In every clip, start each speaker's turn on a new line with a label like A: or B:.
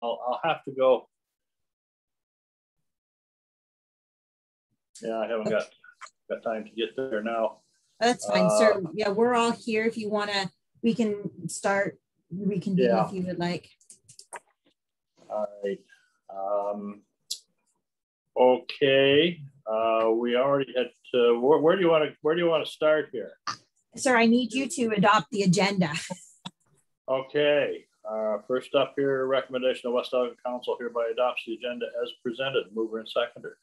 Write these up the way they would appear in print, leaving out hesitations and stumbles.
A: I'll have to go. Yeah, I haven't got time to get there now.
B: That's fine, sir. Yeah, we're all here. If you want to, we can start reconvene if you would like.
A: All right. Okay. We already had. Where do you want to start here?
B: Sir, I need you to adopt the agenda.
A: Okay. First up here, recommendation of West Elgin Council hereby adopts the agenda as presented. Mover and seconder.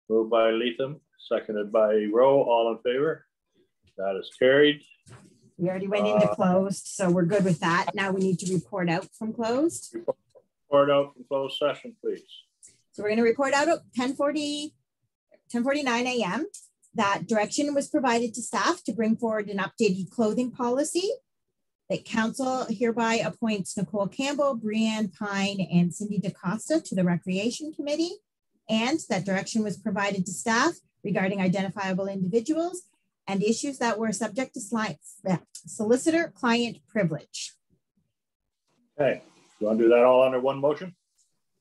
A: Moved by Leatham, seconded by Rowe. All in favor? That is carried.
B: We already went into closed, so we're good with that. Now we need to report out from closed.
A: Report out from closed session, please.
B: So we're going to report out at 10:49 a.m. That direction was provided to staff to bring forward an updated clothing policy. That council hereby appoints Nicole Campbell, Brianne Pine, and Cindy DaCosta to the Recreation Committee. And that direction was provided to staff regarding identifiable individuals and issues that were subject to solicitor-client privilege.
A: Okay, you want to do that all under one motion?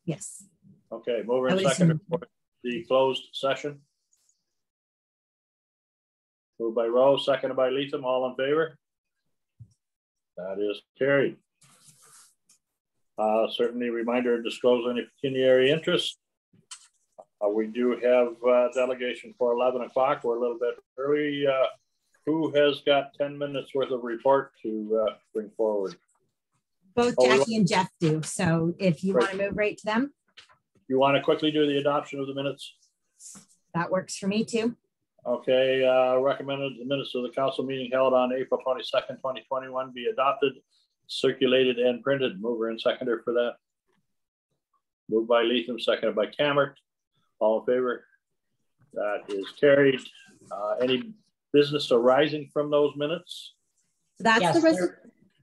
B: Yes.
A: Okay, mover and seconder for the closed session. Moved by Rowe, seconded by Leatham. All in favor? That is carried. Certainly reminder to disclose any pecuniary interest. We do have delegation for 11 o'clock. We're a little bit early. Who has got 10 minutes worth of report to bring forward?
B: Both Jackie and Jeff do. So if you want to move right to them.
A: You want to quickly do the adoption of the minutes?
B: That works for me too.
A: Okay, recommended the minutes of the council meeting held on April 22nd, 2021 be adopted, circulated and printed. Mover and seconder for that. Moved by Leatham, seconded by Cammert. All in favor? That is carried. Any business arising from those minutes?
B: That's yes, the resolution.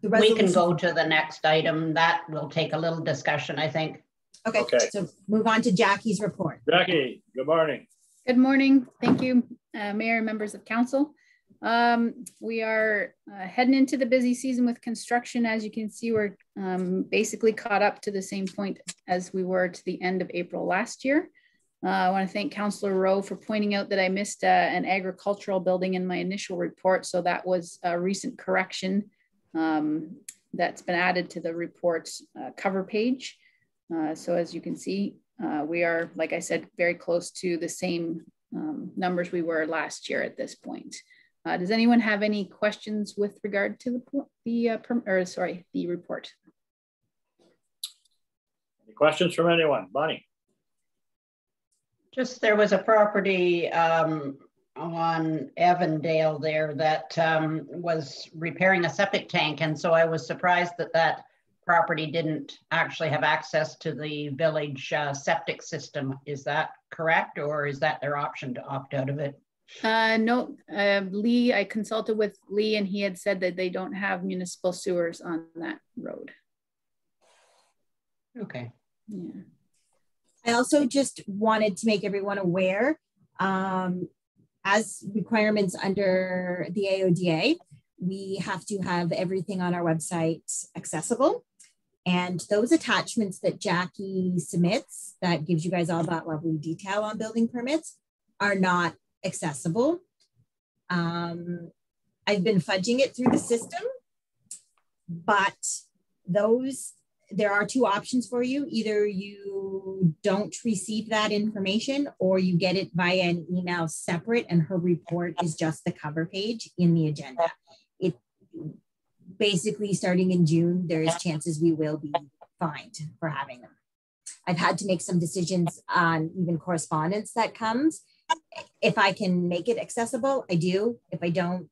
C: We can go to the next item. That will take a little discussion, I think.
B: Okay. So move on to Jackie's report.
A: Jackie, good morning.
D: Good morning. Thank you, Mayor and members of council. We are heading into the busy season with construction. As you can see, we're basically caught up to the same point as we were to the end of April last year. I want to thank Councillor Rowe for pointing out that I missed an agricultural building in my initial report. So that was a recent correction that's been added to the report's cover page. So as you can see, we are, like I said, very close to the same numbers we were last year at this point. Does anyone have any questions with regard to the report?
A: Any questions from anyone? Bonnie?
C: Just there was a property on Evandale there that was repairing a septic tank. And so I was surprised that that property didn't actually have access to the village septic system. Is that correct? Or is that their option to opt out of it?
D: No, Lee, I consulted with Lee and he had said that they don't have municipal sewers on that road.
C: Okay.
D: Yeah.
B: I also just wanted to make everyone aware, as requirements under the AODA, we have to have everything on our website accessible. And those attachments that Jackie submits that gives you guys all that lovely detail on building permits are not accessible. I've been fudging it through the system, but there are two options for you. Either you don't receive that information or you get it via an email separate and her report is just the cover page in the agenda. It basically starting in June, there is chances we will be fined for having them. I've had to make some decisions on even correspondence that comes. If I can make it accessible, I do. If I don't,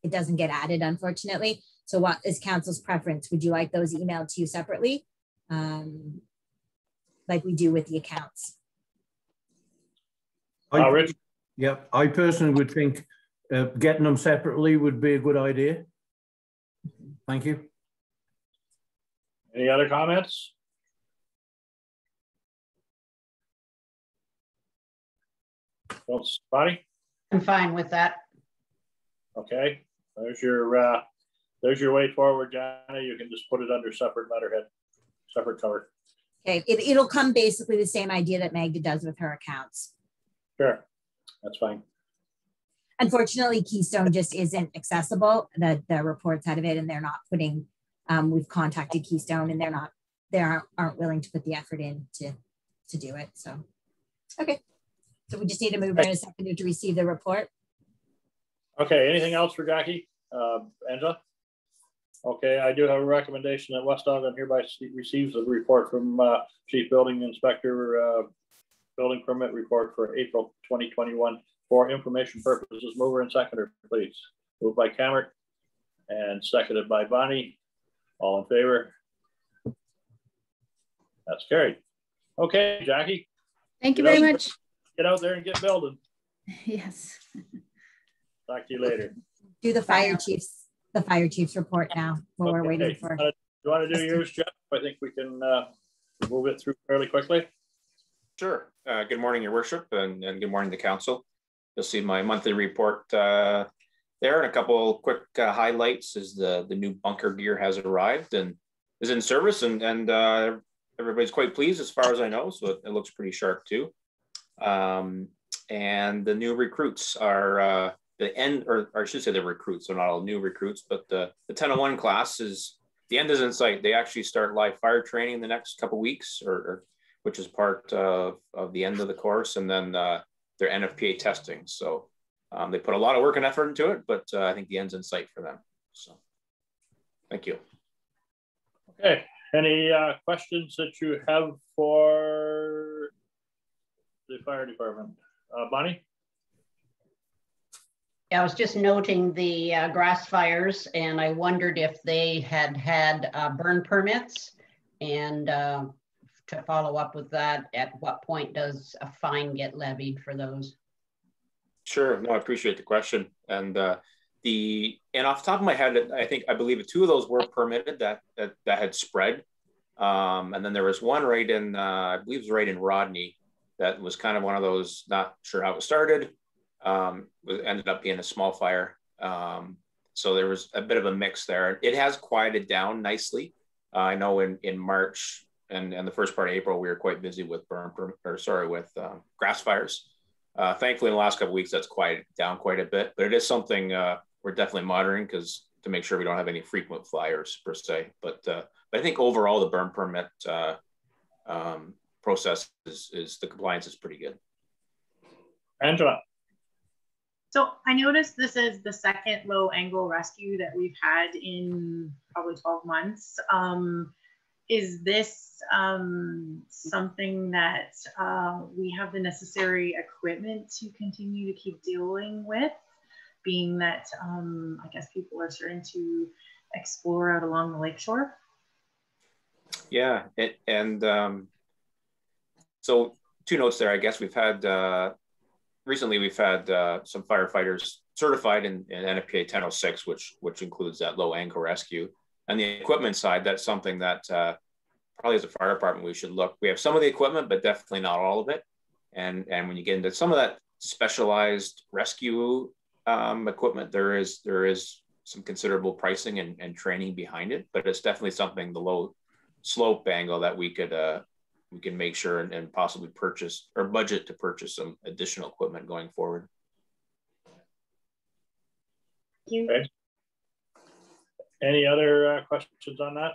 B: it doesn't get added, unfortunately. So what is council's preference? Would you like those emailed to you separately? Like we do with the accounts?
A: Rich?
E: Yeah, I personally would think getting them separately would be a good idea. Thank you.
A: Any other comments? Bonnie?
C: I'm fine with that.
A: Okay, there's your way forward, Johnny. You can just put it under separate letterhead. separate cover.
B: Okay, it'll come basically the same idea that Magda does with her accounts.
A: Sure, that's fine.
B: Unfortunately, Keystone just isn't accessible. The reports out of it, and they're not putting. We've contacted Keystone, and they aren't willing to put the effort in to do it. So, okay. So we just need a mover and a seconder to receive the report.
A: Okay. Anything else for Jackie? Angela? Okay. I do have a recommendation that West Ogden hereby receives a report from Chief Building Inspector, building permit report for April 2021 for information purposes. Mover and seconder, please. Moved by Cameron and seconded by Bonnie. All in favor? That's carried. Okay, Jackie.
D: Thank you very much.
A: Get out there and get building.
D: Yes.
A: Talk to you later.
B: Do the fire chief's report now while we're waiting for.
A: You want to do yours, Jeff? I think we can move it through fairly quickly.
F: Sure. Good morning, Your Worship, and good morning to Council. You'll see my monthly report there, and a couple quick highlights is the new bunker gear has arrived and is in service, and everybody's quite pleased as far as I know, so it looks pretty sharp too. And the new recruits are or I should say the recruits, so not all new recruits, but the 1001 class is, the end is in sight. They actually start live fire training the next couple weeks, or which is part of the end of the course, and then their NFPA testing. So they put a lot of work and effort into it, but I think the end's in sight for them. So thank you.
A: Okay. Any questions that you have for the fire department? Bonnie?
C: Yeah, I was just noting the grass fires, and I wondered if they had burn permits, and to follow up with that, at what point does a fine get levied for those?
F: Sure. No, I appreciate the question. And off the top of my head, I believe two of those were permitted that had spread. And then there was one right in, I believe it was right in Rodney, that was kind of one of those, not sure how it started. Ended up being a small fire. So there was a bit of a mix there. It has quieted down nicely. I know in March and the first part of April, we were quite busy with grass fires. Thankfully, in the last couple of weeks, that's quieted down quite a bit, but it is something we're definitely monitoring to make sure we don't have any frequent fires per se. But I think overall, the burn permit process is the compliance is pretty good.
A: Angela.
G: So I noticed this is the second low angle rescue that we've had in probably 12 months. Is this something that we have the necessary equipment to continue to keep dealing with, being that I guess people are starting to explore out along the lakeshore? Yeah,
F: so two notes there. I guess we've had recently we've had some firefighters certified in NFPA 1006, which includes that low angle rescue. And the equipment side, that's something that probably as a fire department we should look. We have some of the equipment, but definitely not all of it. And when you get into some of that specialized rescue equipment, there is some considerable pricing and training behind it. But it's definitely something, the low slope angle, that we can make sure and possibly purchase or budget to purchase some additional equipment going forward.
G: Thank you.
A: Okay. Any other questions on that?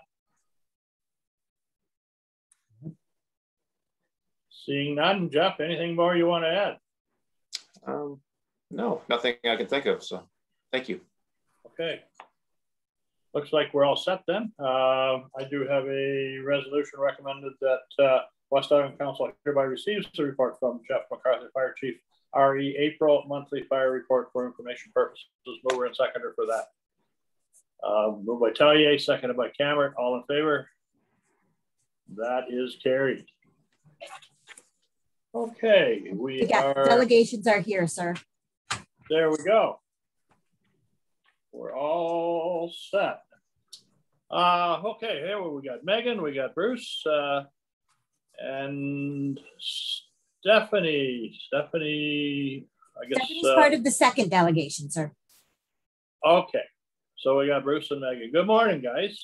A: Seeing none, Jeff, anything more you want to add?
F: No, nothing I can think of. So thank you.
A: Okay. Looks like we're all set then. I do have a resolution recommended that West Ogden Council hereby receives the report from Jeff McCarthy, Fire Chief, RE April monthly fire report for information purposes. Mover and seconder for that. Moved by Tellier, seconded by Cameron. All in favor? That is carried. Okay,
B: delegations are here, sir.
A: There we go. We're all set. Okay, here we got Megan, we got Bruce, and Stephanie. I guess
B: Stephanie's part of the second delegation, sir.
A: Okay, so we got Bruce and Megan. Good morning, guys.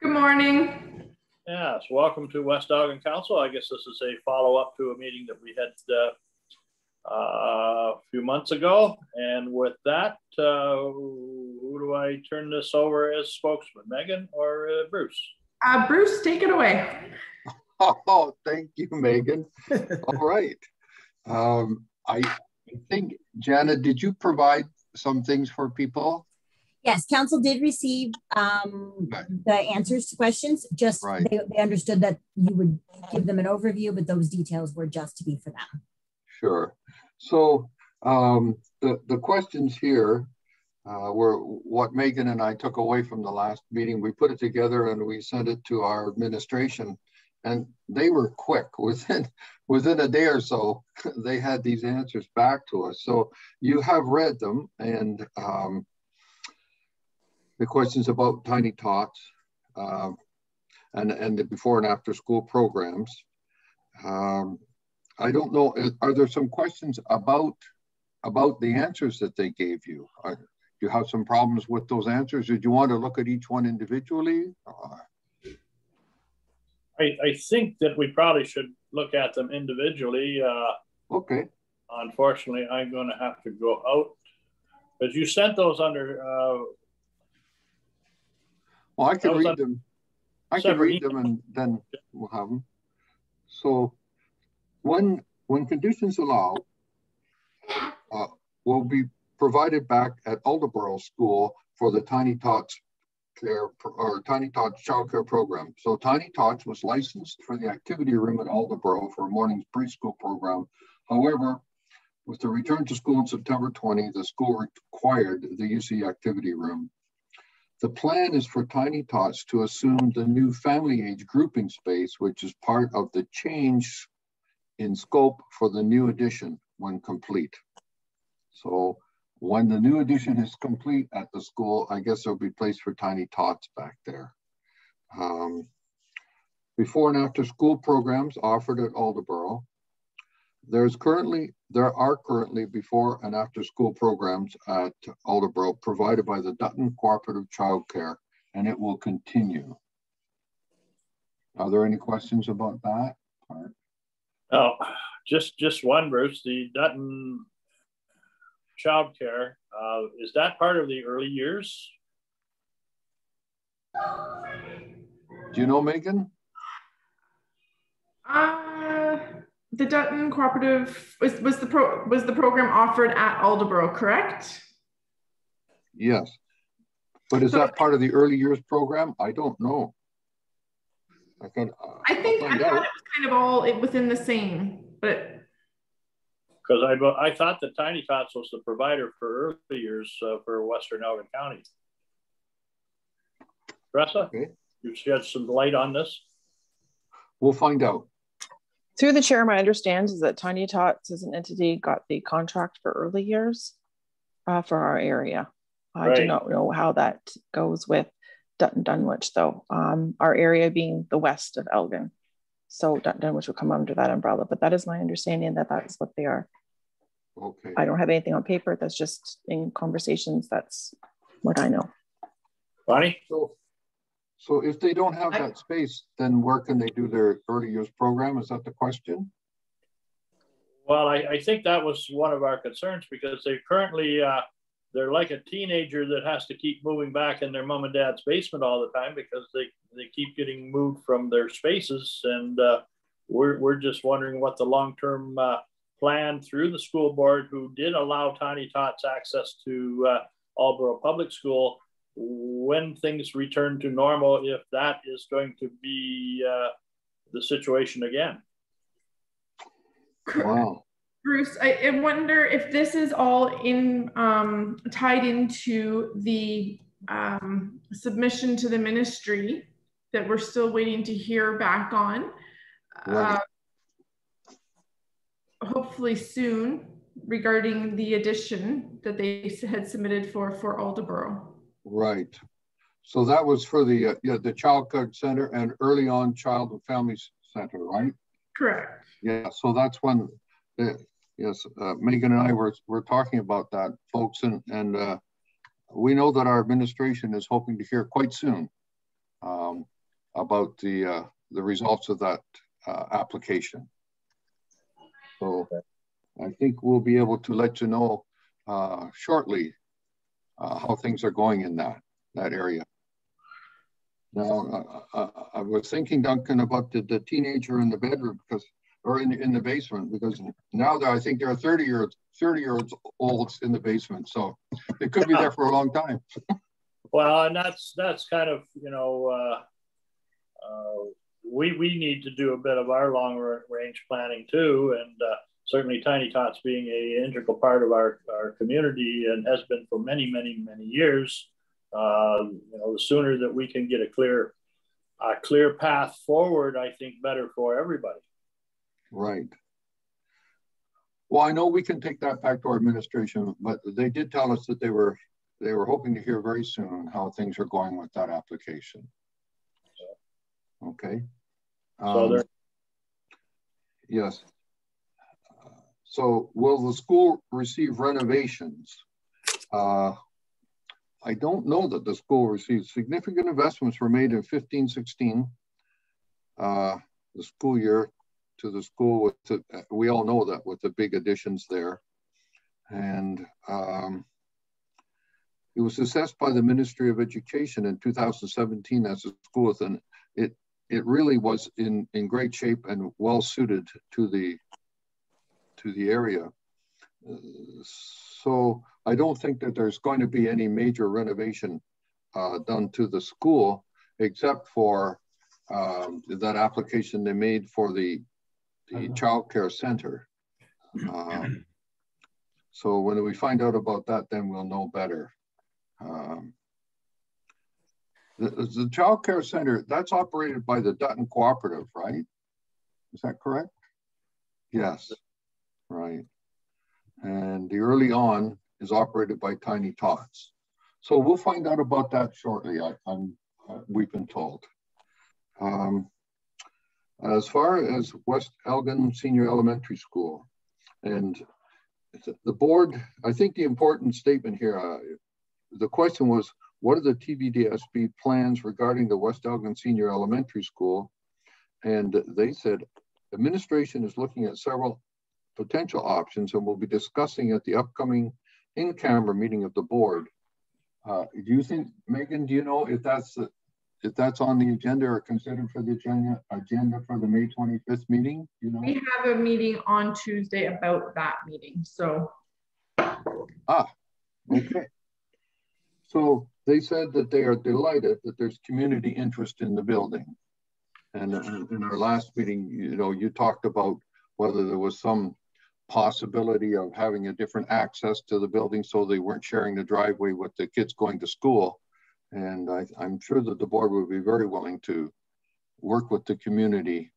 H: Good morning.
A: Yes, welcome to West Elgin Council. I guess this is a follow-up to a meeting that we had a few months ago. And with that, who do I turn this over as spokesman, Megan or Bruce?
H: Bruce, take it away.
I: Oh, thank you, Megan. All right. I think, Janet, did you provide some things for people?
B: Yes, council did receive the answers to questions. Just
I: right.
B: They understood that you would give them an overview, but those details were just to be for them.
I: Sure. So the questions here were what Megan and I took away from the last meeting. We put it together and we sent it to our administration, and they were quick. Within a day or so, they had these answers back to us. So you have read them, and the questions about Tiny Tots and the before and after school programs. I don't know, are there some questions about the answers that they gave you? Do you have some problems with those answers? Did you want to look at each one individually?
A: I think that we probably should look at them individually.
I: Okay.
A: Unfortunately, I'm going to have to go out because you sent those under.
I: Well, I can read them. I can read them and then we'll have them. So when conditions allow, will be provided back at Alderboro School for the Tiny Tots care or Tiny Tots child care program. So Tiny Tots was licensed for the activity room at Alderboro for a morning's preschool program. However, with the return to school in September 20, the school required the UC activity room. The plan is for Tiny Tots to assume the new family age grouping space, which is part of the change in scope for the new addition when complete. So when the new addition is complete at the school, I guess there'll be place for Tiny Tots back there. Before and after school programs offered at Alderboro. There are currently before and after school programs at Alderboro provided by the Dutton Cooperative Child Care, and it will continue. Are there any questions about that part?
A: Oh, just one, Bruce. The Dutton Child Care, is that part of the early years?
I: Do you know, Megan?
H: The Dutton Cooperative was the program offered at Alderboro, correct?
I: Yes, but is that part of the early years program? I don't know. I thought it was
H: kind of all within the same, but
A: because I thought that Tiny Tots was the provider for early years for Western Elgin County. Teresa, okay. You shed some light on this.
I: We'll find out.
J: Through the chair, my understanding is that Tiny Tots as an entity got the contract for early years for our area. I do not know how that goes with Dutton Dunwich though. Our area being the west of Elgin. So Dutton Dunwich will come under that umbrella, but that is my understanding that is what they are.
I: Okay.
J: I don't have anything on paper. That's just in conversations. That's what I know.
A: Bonnie?
I: So if they don't have that space, then where can they do their early years program? Is that the question?
A: Well, I think that was one of our concerns because they currently, they're like a teenager that has to keep moving back in their mom and dad's basement all the time because they keep getting moved from their spaces. And we're just wondering what the long-term plan through the school board who did allow Tiny Tots access to Alderboro Public School, when things return to normal, if that is going to be the situation again.
I: Wow.
H: Bruce, I wonder if this is all in tied into the submission to the ministry that we're still waiting to hear back on.
I: Right.
H: Hopefully soon, regarding the addition that they had submitted for Alderboro.
I: Right. So that was for the Child Care Center and Early On Child and Family Center, right?
H: Correct.
I: Yeah. So that's when, yes, Megan and I were talking about that, folks, and we know that our administration is hoping to hear quite soon about the the results of that application. So I think we'll be able to let you know shortly how things are going in that area. Now, I was thinking, Duncan, about the teenager in the bedroom, because, or in the basement, because now I think there are 30-year-olds in the basement, so it could be there for a long time.
A: Well, and that's kind of, you know, we need to do a bit of our long range planning too, and certainly Tiny Tots being an integral part of our community and has been for many years. You know, the sooner that we can get a clear path forward, I think better for everybody.
I: Right. Well, I know we can take that back to our administration, but they did tell us that they were hoping to hear very soon how things are going with that application. Okay.
A: So
I: yes. So will the school receive renovations? I don't know that the school received. Significant investments were made in 15-16, the school year, to the school. With we all know that, with the big additions there. And it was assessed by the Ministry of Education in 2017 as a school, and it really was in great shape and well suited to the area. So I don't think that there's going to be any major renovation done to the school, except for that application they made for the child care center. So when we find out about that, then we'll know better. The child care center, that's operated by the Dutton Cooperative, right? Is that correct? Yes, right. And the Early On is operated by Tiny Tots. So we'll find out about that shortly, we've been told. As far as West Elgin Senior Elementary School, and the board, I think the important statement here, the question was, what are the TVDSB plans regarding the West Elgin Senior Elementary School? And they said, administration is looking at several potential options and will be discussing at the upcoming in-camera meeting of the board. Do you think, Megan, do you know if that's on the agenda or considered for the agenda for the May 25th meeting? You know?
H: We have a meeting on Tuesday about that meeting, so.
I: Okay. So they said that they are delighted that there's community interest in the building. And in our last meeting, you know, you talked about whether there was some possibility of having a different access to the building so they weren't sharing the driveway with the kids going to school. And I'm sure that the board would be very willing to work with the community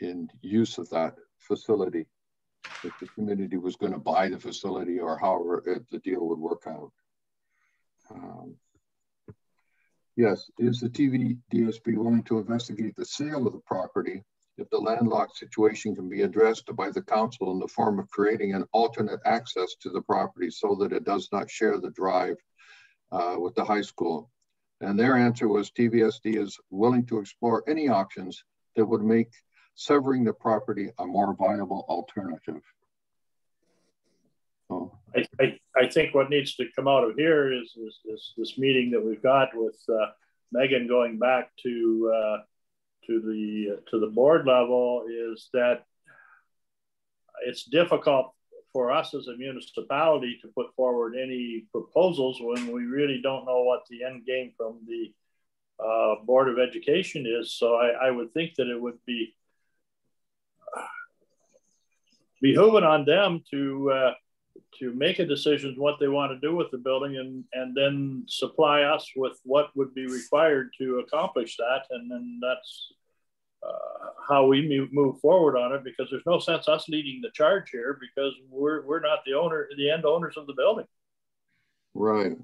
I: in use of that facility, if the community was going to buy the facility or however the deal would work out. Yes, is the TVDSB willing to investigate the sale of the property if the landlocked situation can be addressed by the council in the form of creating an alternate access to the property so that it does not share the drive with the high school? And their answer was TVSD is willing to explore any options that would make severing the property a more viable alternative. So
A: I think what needs to come out of here is this meeting that we've got with Megan going back to the board level, is that it's difficult for us as a municipality to put forward any proposals when we really don't know what the end game from the Board of Education is. So I would think that it would be behooving on them to make a decision what they want to do with the building, and then supply us with what would be required to accomplish that. And then that's how we move forward on it, because there's no sense us leading the charge here, because we're not the end owners of the building.
I: Right.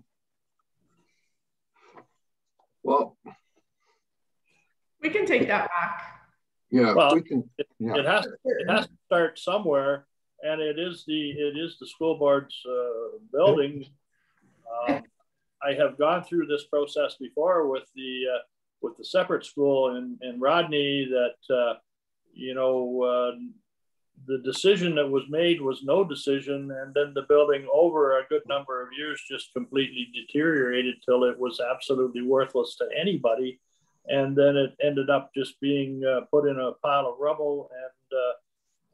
I: Well,
H: we can take that back.
I: Yeah,
A: well,
I: we can. Yeah.
A: It has to start somewhere, and it is the school board's building. I have gone through this process before with the with the separate school in Rodney that, you know, the decision that was made was no decision, and then the building over a good number of years just completely deteriorated till it was absolutely worthless to anybody. And then it ended up just being put in a pile of rubble,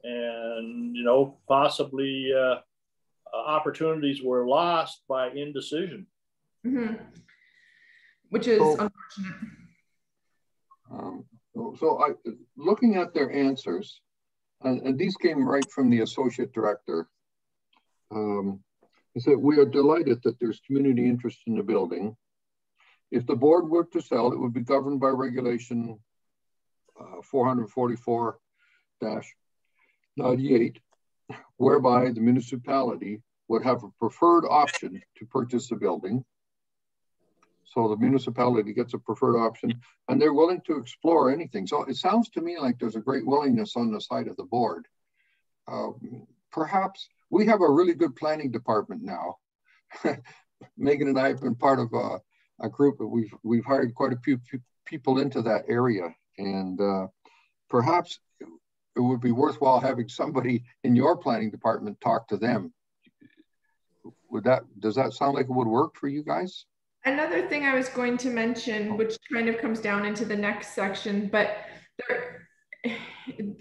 A: and you know, possibly opportunities were lost by indecision.
H: Mm-hmm. Which is unfortunate.
I: So looking at their answers, and these came right from the associate director, is that we are delighted that there's community interest in the building. If the board were to sell, it would be governed by regulation 444-98, whereby the municipality would have a preferred option to purchase the building. So the municipality gets a preferred option, and they're willing to explore anything. So it sounds to me like there's a great willingness on the side of the board. Perhaps we have a really good planning department now. Megan and I have been part of a group that we've hired quite a few people into that area, and perhaps it would be worthwhile having somebody in your planning department talk to them. Does that sound like it would work for you guys?
H: Another thing I was going to mention, which kind of comes down into the next section, but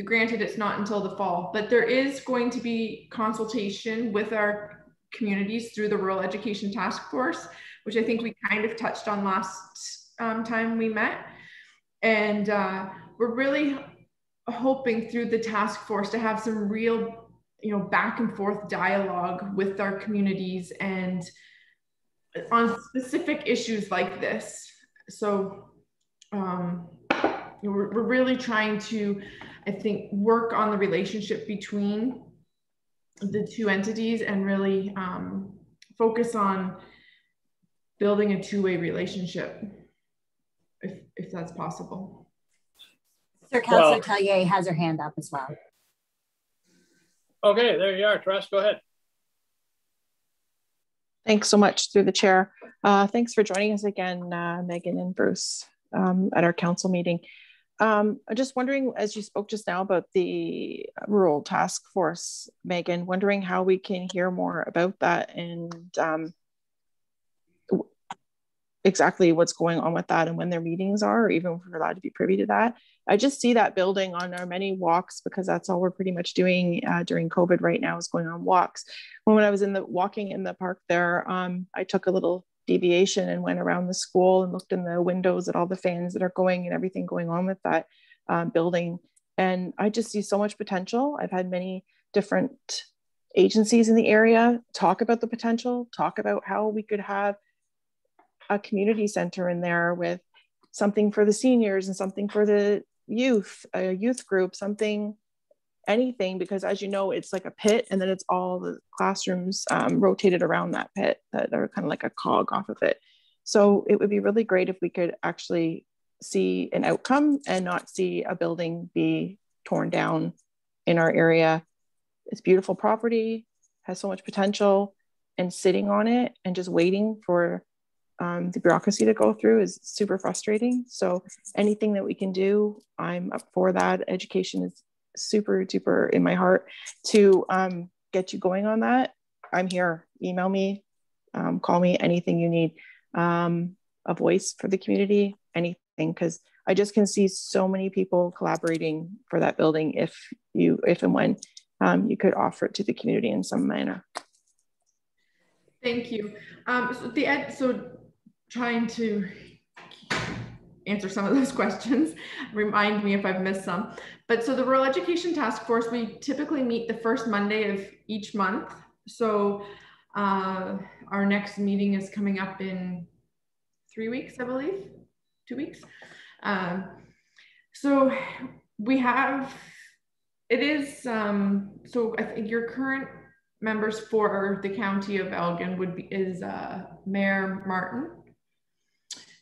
H: granted it's not until the fall, but there is going to be consultation with our communities through the Rural Education Task Force, which I think we kind of touched on last time we met. And we're really hoping through the task force to have some real, you know, back and forth dialogue with our communities and on specific issues like this. So we're really trying to, I think, work on the relationship between the two entities and really focus on building a two-way relationship, if that's possible.
B: Sir, Councillor Tellier has her hand up as well.
A: Okay, there you are, Tress, go ahead.
J: Thanks so much through the chair. Thanks for joining us again, Megan and Bruce, at our council meeting. I'm just wondering, as you spoke just now about the rural task force, Megan, wondering how we can hear more about that and exactly what's going on with that and when their meetings are, or even if we're allowed to be privy to that. I just see that building on our many walks because that's all we're pretty much doing during COVID right now is going on walks. When I was walking in the park there, I took a little deviation and went around the school and looked in the windows at all the fans that are going and everything going on with that building. And I just see so much potential. I've had many different agencies in the area talk about the potential, talk about how we could have a community center in there with something for the seniors and something for the youth, a youth group, something, anything, because as you know, it's like a pit and then it's all the classrooms rotated around that pit that are kind of like a cog off of it. So it would be really great if we could actually see an outcome and not see a building be torn down in our area. It's beautiful property, has so much potential, and sitting on it and just waiting for the bureaucracy to go through is super frustrating. So anything that we can do, I'm up for that. Education is super duper in my heart to get you going on that. I'm here. Email me, call me, anything you need. A voice for the community, anything, because I just can see so many people collaborating for that building if and when you could offer it to the community in some manner.
H: Thank you. So trying to answer some of those questions, remind me if I've missed some. But so the Rural Education Task Force, we typically meet the first Monday of each month. So our next meeting is coming up in 3 weeks, I believe, 2 weeks. So we have, it is, so I think your current members for the County of Elgin is Mayor Martin.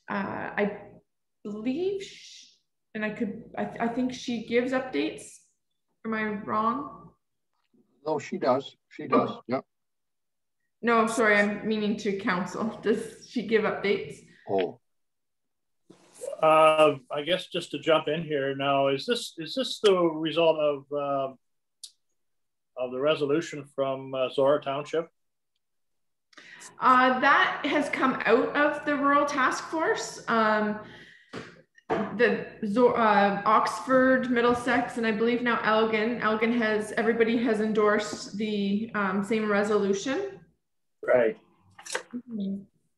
H: I believe, I think she gives updates. Am I wrong?
I: No, she does. She does. Oh. Yep.
H: No, sorry, I'm meaning to council. Does she give updates?
I: Oh.
A: I guess just to jump in here now, is this the result of the resolution from Zora Township?
H: That has come out of the rural task force. Oxford, Middlesex, and I believe now Elgin everybody has endorsed the same resolution.
A: Right.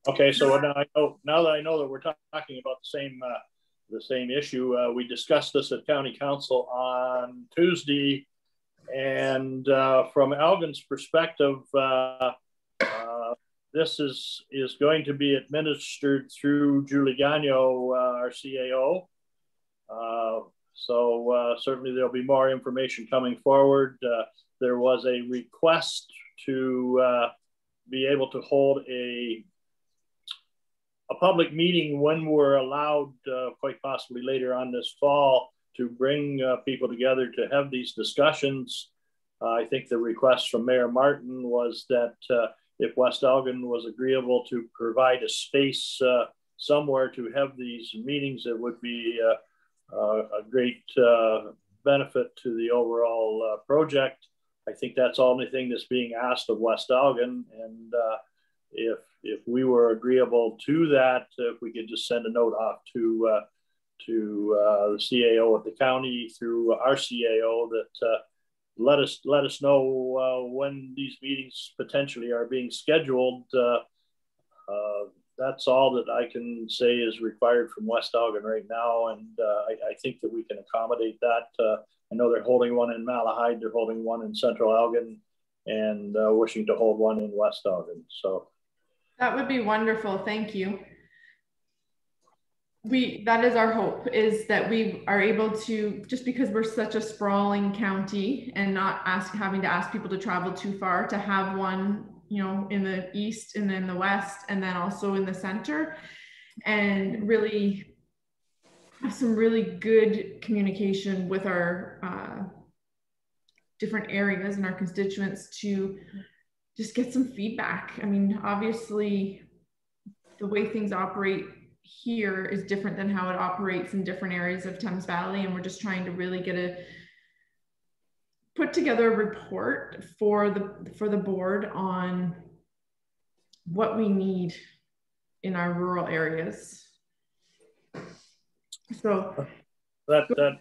A: Okay, so now that I know that we're talking about the same issue, we discussed this at County Council on Tuesday, and from Elgin's perspective, this is going to be administered through Julie Gagnon, our CAO. So certainly there'll be more information coming forward. There was a request to be able to hold a public meeting when we're allowed, quite possibly later on this fall, to bring people together to have these discussions. I think the request from Mayor Martin was that if West Elgin was agreeable to provide a space somewhere to have these meetings, it would be a great benefit to the overall project. I think that's the only thing that's being asked of West Elgin, and if we were agreeable to that, if we could just send a note off to the CAO at the county through our CAO that let us know when these meetings potentially are being scheduled. That's all that I can say is required from West Elgin right now, and I think that we can accommodate that. I know they're holding one in Malahide, they're holding one in Central Elgin, and wishing to hold one in West Elgin. So
H: that would be wonderful. Thank you. That is our hope, is that we are able to, just because we're such a sprawling county and not having to ask people to travel too far, to have one, in the east and then the west, and then also in the center, and really have some really good communication with our different areas and our constituents to just get some feedback. I mean, obviously the way things operate here is different than how it operates in different areas of Thames Valley, and we're just trying to really put together a report for the board on what we need in our rural areas. So
A: that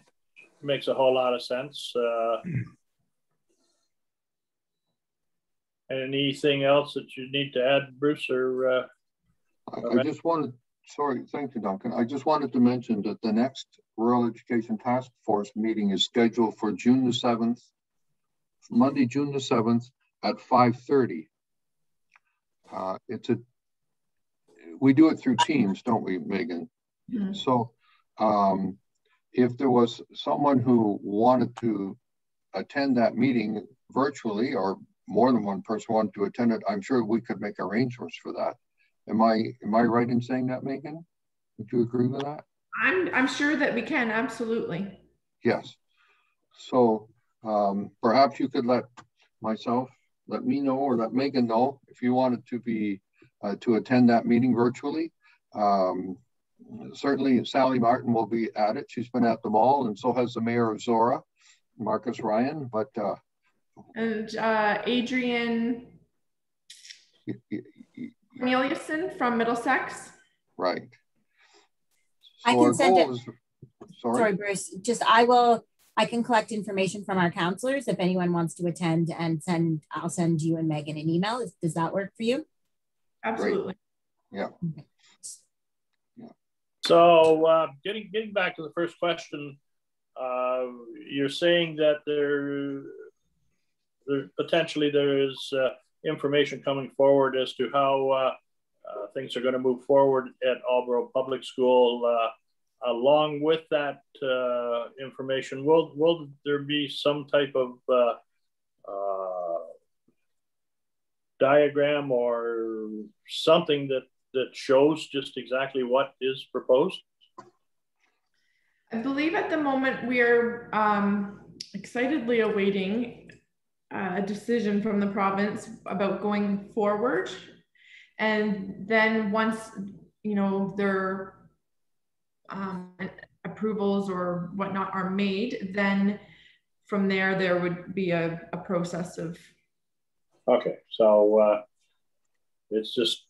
A: makes a whole lot of sense. Anything else that you need to add, Bruce? Or
I: I just wanted. Sorry, thank you, Duncan. I just wanted to mention that the next Rural Education Task Force meeting is scheduled for June the 7th, Monday, June the 7th at 5:30. We do it through Teams, don't we, Megan? Mm-hmm. So if there was someone who wanted to attend that meeting virtually, or more than one person wanted to attend it, I'm sure we could make arrangements for that. Am I right in saying that, Megan? Would you agree with that?
H: I'm sure that we can, absolutely.
I: Yes. So perhaps you could let me know, or let Megan know if you wanted to be to attend that meeting virtually. Certainly Sally Martin will be at it. She's been at them all, and so has the mayor of Zora, Marcus Ryan. But
H: and Adrian Corneliuson from Middlesex.
I: Right.
B: So I can send it. Sorry, Bruce. I can collect information from our counselors if anyone wants to attend, and I'll send you and Megan an email. Does that work for you?
H: Absolutely.
I: Great. Yeah.
B: Okay.
A: Yeah. So getting back to the first question, you're saying that there potentially there is information coming forward as to how things are going to move forward at Aldborough Public School. Along with that information, will there be some type of diagram or something that shows just exactly what is proposed?
H: I believe at the moment we are excitedly awaiting a decision from the province about going forward. And then once, they're approvals or whatnot are made, then from there would be a process of.
A: Okay, so it's just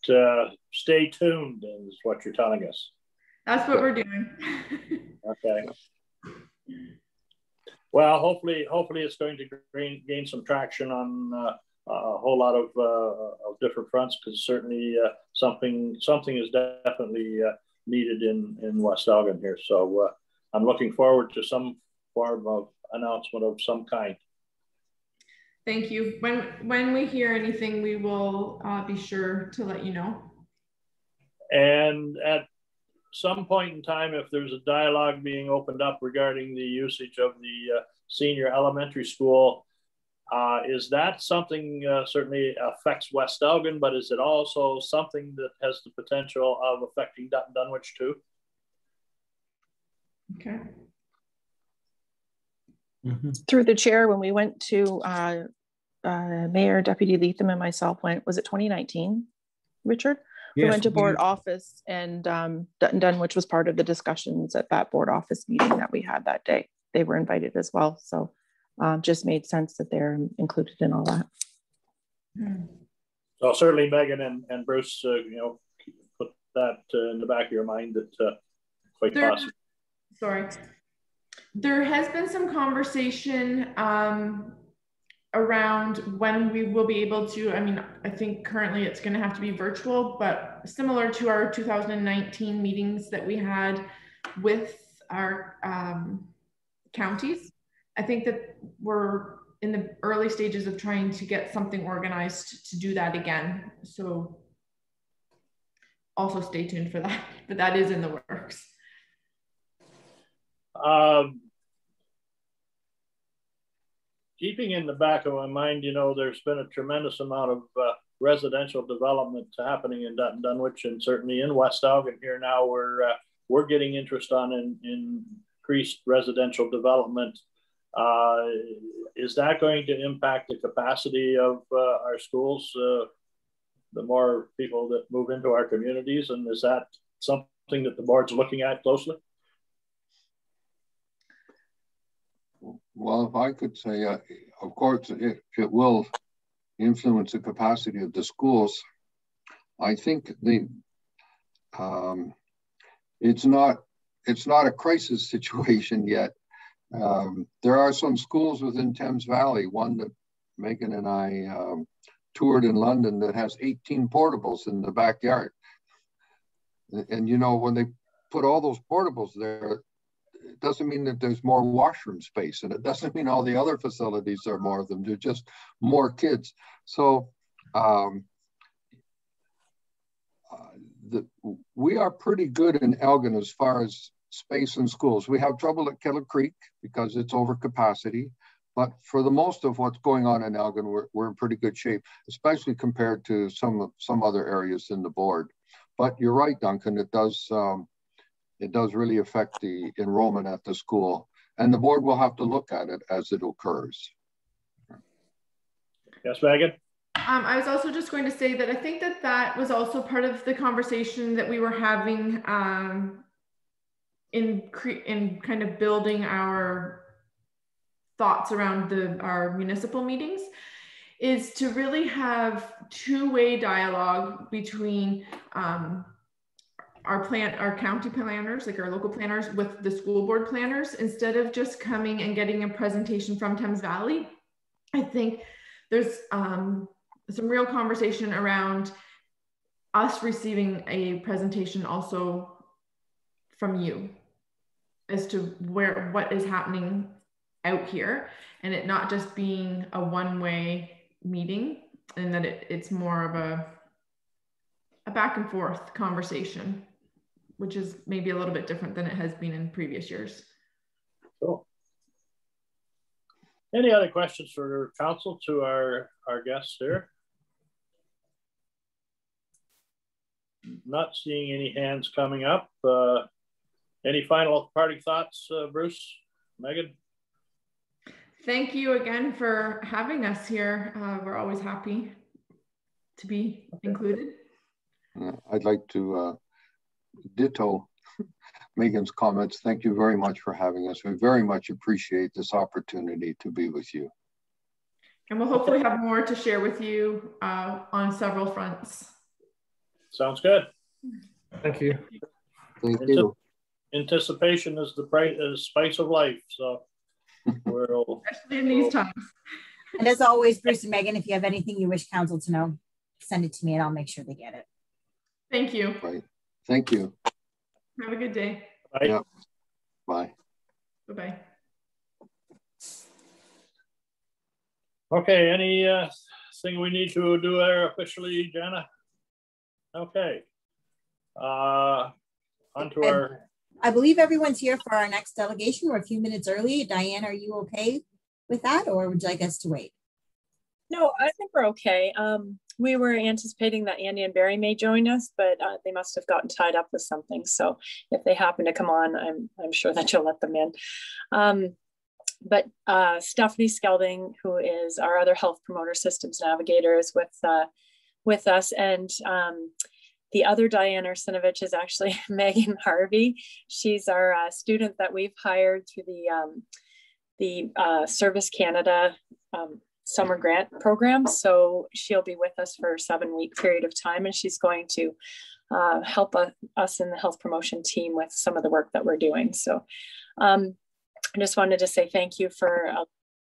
A: stay tuned is what you're telling us.
H: That's what we're doing.
A: Okay. Well, hopefully it's going to gain some traction on a whole lot of different fronts, because certainly something is definitely needed in West Elgin here. So I'm looking forward to some form of announcement of some kind.
H: Thank you. When we hear anything, we will be sure to let you know.
A: And at some point in time, if there's a dialogue being opened up regarding the usage of the senior elementary school, is that something certainly affects West Elgin, but is it also something that has the potential of affecting Dutton Dunwich too?
H: Okay.
J: Through the chair, when we went to Mayor, Deputy Leatham and myself went, was it 2019, Richard? Yes, we went to board office, and Dutton Dunwich was part of the discussions at that board office meeting that we had that day. They were invited as well. So just made sense that they're included in all that.
A: So certainly Megan and Bruce, you know, put that in the back of your mind that quite possible.
H: Sorry. There has been some conversation around when we will be able to, I mean, I think currently it's going to have to be virtual, but similar to our 2019 meetings that we had with our counties, I think that we're in the early stages of trying to get something organized to do that again. So also stay tuned for that, but that is in the works.
A: Keeping in the back of my mind, you know, there's been a tremendous amount of residential development happening in Dutton Dunwich, and certainly in West Elgin here now, we're getting interest in increased residential development. Is that going to impact the capacity of our schools, the more people that move into our communities? And is that something that the board's looking at closely?
I: Well, if I could say, of course, it will influence the capacity of the schools. I think it's not a crisis situation yet. There are some schools within Thames Valley, one that Megan and I toured in London, that has 18 portables in the backyard. And you know, when they put all those portables there, it doesn't mean that there's more washroom space, and it doesn't mean all the other facilities are more of them. They're just more kids. So we are pretty good in Elgin as far as space in schools. We have trouble at Kettle Creek because it's over capacity, but for the most of what's going on in Elgin, we're in pretty good shape, especially compared to some other areas in the board. But you're right, Duncan, it does really affect the enrollment at the school, and the board will have to look at it as it occurs.
A: Yes, Megan?
H: I was also just going to say that I think that was also part of the conversation that we were having in kind of building our thoughts around our municipal meetings, is to really have two-way dialogue between our county planners, like our local planners, with the school board planners, instead of just coming and getting a presentation from Thames Valley. I think there's some real conversation around us receiving a presentation also from you as to what is happening out here, and it not just being a one-way meeting, and that it's more of a back and forth conversation, which is maybe a little bit different than it has been in previous years.
A: Cool. Any other questions for council to our guests here? Not seeing any hands coming up. Any final parting thoughts, Bruce, Megan?
H: Thank you again for having us here. We're always happy to be included.
I: I'd like to ditto Megan's comments. Thank you very much for having us. We very much appreciate this opportunity to be with you.
H: And we'll hopefully have more to share with you on several fronts.
A: Sounds good.
E: Thank you.
I: Thank you.
A: Anticipation is the spice of life. So
H: especially in these times.
B: And as always, Bruce and Megan, if you have anything you wish council to know, send it to me and I'll make sure they get it.
H: Thank you.
I: Right. Thank you.
H: Have a good day.
A: Bye.
I: Yep. Bye.
H: Bye-bye.
A: Okay, any thing we need to do there officially, Jana? Okay. On to our...
B: I believe everyone's here for our next delegation. We're a few minutes early. Diane, are you okay with that, or would you like us to wait?
K: No, I think we're okay. We were anticipating that Andy and Barry may join us, but they must have gotten tied up with something. So if they happen to come on, I'm sure that you'll let them in. But Stephanie Skelding, who is our other health promoter systems navigator, is with us, and the other Diane Arsinovich is actually Megan Harvey. She's our student that we've hired through the Service Canada summer grant program. So she'll be with us for a 7-week period of time, and she's going to help us in the health promotion team with some of the work that we're doing. So I just wanted to say thank you for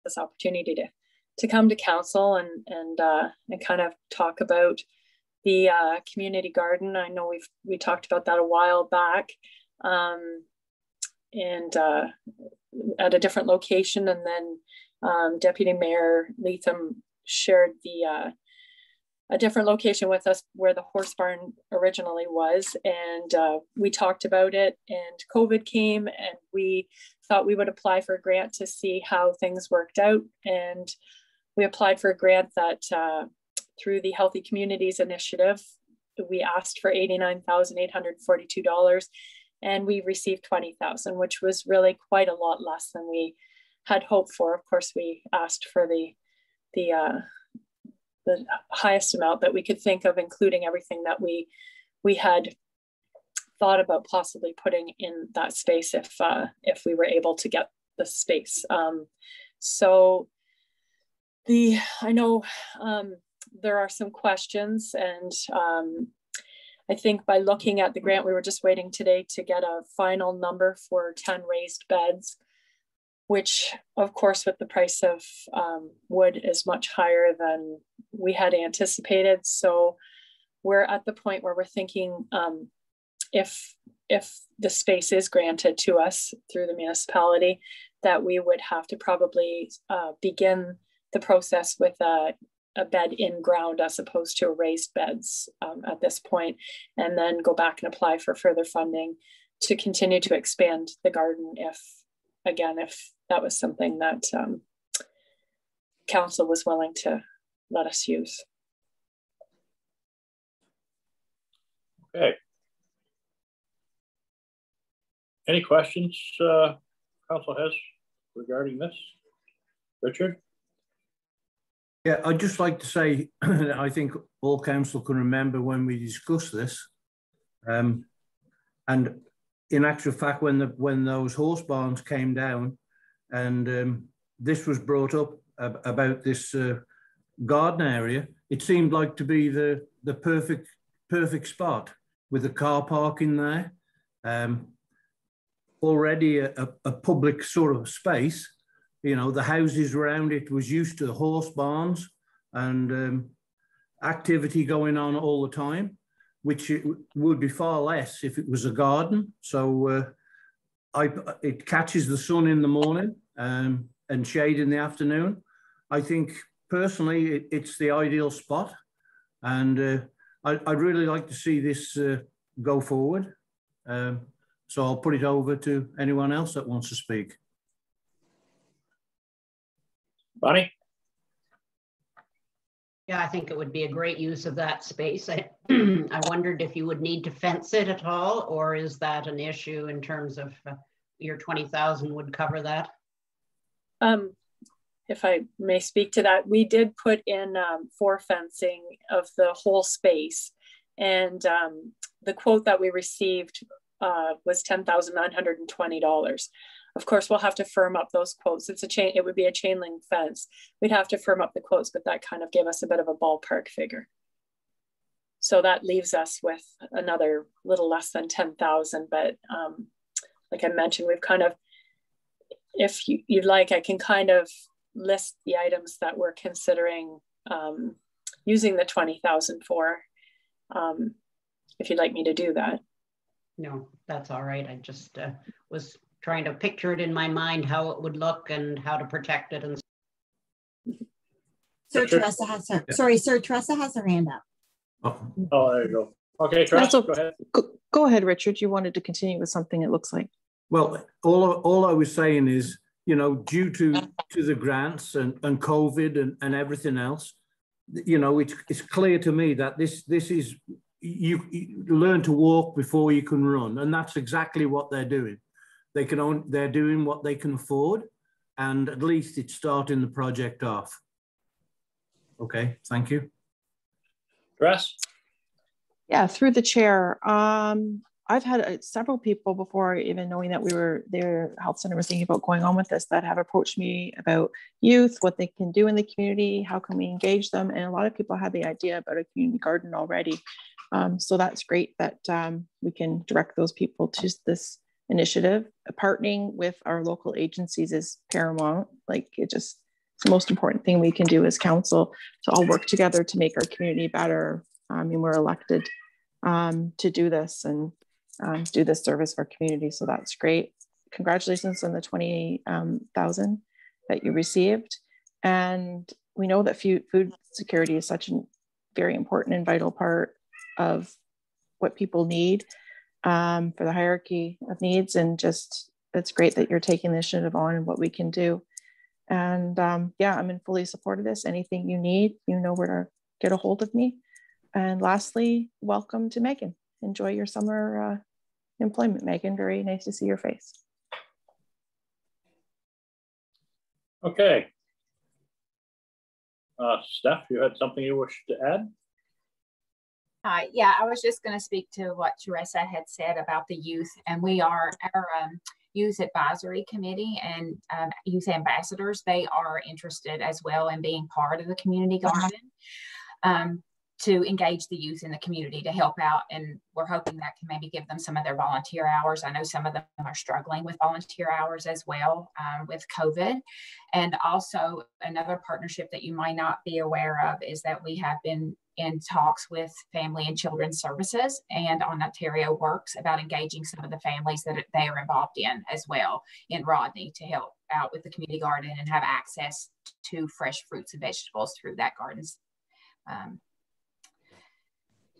K: this opportunity to come to council and kind of talk about the community garden. I know we talked about that a while back, and at a different location, and then Deputy Mayor Leatham shared a different location with us where the horse barn originally was, and we talked about it, and COVID came, and we thought we would apply for a grant to see how things worked out, and we applied for a grant that through the Healthy Communities Initiative. We asked for $89,842, and we received $20,000, which was really quite a lot less than we had hoped for. Of course, we asked for the highest amount that we could think of, including everything that we had thought about possibly putting in that space if we were able to get the space. So I know there are some questions, and I think by looking at the grant, we were just waiting today to get a final number for 10 raised beds, which of course with the price of wood is much higher than we had anticipated. So we're at the point where we're thinking if the space is granted to us through the municipality, that we would have to probably begin the process with a bed in ground as opposed to a raised beds at this point, and then go back and apply for further funding to continue to expand the garden if that was something that council was willing to let us use.
A: Okay. Any questions council has regarding this? Richard?
E: Yeah, I'd just like to say, I think all council can remember when we discussed this, and in actual fact, when those horse barns came down, and this was brought up about this garden area, it seemed like to be the perfect spot with a car park in there, already a public sort of space. You know, the houses around it was used to the horse barns and activity going on all the time, which it would be far less if it was a garden. So it catches the sun in the morning and shade in the afternoon. I think personally it's the ideal spot, and I'd really like to see this go forward. So I'll put it over to anyone else that wants to speak.
A: Bonnie?
C: Yeah, I think it would be a great use of that space. I wondered if you would need to fence it at all, or is that an issue in terms of your 20,000 would cover that?
K: If I may speak to that, we did put in for fencing of the whole space, and the quote that we received was $10,920. Of course, we'll have to firm up those quotes. It would be a chain link fence. We'd have to firm up the quotes, but that kind of gave us a bit of a ballpark figure. So that leaves us with another little less than 10,000. But like I mentioned, we've kind of, if you'd like, I can kind of list the items that we're considering using the 20,000 for, if you'd like me to do that.
C: No, that's all right. I just was trying to picture it in my mind, how it would look and how to protect it. And
B: Sir Teresa has her, sorry, Sir Teresa has her hand up.
A: Oh, there you go. Okay, Teresa, go ahead.
J: Go ahead, Richard. You wanted to continue with something, it looks like.
E: Well, all I was saying is, you know, due to the grants and COVID and everything else, you know, it's clear to me that this is, you learn to walk before you can run, and that's exactly what they're doing. They're doing what they can afford, and at least it's starting the project off. Okay, thank you.
A: Dress?
J: Yeah, through the chair. I've had several people before even knowing that their health center was thinking about going on with this that have approached me about youth, what they can do in the community, how can we engage them? And a lot of people have the idea about a community garden already. So that's great that we can direct those people to this initiative. Partnering with our local agencies is paramount. Like it's the most important thing we can do as council to all work together to make our community better. I mean, we're elected to do this and do this service for our community. So that's great. Congratulations on the 20,000 that you received. And we know that food security is such a very important and vital part of what people need for the hierarchy of needs. And just, it's great that you're taking the initiative on and what we can do. And yeah, I'm in fully support of this. Anything you need, you know where to get a hold of me. And lastly, welcome to Megan. Enjoy your summer employment, Megan. Very nice to see your face.
A: Okay. Steph, you had something you wish to add?
L: Yeah, I was just going to speak to what Teresa had said about the youth, and we are our youth advisory committee and youth ambassadors. They are interested as well in being part of the community garden to engage the youth in the community to help out. And we're hoping that can maybe give them some of their volunteer hours. I know some of them are struggling with volunteer hours as well with COVID. And also another partnership that you might not be aware of is that we have been in talks with Family and Children's Services and on Ontario Works about engaging some of the families that they are involved in as well in Rodney to help out with the community garden and have access to fresh fruits and vegetables through that gardens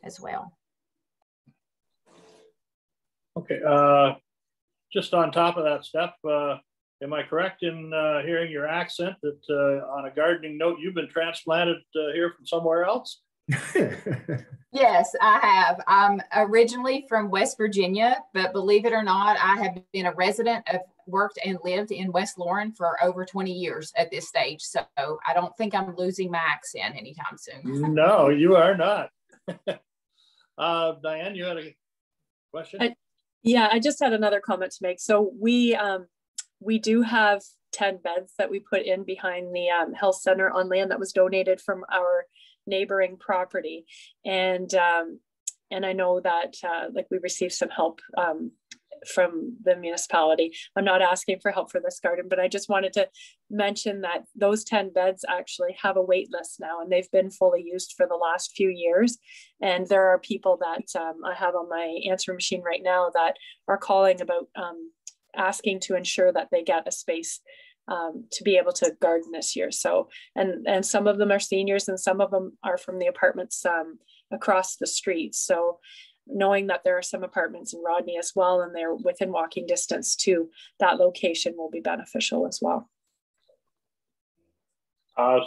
L: as well.
A: Okay, just on top of that, Steph, am I correct in hearing your accent that on a gardening note, you've been transplanted here from somewhere else?
L: Yes, I have. I'm originally from West Virginia, but believe it or not, I have been a resident of worked and lived in West Lauren for over 20 years at this stage. So I don't think I'm losing my accent anytime soon.
A: No, you are not. Diane, you had a question?
K: Yeah, I just had another comment to make. So we do have 10 beds that we put in behind the health center on land that was donated from our neighboring property. And I know that like we received some help from the municipality. I'm not asking for help for this garden, but I just wanted to mention that those 10 beds actually have a wait list now, and they've been fully used for the last few years. And there are people that I have on my answer machine right now that are calling about asking to ensure that they get a space to be able to garden this year. So, and some of them are seniors and some of them are from the apartments across the street. So knowing that there are some apartments in Rodney as well, and they're within walking distance to that location will be beneficial as well.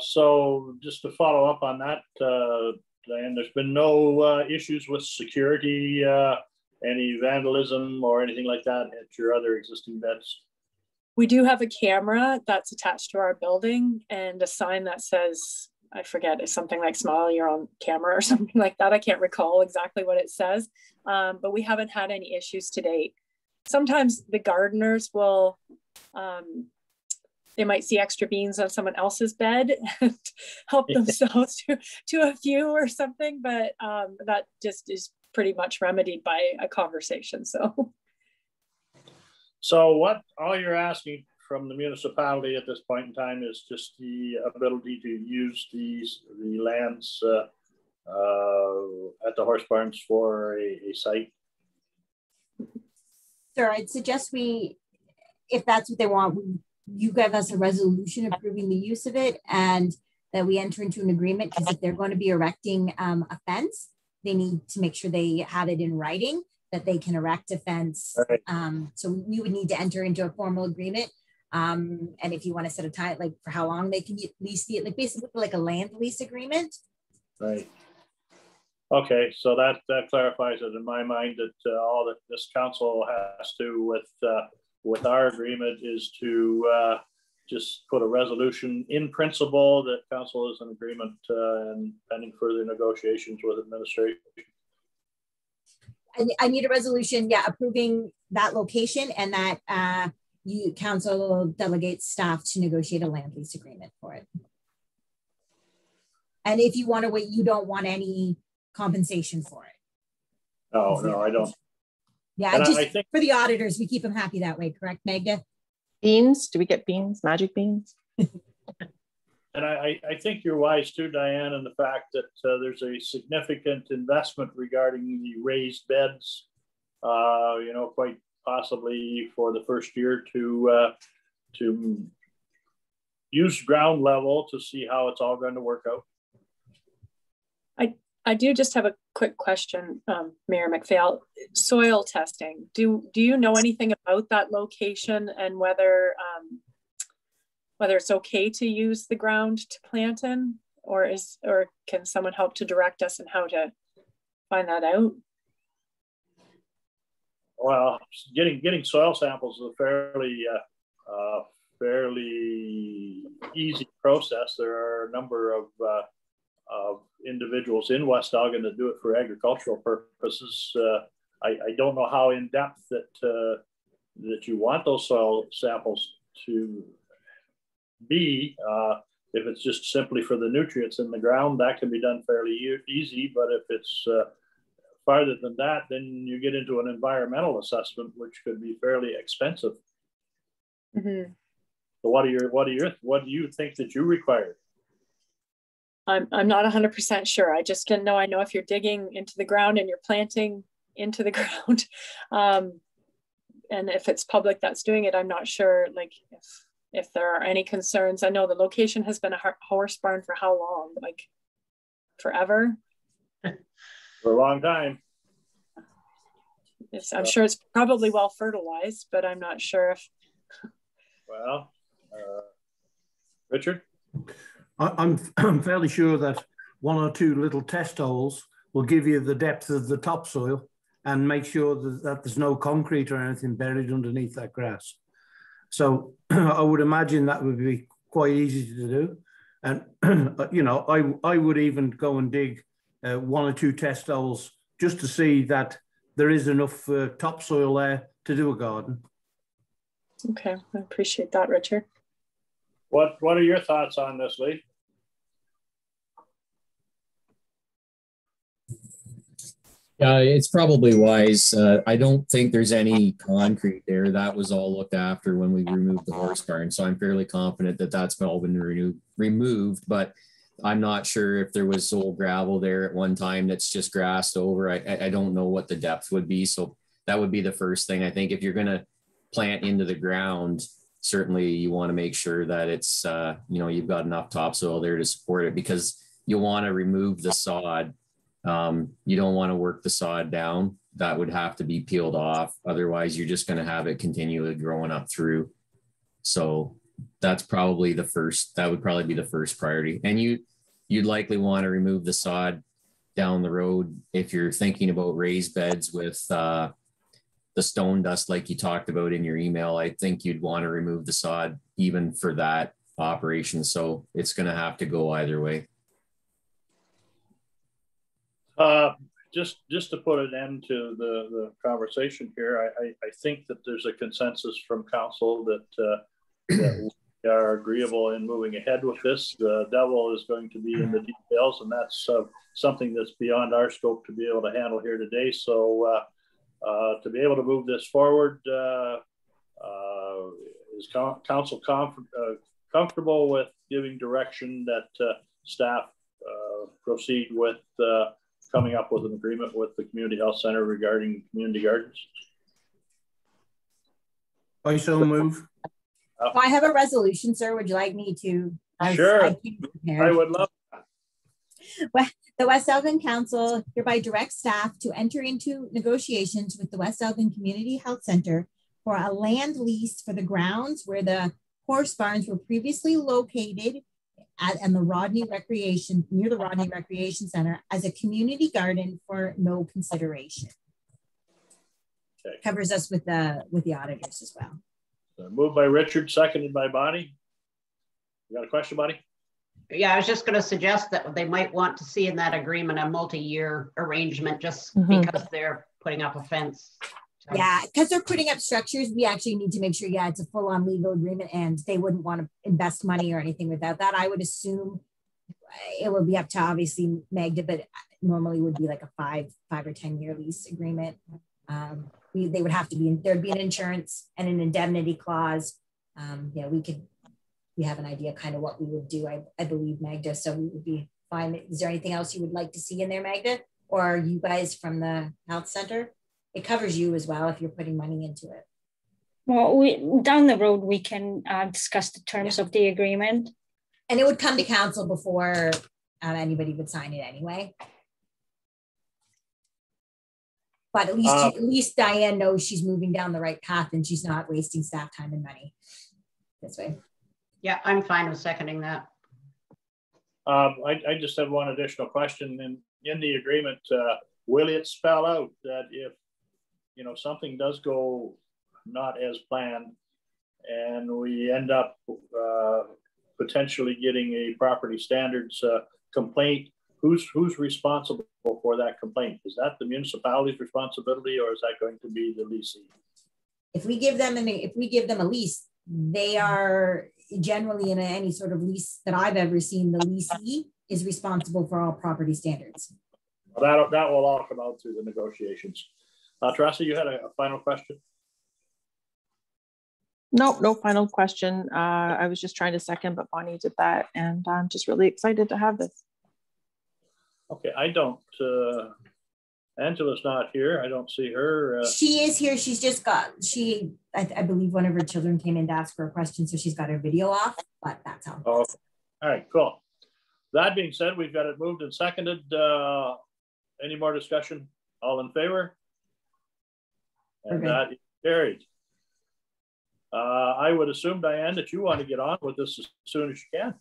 A: So just to follow up on that, Diane, there's been no issues with security, any vandalism or anything like that at your other existing beds?
K: We do have a camera that's attached to our building and a sign that says I forget, it's something like smile your own camera or something like that. I can't recall exactly what it says, but we haven't had any issues to date. Sometimes the gardeners will, they might see extra beans on someone else's bed and help themselves to a few or something, but that just is pretty much remedied by a conversation.
A: So what all you're asking from the municipality at this point in time is just the ability to use the lands at the horse barns for a site?
B: Sir, I'd suggest if that's what they want, you give us a resolution approving the use of it and that we enter into an agreement, because if they're going to be erecting a fence, they need to make sure they have it in writing that they can erect a fence.
A: Right.
B: So we would need to enter into a formal agreement. And if you want to set a time, like for how long they can lease the, like basically like a land lease agreement.
A: Right. Okay, so that clarifies it in my mind that all that this council has to with our agreement is to just put a resolution in principle that council is in agreement and pending further negotiations with administration.
B: I need a resolution, yeah, approving that location and that council delegates staff to negotiate a land lease agreement for it. And if you want to wait, you don't want any compensation for it.
A: Oh, no, I don't.
B: Yeah, and just I think for the auditors, we keep them happy that way, correct, Magda?
J: Beans? Do we get beans? Magic beans?
A: And I think you're wise too, Diane, in the fact that there's a significant investment regarding the raised beds, you know, quite possibly for the first year to use ground level to see how it's all going to work out.
K: I do just have a quick question, Mayor McPhail. Soil testing. Do you know anything about that location and whether it's okay to use the ground to plant in, or can someone help to direct us in how to find that out?
A: Well, getting soil samples is a fairly easy process. There are a number of individuals in West Elgin that do it for agricultural purposes. I don't know how in depth that you want those soil samples to be. If it's just simply for the nutrients in the ground, that can be done fairly easy. But if it's farther than that, then you get into an environmental assessment, which could be fairly expensive.
K: Mm-hmm.
A: So what do you think that you require?
K: I'm not 100% sure. I just didn't know. I know if you're digging into the ground and you're planting into the ground, and if it's public that's doing it, I'm not sure. Like if there are any concerns. I know the location has been a horse barn for how long? Like forever?
A: For a long time.
K: I'm sure it's probably well fertilized, but I'm not sure if.
A: Well, Richard?
E: I'm fairly sure that one or two little test holes will give you the depth of the topsoil and make sure that there's no concrete or anything buried underneath that grass. So I would imagine that would be quite easy to do. And, you know, I would even go and dig one or two test holes just to see that there is enough topsoil there to do a garden.
K: Okay, I appreciate that, Richard.
A: What are your thoughts on this, Lee?
M: It's probably wise. I don't think there's any concrete there. That was all looked after when we removed the horse barn. So I'm fairly confident that that's all been removed, but I'm not sure if there was old gravel there at one time that's just grassed over. I don't know what the depth would be. So that would be the first thing. I think if you're going to plant into the ground, certainly you want to make sure that it's, you know, you've got enough topsoil there to support it, because you want to remove the sod. You don't want to work the sod down. That would have to be peeled off. Otherwise, you're just going to have it continually growing up through. So that's probably that would probably be the first priority. And you'd likely want to remove the sod down the road if you're thinking about raised beds with the stone dust like you talked about in your email. I think you'd want to remove the sod even for that operation. So it's going to have to go either way.
A: Just to put an end to the conversation here, I think that there's a consensus from council that, that we are agreeable in moving ahead with this. The devil is going to be in the details, and that's something that's beyond our scope to be able to handle here today. So to be able to move this forward, is council comfortable with giving direction that staff proceed with coming up with an agreement with the Community Health Center regarding community gardens?
E: I so move.
B: Well, I have a resolution, sir. Would you like me to?
A: Sure, I would love that.
B: Well, the West Elgin Council hereby directs staff to enter into negotiations with the West Elgin Community Health Center for a land lease for the grounds where the horse barns were previously located and the Rodney Recreation, near the Rodney Recreation Center, as a community garden for no consideration. Okay. Covers us with the auditors as well.
A: So moved by Richard, seconded by Bonnie. You got a question, Bonnie?
C: Yeah, I was just going to suggest that they might want to see in that agreement a multi-year arrangement, just because they're putting up a fence. So.
B: Yeah, because they're putting up structures, we actually need to make sure, yeah, it's a full-on legal agreement, and they wouldn't want to invest money or anything without that. I would assume it would be up to obviously Magda, but normally would be like a five or 10 year lease agreement. They would have to be, there'd be an insurance and an indemnity clause. Yeah, we have an idea kind of what we would do, I believe, Magda, so we would be fine. Is there anything else you would like to see in there, Magda? Or are you guys from the health center? It covers you as well if you're putting money into it.
N: Well, down the road, we can discuss the terms of the agreement.
B: And it would come to council before anybody would sign it anyway. But at least Diane knows she's moving down the right path and she's not wasting staff time and money this way.
C: Yeah, I'm fine with seconding that.
A: I just have one additional question. In the agreement, will it spell out that if something does go not as planned and we end up potentially getting a property standards complaint, who's responsible for that complaint? Is that the municipality's responsibility, or is that going to be the leasing?
B: If we give them a lease, they are generally in any sort of lease that I've ever seen, the leasee is responsible for all property standards.
A: Well, that will all come out through the negotiations. Teresa, you had a final question?
J: No final question. I was just trying to second, but Bonnie did that, and I'm just really excited to have this.
A: Okay, I don't. Angela's not here. I don't see her.
B: She is here. She's just got. I believe one of her children came in to ask her a question, so she's got her video off. But that's how.
A: Oh, all right, cool. That being said, we've got it moved and seconded. Any more discussion? All in favor? And that is carried. I would assume, Diane, that you want to get on with this as soon as you can.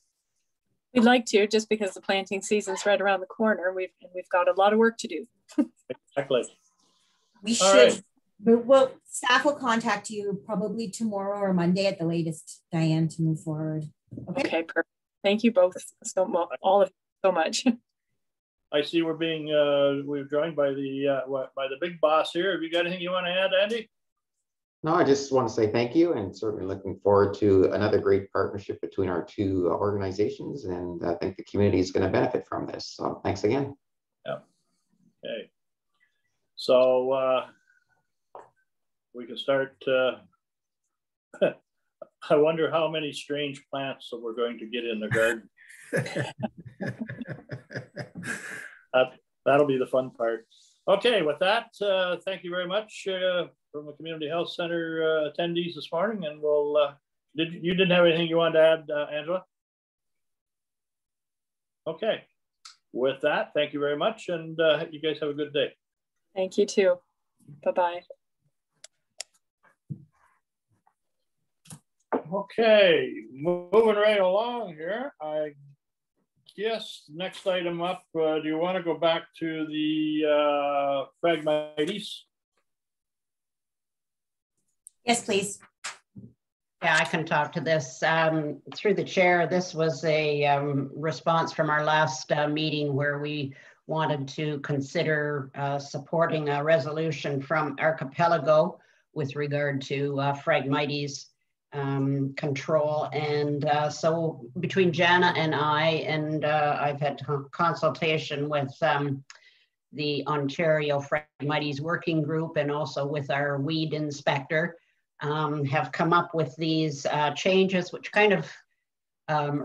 K: We'd like to, just because the planting season's right around the corner. We've got a lot of work to do.
A: Exactly.
B: We should. Right. Well, staff will contact you probably tomorrow or Monday at the latest, Diane, to move forward.
K: Okay, perfect. Thank you both all of you so much.
A: I see we're joined by the big boss here. Have you got anything you want to add, Andy?
O: No, I just want to say thank you, and certainly looking forward to another great partnership between our two organizations, and I think the community is going to benefit from this. So thanks again.
A: Yeah. Okay. So we can start. I wonder how many strange plants that we're going to get in the garden. That'll be the fun part. Okay, with that, thank you very much from the Community Health Center attendees this morning, and we'll. You didn't have anything you wanted to add, Angela? Okay. With that, thank you very much, and you guys have a good day.
K: Thank you too. Bye-bye.
A: Okay, moving right along here. I guess next item up, do you want to go back to the Phragmites?
B: Yes, please.
C: Yeah, I can talk to this. Through the chair, this was a response from our last meeting where we wanted to consider supporting a resolution from Archipelago with regard to Phragmites control. And so between Jana and I've had consultation with the Ontario Phragmites Working Group and also with our weed inspector, have come up with these changes which kind of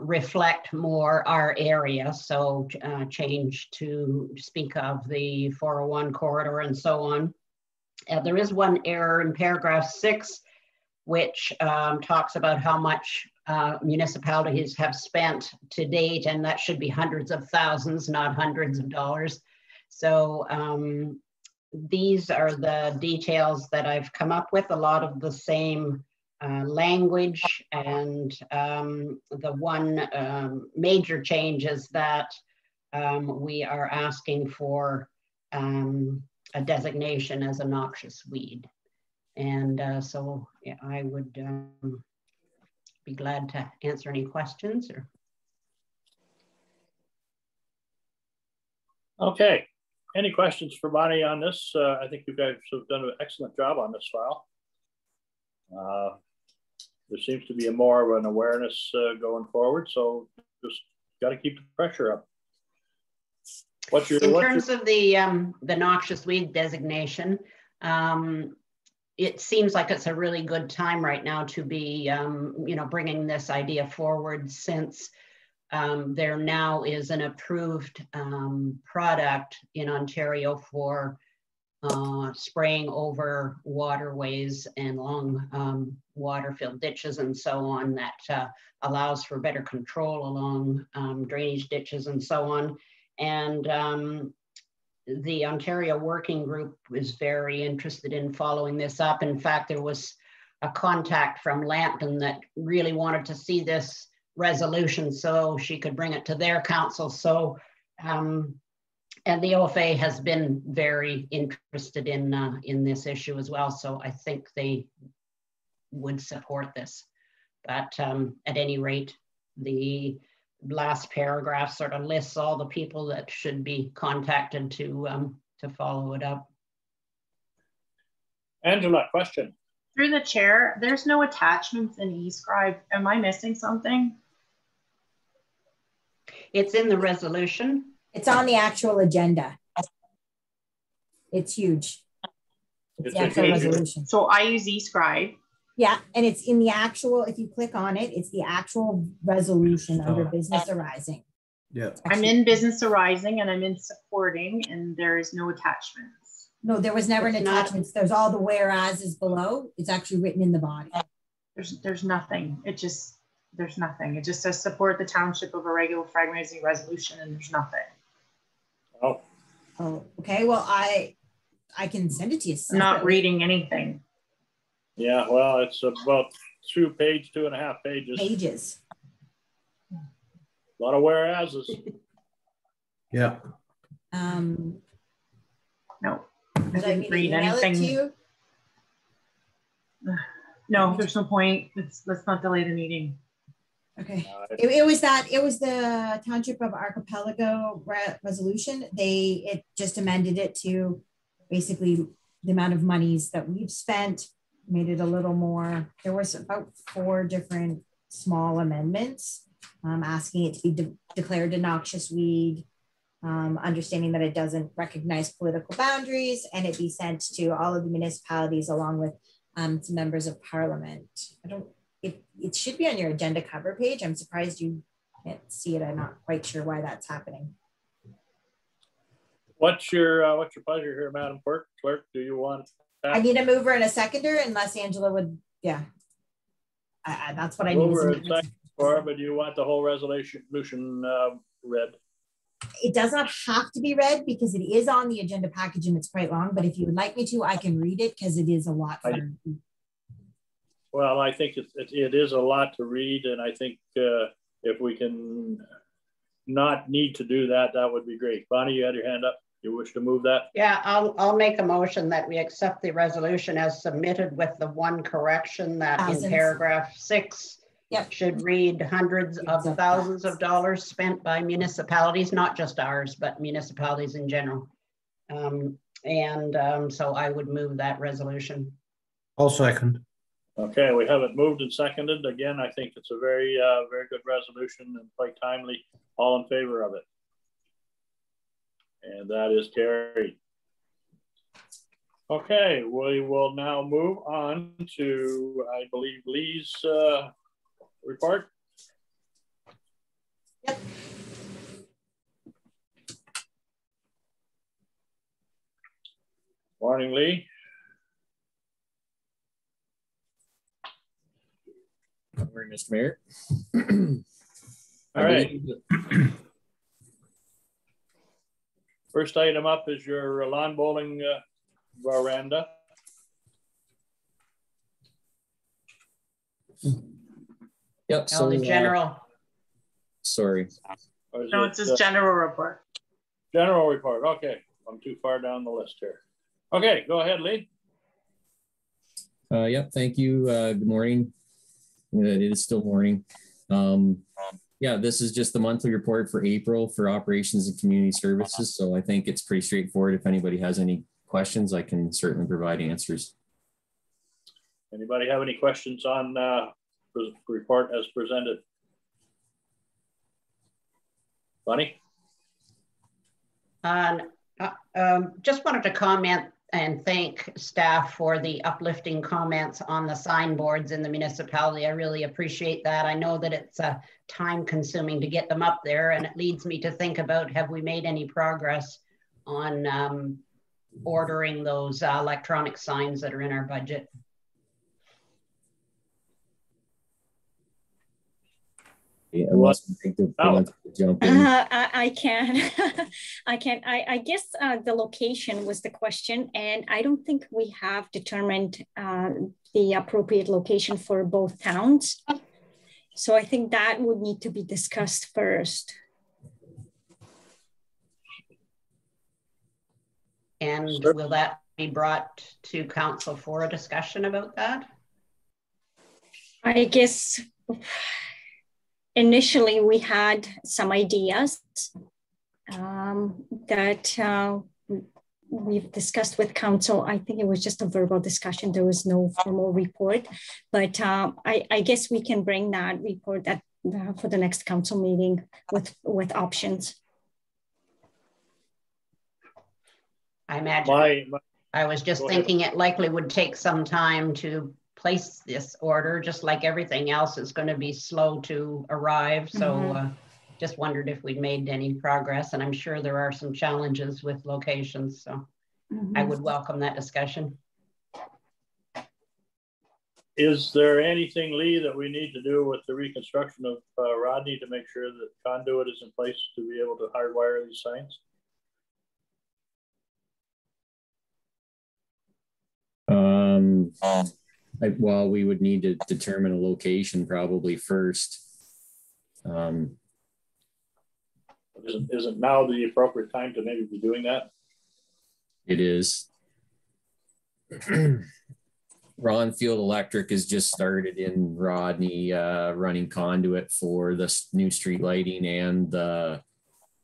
C: reflect more our area. So change to speak of the 401 corridor and so on. There is one error in paragraph 6, which talks about how much municipalities have spent to date, and that should be hundreds of thousands, not hundreds of dollars. So these are the details that I've come up with, a lot of the same language, and the one major change is that we are asking for a designation as a noxious weed. And so yeah, I would be glad to answer any questions. Or...
A: Okay, any questions for Bonnie on this? I think you guys have done an excellent job on this file. There seems to be more of an awareness going forward, so just got to keep the pressure up.
C: In terms of the noxious weed designation, it seems like it's a really good time right now to be, bringing this idea forward, since there now is an approved product in Ontario for spraying over waterways and long water-filled ditches and so on, that allows for better control along drainage ditches and so on. And the Ontario Working Group is very interested in following this up. In fact, there was a contact from Lambton that really wanted to see this resolution so she could bring it to their council. So, and the OFA has been very interested in this issue as well. So I think they would support this. But at any rate, the last paragraph sort of lists all the people that should be contacted to follow it up.
A: Angela, question.
G: Through the chair, there's no attachments in eScribe. Am I missing something?
C: It's in the resolution.
B: It's on the actual agenda. It's huge. It's the actual resolution.
G: So I use eScribe.
B: Yeah, and it's in the actual, if you click on it, it's the actual resolution under business arising.
E: Yeah.
G: I'm in business arising and I'm in supporting, and there is no attachments.
B: No, there was never an attachment. There's all the whereases below. It's actually written in the body.
G: There's nothing. There's nothing. It just says support the township of a regular fragmenting resolution, and there's nothing.
A: Oh.
B: Oh, okay. Well, I can send it to you.
G: I'm not reading anything.
A: Yeah, well, it's about 2.5 pages.
B: Pages.
A: A lot of whereases.
E: Yeah.
G: No, I didn't read anything. No, there's no point. Let's not delay the meeting.
B: Okay. It was the Township of Archipelago resolution. It just amended it to basically the amount of monies that we've spent, made it a little more. There was about 4 different small amendments, asking it to be declared a noxious weed, understanding that it doesn't recognize political boundaries, and it be sent to all of the municipalities along with some members of parliament. It should be on your agenda cover page. I'm surprised you can't see it. I'm not quite sure why that's happening.
A: What's your pleasure here, Madam Clerk? Do you want that?
B: I need a mover and a seconder, unless Angela would, yeah. That's what I need.
A: Mover and seconder, but you want the whole resolution read?
B: It does not have to be read because it is on the agenda package and it's quite long, but if you would like me to, I can read it because it is a lot.
A: Well, I think it is a lot to read, and I think if we can not need to do that, that would be great. Bonnie, you had your hand up. You wish to move that?
C: Yeah, I'll make a motion that we accept the resolution as submitted with the one correction that in paragraph 6,
B: Yep.
C: Should read hundreds of thousands of dollars spent by municipalities, not just ours, but municipalities in general. So I would move that resolution.
E: I'll second.
A: Okay, we have it moved and seconded. Again, I think it's a very, very good resolution and quite timely. All in favor of it? And that is carried. Okay, we will now move on to, I believe, Lee's report.
B: Yep.
A: Morning, Lee.
M: Good morning, Mr. Mayor.
A: All right. First item up is your lawn bowling veranda.
M: Yep.
C: So the general.
M: Sorry.
G: No, it's just general report.
A: General report. Okay, I'm too far down the list here. Okay, go ahead, Lee.
M: Yep. Thank you. Good morning. It is still morning. Yeah, this is just the monthly report for April for operations and community services. So I think it's pretty straightforward. If anybody has any questions, I can certainly provide answers.
A: Anybody have any questions on the report as presented? Bunny?
C: Just wanted to comment and thank staff for the uplifting comments on the signboards in the municipality. I really appreciate that. I know that it's time consuming to get them up there, and it leads me to think about, have we made any progress on ordering those electronic signs that are in our budget?
M: Yeah, unless we think to jump in.
N: I can. I guess the location was the question, and I don't think we have determined the appropriate location for both towns. So I think that would need to be discussed first.
C: And will that be brought to council for a discussion about that?
N: I guess initially we had some ideas that we've discussed with council. I think it was just a verbal discussion. There was no formal report, but I guess we can bring that report for the next council meeting with options.
C: I imagine. I was just thinking it likely would take some time to place this order, just like everything else is going to be slow to arrive. So just wondered if we'd made any progress, and I'm sure there are some challenges with locations. So I would welcome that discussion.
A: Is there anything, Lee, that we need to do with the reconstruction of Rodney to make sure that conduit is in place to be able to hardwire these signs?
M: Well, we would need to determine a location probably first.
A: Isn't now the appropriate time to maybe be doing that?
M: It is. Ron Field Electric has just started in Rodney running conduit for the new street lighting and the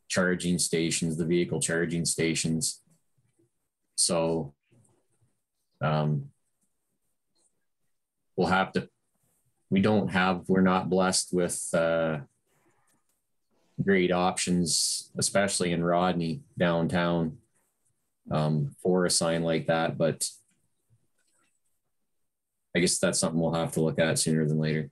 M: charging stations, the vehicle charging stations. So we'll have to, we're not blessed with great options, especially in Rodney downtown, for a sign like that. But I guess that's something we'll have to look at sooner than later.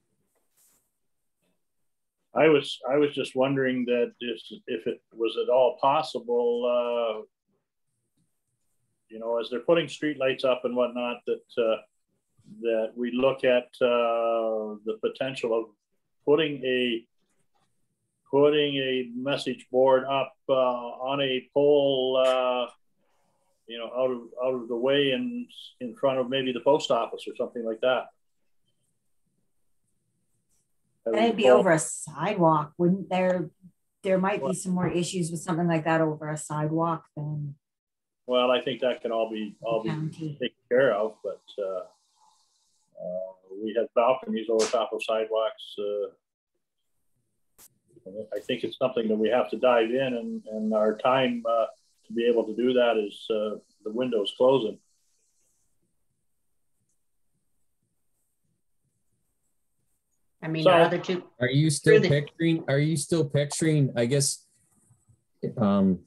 A: I was just wondering that if it was at all possible, you know, as they're putting street lights up and whatnot, that we look at the potential of putting a message board up on a pole, you know, out of the way and in front of maybe the post office or something like that.
B: It'd be over a sidewalk, wouldn't there? There might be some more issues with something like that over a sidewalk than.
A: Well, I think that can all be taken care of, but We have balconies over top of sidewalks. I think it's something that we have to dive in, and our time to be able to do that is the windows closing.
C: I mean,
A: So,
C: other two.
M: Are you still picturing? Are you still picturing? I guess, through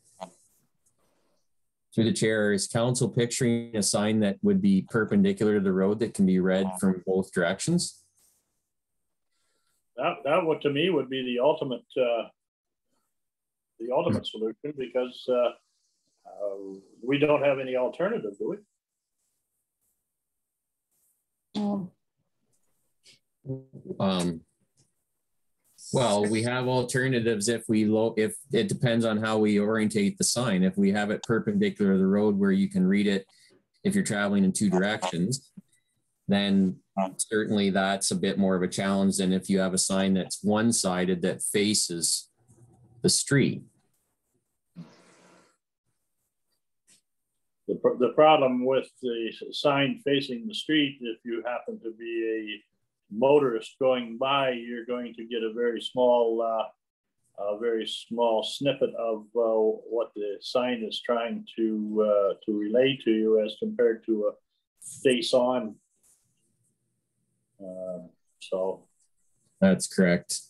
M: the chair, is council picturing a sign that would be perpendicular to the road that can be read from both directions?
A: That would, to me, would be the ultimate solution, because we don't have any alternative, do we?
M: Well, we have alternatives if it depends on how we orientate the sign. If we have it perpendicular to the road where you can read it if you're traveling in two directions, then certainly that's a bit more of a challenge than if you have a sign that's one-sided that faces the street.
A: The problem with the sign facing the street, if you happen to be a motorist going by, you're going to get a very small snippet of what the sign is trying to relay to you, as compared to a face-on. So
M: that's correct.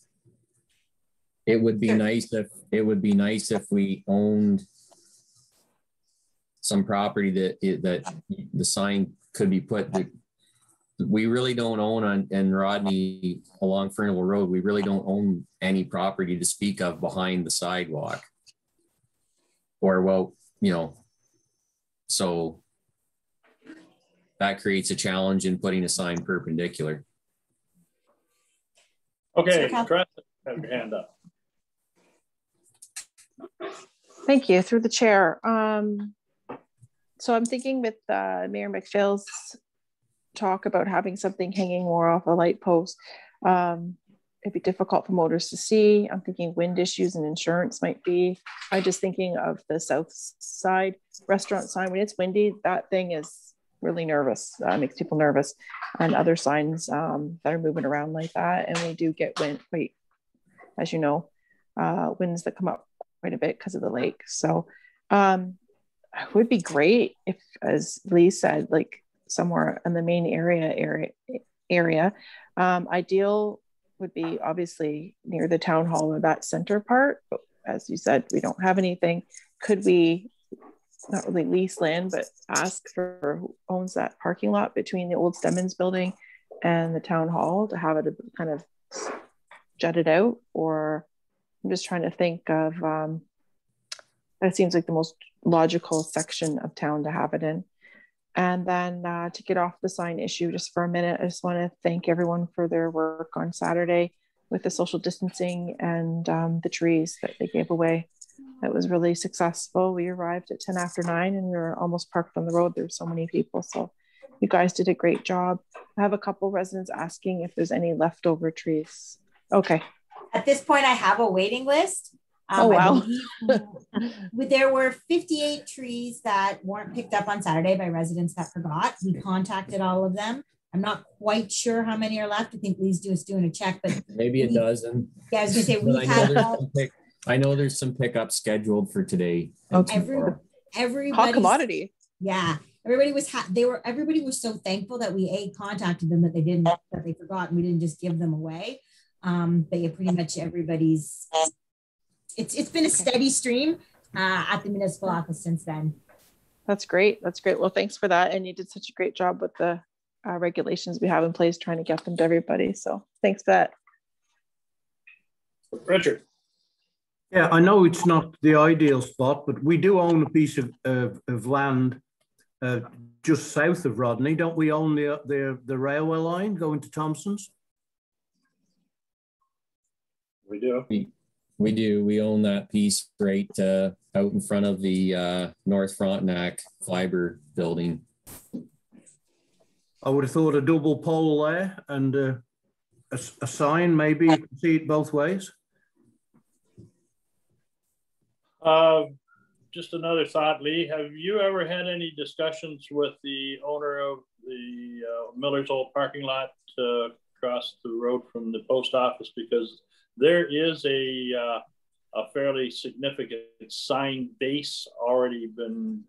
M: It would be nice if we owned some property that the sign could be put. We really don't own in Rodney along Fernville Road. We really don't own any property to speak of behind the sidewalk. Or, well, so that creates a challenge in putting a sign perpendicular.
A: Okay, Trent, have your hand up.
J: Thank you, through the chair. So I'm thinking with Mayor McPhail's talk about having something hanging more off a light post, it'd be difficult for motors to see. I'm thinking wind issues and insurance might be. I'm just thinking of the south side restaurant sign. When it's windy, that thing is really nervous, makes people nervous, and other signs that are moving around like that. And we do get wind, as you know, winds that come up quite a bit because of the lake. So it would be great if, as Lee said, like somewhere in the main area. Ideal would be obviously near the town hall or that center part. But as you said, we don't have anything. Could we not really lease land, but ask for who owns that parking lot between the old Stemmons building and the town hall to have it kind of jutted out? Or I'm just trying to think of, that seems like the most logical section of town to have it in. And then to get off the sign issue just for a minute, I just want to thank everyone for their work on Saturday with the social distancing and the trees that they gave away. It was really successful. We arrived at 10 after 9 and we were almost parked on the road. There were so many people. So you guys did a great job. I have a couple residents asking if there's any leftover trees. Okay.
B: At this point, I have a waiting list.
J: Oh, wow.
B: There were 58 trees that weren't picked up on Saturday by residents that forgot. We contacted all of them. I'm not quite sure how many are left. I think Lee's doing a check, but
M: maybe a dozen.
B: Yeah, I was gonna say we had.
M: I know there's some pickups scheduled for today.
B: Everybody.
J: Hot commodity.
B: Yeah, everybody was. Everybody was so thankful that we contacted them that they forgot, and we didn't just give them away. But yeah, pretty much everybody's. It's been a steady stream at the municipal office since then.
J: That's great. That's great. Well, thanks for that. And you did such a great job with the regulations we have in place, trying to get them to everybody. So thanks for that.
A: Richard.
E: Yeah, I know it's not the ideal spot, but we do own a piece of land just south of Rodney. Don't we own the railway line going to Thompson's?
A: We do.
M: We do. We own that piece right out in front of the North Frontenac fiber building.
E: I would have thought a double pole there and a sign, maybe you can see it both ways.
A: just another thought, Lee. Have you ever had any discussions with the owner of the Miller's old parking lot across the road from the post office? Because there is a fairly significant sign base already been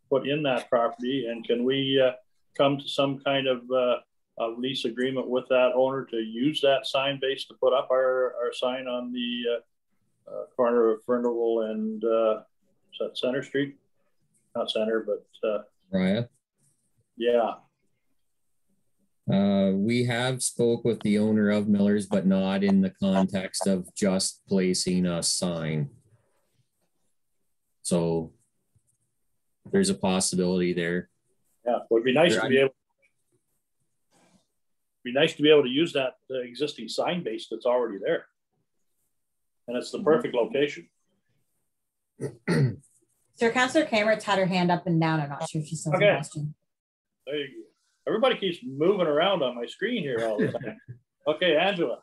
A: put in that property. And can we come to some kind of lease agreement with that owner to use that sign base to put up our sign on the corner of Fernville and is that Center Street? Not Center, but
M: Raya.
A: Yeah.
M: We have spoke with the owner of Miller's, but not in the context of just placing a sign. So there's a possibility there.
A: Yeah, it would be nice to be able to use that existing sign base that's already there. And it's the perfect location.
B: Sir, Councillor Cameron's had her hand up and down. I'm not sure if she still has a question.
A: There you go. Everybody keeps moving around on my screen here all the time. Okay, Angela.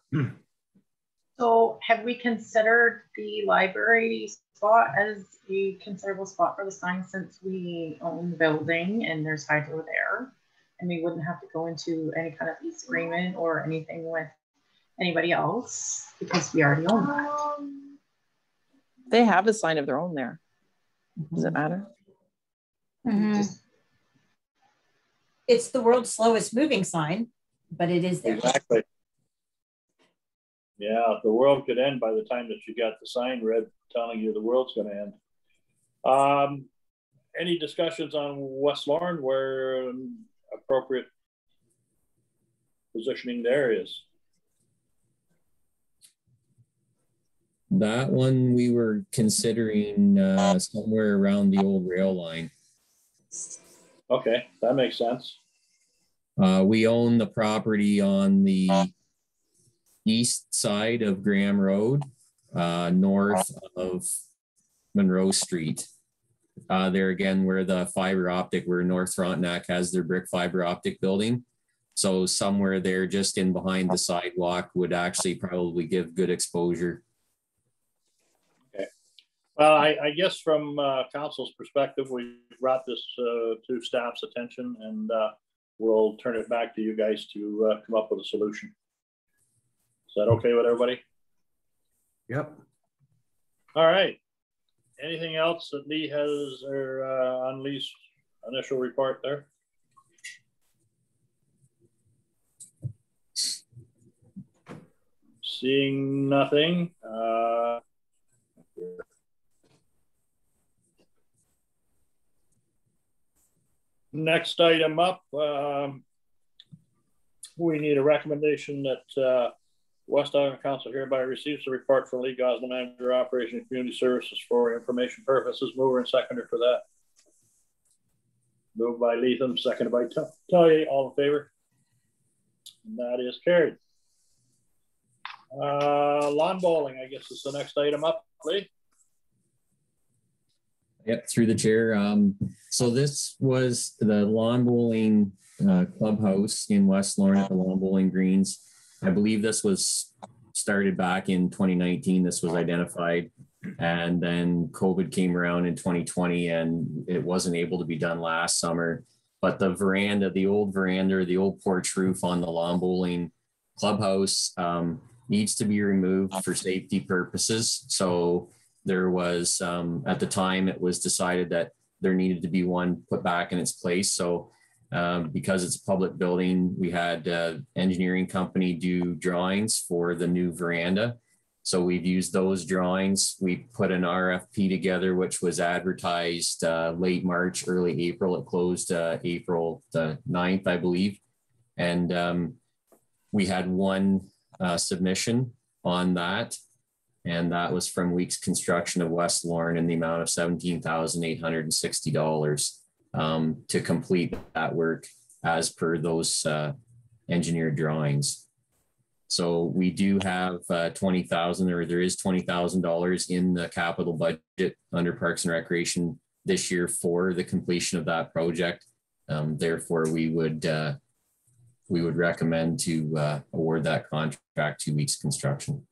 G: So have we considered the library spot as a considerable spot for the sign, since we own the building and there's hydro there, and we wouldn't have to go into any kind of lease agreement or anything with anybody else because we already own that?
J: They have a sign of their own there. Does it matter?
B: Mm-hmm. It's the world's slowest moving sign, but it is there.
A: Exactly. Yeah, the world could end by the time that you got the sign read telling you the world's going to end. Any discussions on West Lorne where appropriate positioning there is?
M: That one we were considering somewhere around the old rail line.
A: Okay, that makes sense.
M: We own the property on the east side of Graham Road, north of Monroe Street. There again, where the fiber optic, where North Frontenac has their brick fiber optic building. So somewhere there just in behind the sidewalk would actually probably give good exposure.
A: Okay. Well, I guess from council's perspective, we brought this to staff's attention, and we'll turn it back to you guys to come up with a solution. Is that okay with everybody?
E: Yep.
A: All right. Anything else that Lee has or on Lee's initial report there? Seeing nothing. Next item up, we need a recommendation that West Island Council hereby receives the report from Lee Gosling, Manager, Operation and Community Services for information purposes. Mover and seconder for that. Moved by Leatham, seconded by Tully. All in favor? And that is carried. Lawn bowling, I guess, is the next item up, Lee.
M: Yep, through the chair. So this was the lawn bowling clubhouse in West Lorne at the Lawn Bowling Greens. I believe this was started back in 2019. This was identified, and then COVID came around in 2020 and it wasn't able to be done last summer. But the veranda, the old porch roof on the lawn bowling clubhouse needs to be removed for safety purposes. So there was, at the time, it was decided that there needed to be one put back in its place. So because it's a public building, we had engineering company do drawings for the new veranda. So we've used those drawings. We put an RFP together, which was advertised late March, early April. It closed April the 9th, I believe. And we had one submission on that. And that was from Weeks Construction of West Lorne in the amount of $17,860 to complete that work as per those engineered drawings. So we do have $20,000, or there is $20,000 in the capital budget under Parks and Recreation this year for the completion of that project. Therefore, we would recommend to award that contract to Weeks Construction.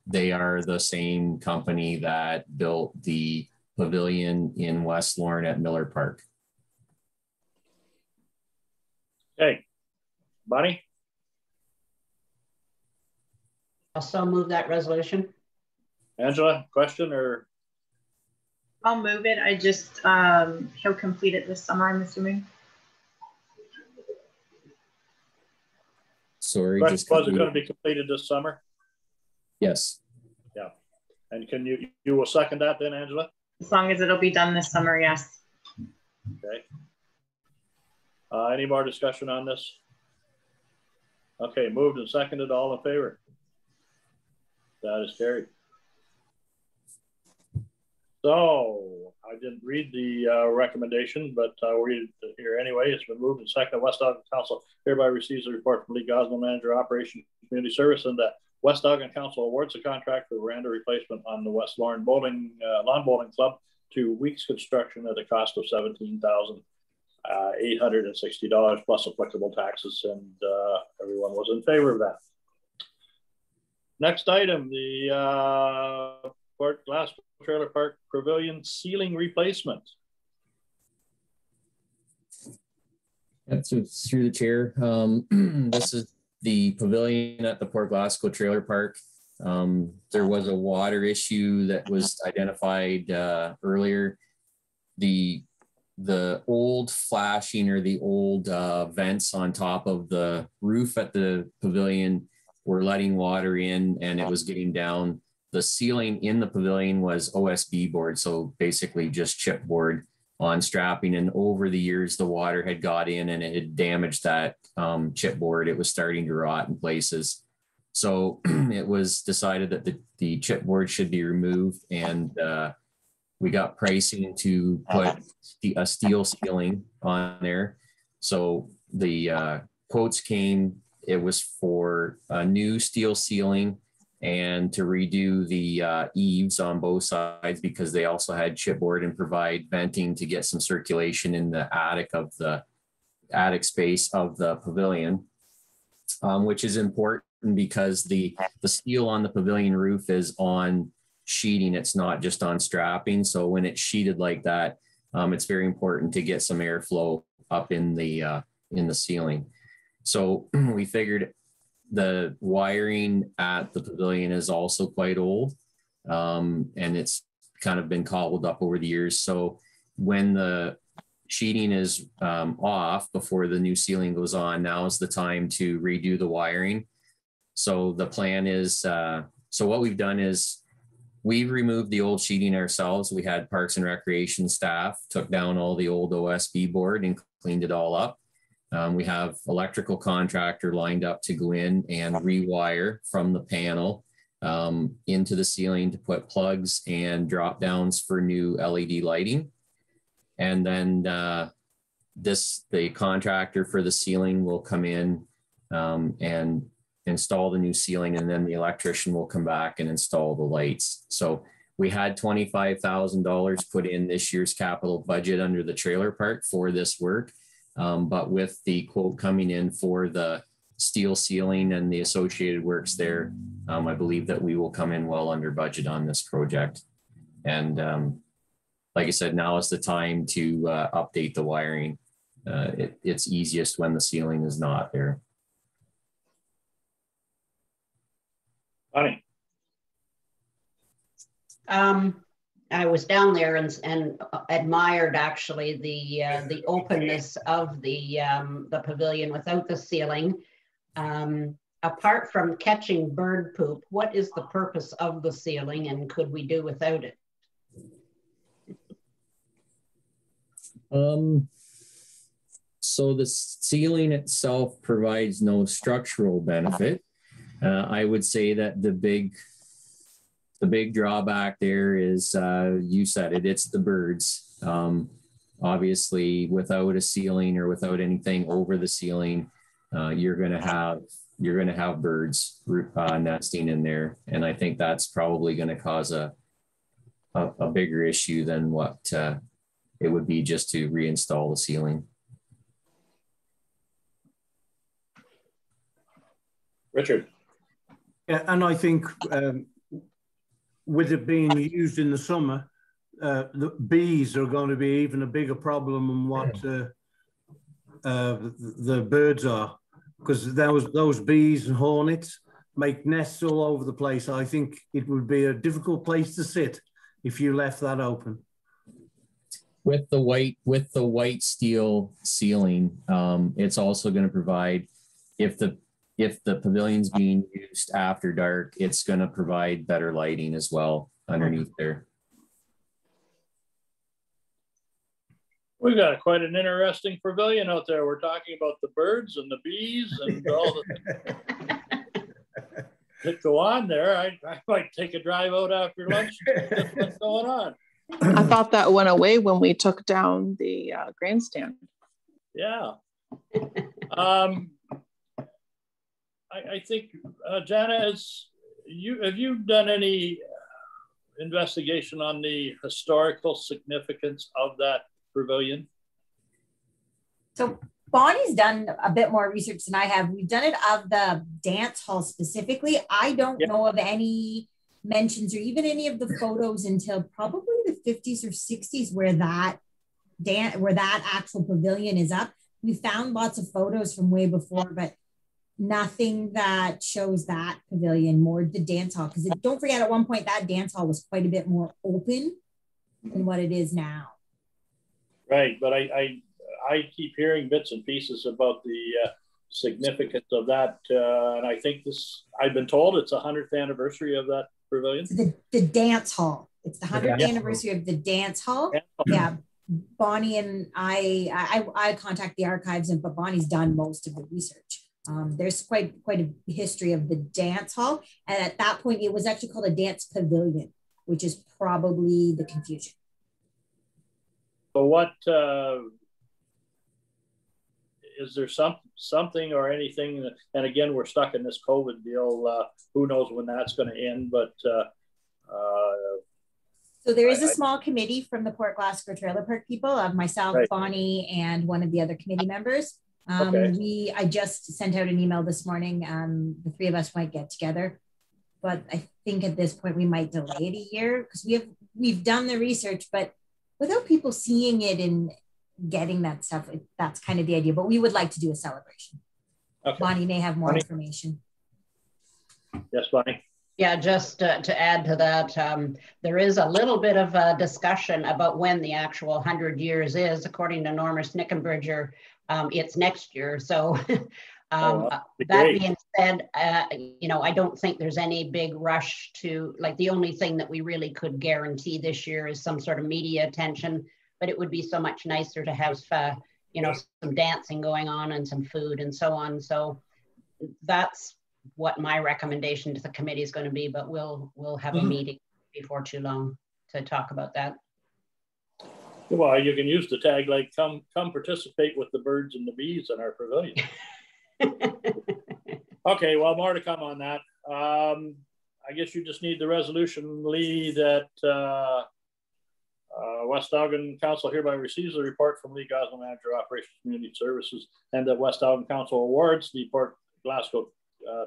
M: They are the same company that built the pavilion in West Lorne at Miller Park.
A: Okay, Bonnie?
C: I'll so move that resolution.
A: Angela, question or?
G: I'll move it. I just, he'll complete it this summer, I'm assuming.
M: Sorry,
A: Was
M: just
A: it going to be completed this summer?
M: Yes.
A: Yeah. And can you will second that then, Angela?
G: As long as it'll be done this summer, yes.
A: Okay. Any more discussion on this? Okay, moved and seconded, all in favor? That is carried. So I didn't read the recommendation, but I'll read it here anyway. It's been moved and seconded. West Ogden Council hereby receives a report from Lee Gosnell, Manager, Operation Community Service, and that West Ogden Council awards a contract for veranda replacement on the West Lorne Bowling Lawn Bowling Club to Weeks Construction at a cost of $17,860 plus applicable taxes, and everyone was in favor of that. Next item, the Port Glasgow Trailer Park Pavilion ceiling replacement.
M: That's through the chair. This is the pavilion at the Port Glasgow Trailer Park. There was a water issue that was identified earlier. The old flashing or the old vents on top of the roof at the pavilion were letting water in, and it was getting down. The ceiling in the pavilion was OSB board, so basically just chipboard on strapping. And over the years, the water had got in and it had damaged that chipboard. It was starting to rot in places. So it was decided that the chipboard should be removed, and we got pricing to put a steel ceiling on there. So the quotes came. It was for a new steel ceiling and to redo the eaves on both sides, because they also had chipboard, and provide venting to get some circulation in the attic space of the pavilion, which is important because the steel on the pavilion roof is on sheeting. It's not just on strapping. So when it's sheeted like that, it's very important to get some airflow up in the ceiling. So we figured the wiring at the pavilion is also quite old, and it's kind of been cobbled up over the years. So when the sheeting is off before the new ceiling goes on, now is the time to redo the wiring. So the plan is, so what we've done is we've removed the old sheeting ourselves. We had Parks and Recreation staff took down all the old OSB board and cleaned it all up. We have electrical contractor lined up to go in and rewire from the panel into the ceiling to put plugs and drop downs for new LED lighting. And then the contractor for the ceiling will come in and install the new ceiling, and then the electrician will come back and install the lights. So we had $25,000 put in this year's capital budget under the trailer park for this work. But with the quote coming in for the steel ceiling and the associated works there, I believe that we will come in well under budget on this project. And like I said, now is the time to update the wiring. It's easiest when the ceiling is not there.
A: Bonnie.
C: I was down there and admired actually the openness of the pavilion without the ceiling. Apart from catching bird poop, what is the purpose of the ceiling, and could we do without it?
M: So the ceiling itself provides no structural benefit. I would say that the big drawback there is, you said it, it's the birds. Obviously, without a ceiling or without anything over the ceiling, you're going to have birds nesting in there, and I think that's probably going to cause a bigger issue than what it would be just to reinstall the ceiling.
A: Richard.
E: Yeah, and I think with it being used in the summer, the bees are going to be even a bigger problem than what the birds are, because those bees and hornets make nests all over the place. I think it would be a difficult place to sit if you left that open.
M: With the white steel ceiling, it's also going to provide, if the pavilion's being used after dark, it's going to provide better lighting as well underneath there.
A: We've got quite an interesting pavilion out there. We're talking about the birds and the bees and all the that go on there. I might take a drive out after lunch. What's going on?
J: I thought that went away when we took down the grandstand.
A: Yeah. I think, Jana, have you done any investigation on the historical significance of that pavilion?
B: So Bonnie's done a bit more research than I have. We've done it of the dance hall specifically. I don't know of any mentions or even any of the photos until probably the 50s or 60s where that actual pavilion is up. We found lots of photos from way before, but nothing that shows that pavilion, more the dance hall. Because don't forget, at one point that dance hall was quite a bit more open than what it is now. Right,
A: but I keep hearing bits and pieces about the significance of that, and I think I've been told it's 100th anniversary of that pavilion.
B: The dance hall. It's the 100th anniversary of the dance hall. Yeah, Bonnie and I contact the archives, but Bonnie's done most of the research. There's quite a history of the dance hall, and at that point, it was actually called a dance pavilion, which is probably the confusion.
A: So what? Is there something or anything? And again, we're stuck in this COVID deal. Who knows when that's going to end? But
B: so there is a small committee from the Port Glasgow Trailer Park people, of myself, right, Bonnie, and one of the other committee members. I just sent out an email this morning. The three of us might get together, but I think at this point we might delay it a year because we've done the research, but without people seeing it and getting that stuff, that's kind of the idea. But we would like to do a celebration. Okay. Bonnie may have more information.
A: Yes, Bonnie.
C: Yeah, just to add to that, there is a little bit of a discussion about when the actual 100 years is. According to Norma Snickenbridger, it's next year. So that being said, I don't think there's any big rush to, like, the only thing that we really could guarantee this year is some sort of media attention, but it would be so much nicer to have, some dancing going on and some food and so on. So that's what my recommendation to the committee is going to be, but we'll have a meeting before too long to talk about that.
A: Well, you can use the tag like come participate with the birds and the bees in our pavilion. Okay, well, more to come on that. I guess you just need the resolution, Lee, that West Elgin Council hereby receives a report from Lee Gosling, Manager of Operations Community Services, and that West Elgin Council awards the Port Glasgow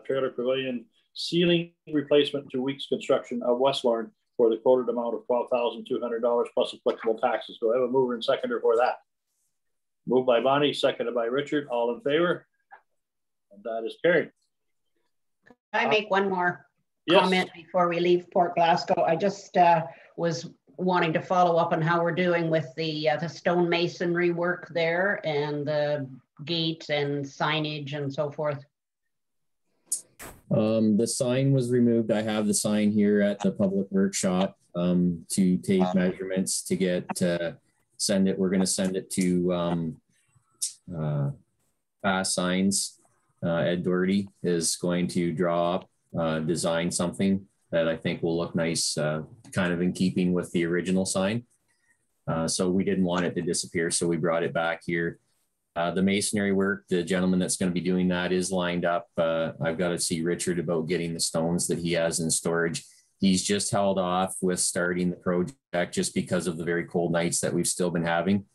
A: Trailer Pavilion ceiling replacement to Weeks Construction of West Lorne for the quoted amount of $12,200 plus applicable taxes. Do I have a mover and seconder for that? Moved by Bonnie, seconded by Richard. All in favor? And that is carried.
C: Can I make one more comment before we leave Port Glasgow? I just was wanting to follow up on how we're doing with the stone masonry work there and the gate and signage and so forth.
M: The sign was removed. I have the sign here at the public workshop to take measurements to get send it. We're going to send it to Fast Signs. Ed Doherty is going to draw up, design something that I think will look nice, kind of in keeping with the original sign. So we didn't want it to disappear, so we brought it back here. The masonry work, the gentleman that's going to be doing that is lined up. I've got to see Richard about getting the stones that he has in storage. He's just held off with starting the project just because of the very cold nights that we've still been having.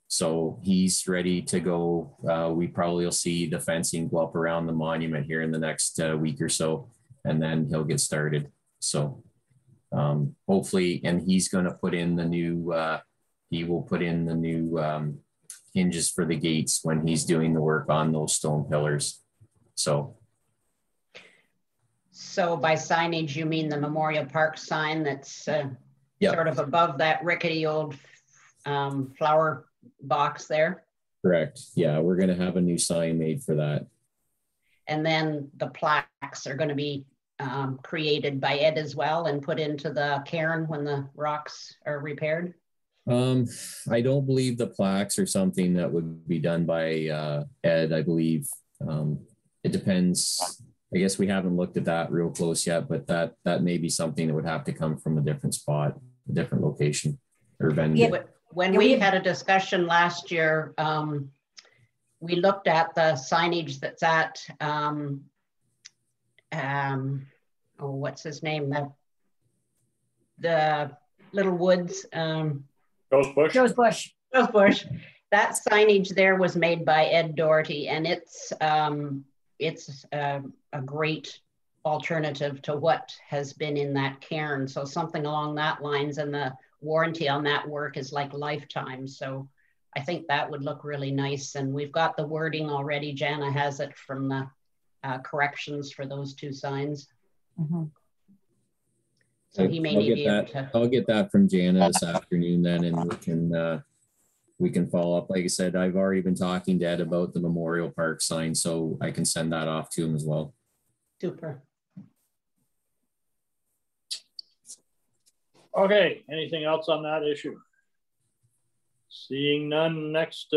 M: So he's ready to go. We probably will see the fencing go up around the monument here in the next week or so, and then he'll get started. So hopefully, and he's going to put in the new, he will put in the new hinges for the gates when he's doing the work on those stone pillars. So
C: by signage, you mean the Memorial Park sign that's sort of above that rickety old flower box there?
M: Correct. Yeah, we're going to have a new sign made for that.
C: And then the plaques are going to be created by Ed as well and put into the cairn when the rocks are repaired?
M: I don't believe the plaques are something that would be done by Ed. I believe it depends. I guess we haven't looked at that real close yet, but that may be something that would have to come from a different spot, a different location or vendor.
C: Yeah, when we had a discussion last year, we looked at the signage that's at, what's his name? The Little Woods.
A: Joe's Bush.
C: Joe's Bush. Joe's Bush. That signage there was made by Ed Doherty, and it's a great alternative to what has been in that cairn. So something along that lines, and the warranty on that work is like lifetime. So I think that would look really nice. And we've got the wording already. Jana has it from the corrections for those two signs.
B: Mm-hmm.
C: So he may be able to.
M: I'll get that from Jana this afternoon then, and we can follow up. Like I said, I've already been talking to Ed about the Memorial Park sign, so I can send that off to him as well.
C: Super.
A: Okay, anything else on that issue? Seeing none, next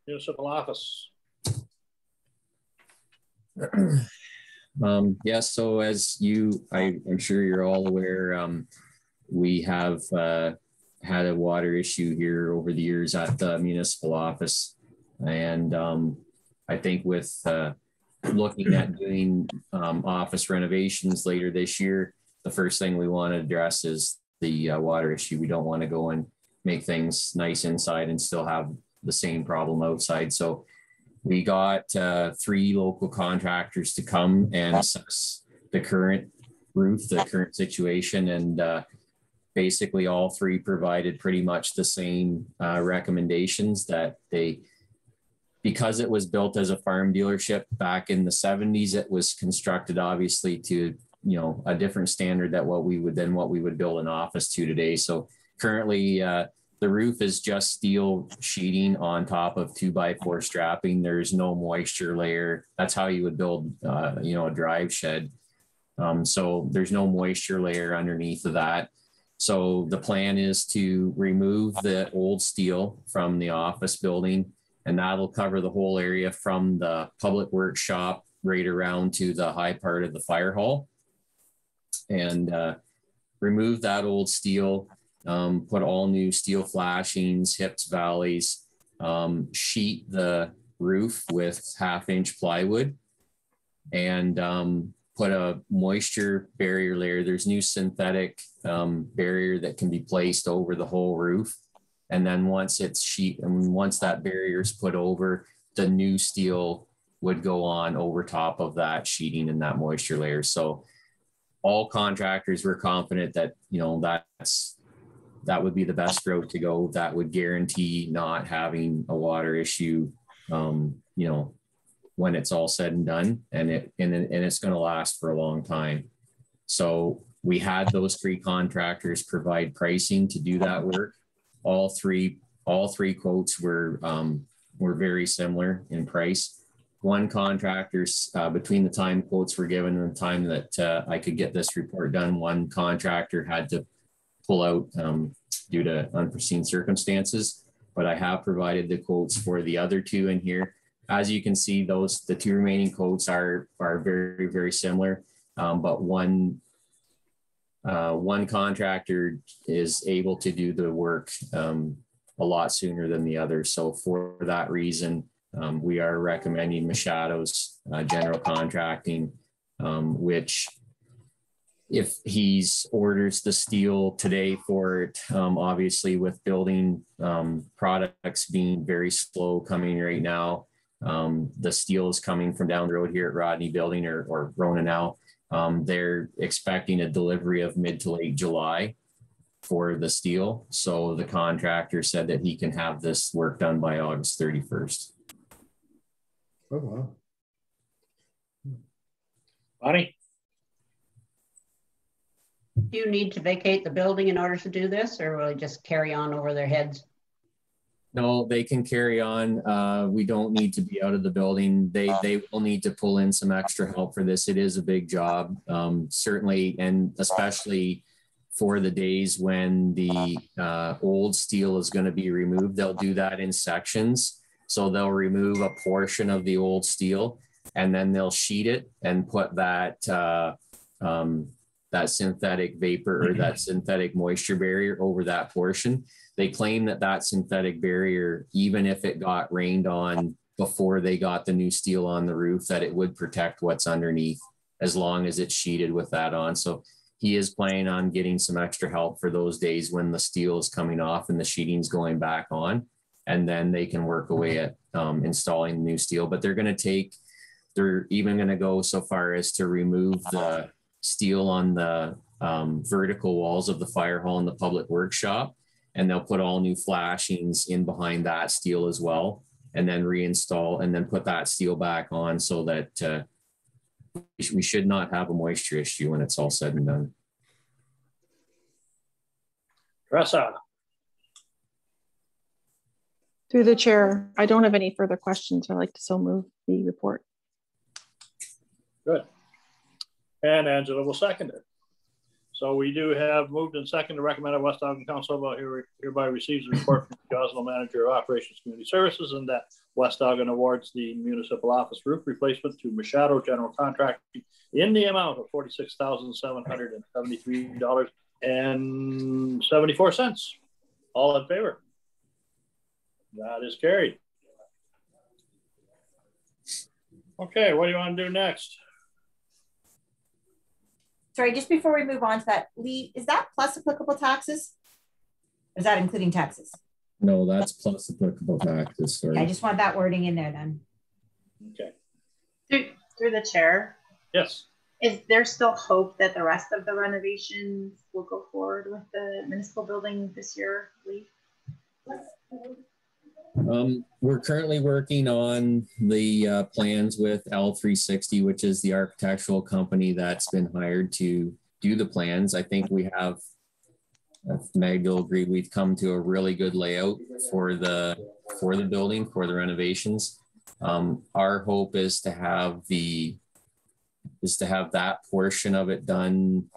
A: municipal office.
M: Yes, so as I'm sure you're all aware, we have had a water issue here over the years at the municipal office. And I think with looking at doing office renovations later this year, the first thing we want to address is the water issue. We don't want to go and make things nice inside and still have the same problem outside. So we got 3 local contractors to come and assess the current roof, the current situation, and basically all 3 provided pretty much the same recommendations that because it was built as a farm dealership back in the 70s, it was constructed obviously to, a different standard than what we would build an office to today. So currently the roof is just steel sheeting on top of 2x4 strapping. There's no moisture layer. That's how you would build, a drive shed. So there's no moisture layer underneath of that. So the plan is to remove the old steel from the office building, and that'll cover the whole area from the public workshop right around to the high part of the fire hall, and remove that old steel, put all new steel flashings, hips, valleys, sheet the roof with 1/2-inch plywood, and put a moisture barrier layer. There's new synthetic barrier that can be placed over the whole roof. And then once that barrier is put over, the new steel would go on over top of that sheeting and that moisture layer. So all contractors were confident that, that would be the best route to go. That would guarantee not having a water issue, when it's all said and done, and it's going to last for a long time. So we had those 3 contractors provide pricing to do that work. All three quotes were very similar in price. One contractor's between the time quotes were given and the time that I could get this report done, one contractor had to pull out due to unforeseen circumstances, but I have provided the quotes for the other 2 in here. As you can see, the 2 remaining quotes are very, very similar, but one contractor is able to do the work a lot sooner than the other. So for that reason, we are recommending Machado's General Contracting, which if he's orders the steel today for it, obviously with building products being very slow coming right now, the steel is coming from down the road here at Rodney Building or Rona now. They're expecting a delivery of mid to late July for the steel. So the contractor said that he can have this work done by August 31st.
P: Oh, wow.
A: Bonnie?
C: Do you need to vacate the building in order to do this, or will it just carry on over their heads?
M: No, they can carry on. We don't need to be out of the building. They will need to pull in some extra help for this. It is a big job, certainly, and especially for the days when the old steel is going to be removed. They'll do that in sections. So they'll remove a portion of the old steel, and then they'll sheet it and put that that synthetic vapor or that synthetic moisture barrier over that portion. They claim that that synthetic barrier, even if it got rained on before they got the new steel on the roof, that it would protect what's underneath as long as it's sheeted with that on. So he is planning on getting some extra help for those days when the steel is coming off and the sheeting's going back on, and then they can work away at installing new steel. But they're even going to go so far as to remove the steel on the vertical walls of the fire hall and the public workshop, and they'll put all new flashings in behind that steel as well, and then reinstall and then put that steel back on, so that we should not have a moisture issue when it's all said and done.
A: Teresa.
J: Through the chair, I don't have any further questions. I'd like to so move the report.
A: Good. And Angela will second it. So we do have moved and seconded to recommend that West Ogden Council hereby receives a report from the Gosnell Manager of Operations Community Services, and that West Ogden awards the municipal office roof replacement to Machado General Contracting in the amount of $46,773.74. All in favor? That is carried. Okay, what do you want to do next?
B: Sorry, just before we move on to that, Lee, is that plus applicable taxes? Or is that including taxes?
M: No, that's plus applicable taxes. Sorry.
B: Okay, I just want that wording in there then.
A: Okay.
G: Through the chair.
A: Yes.
G: Is there still hope that the rest of the renovations will go forward with the municipal building this year, Lee?
M: We're currently working on the plans with L360, which is the architectural company that's been hired to do the plans. I think we have, if Meg will agree, we've come to a really good layout for the building, for the renovations. Our hope is to have that portion of it done,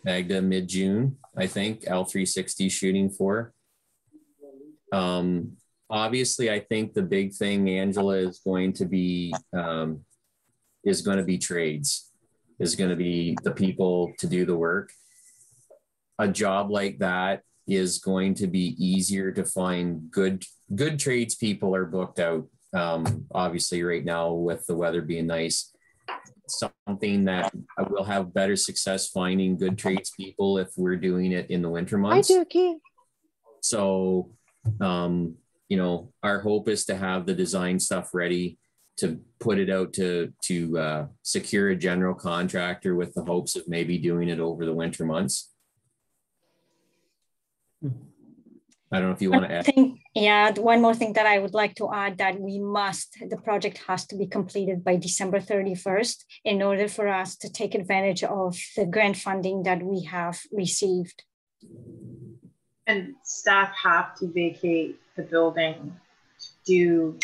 M: Magda, mid-June, I think, L360 shooting for. Obviously, I think the big thing, Angela, is going to be trades, is going to be the people to do the work. A job like that is going to be easier to find. Good tradespeople are booked out, obviously right now with the weather being nice. Something that I will have better success finding good tradespeople if we're doing it in the winter months.
J: I do, Keith.
M: So, you know, our hope is to have the design stuff ready to put it out to secure a general contractor with the hopes of maybe doing it over the winter months. I don't know if you want to add.
N: Yeah, one more thing that I would like to add, that the project has to be completed by December 31st in order for us to take advantage of the grant funding that we have received.
G: And staff have to vacate the building to do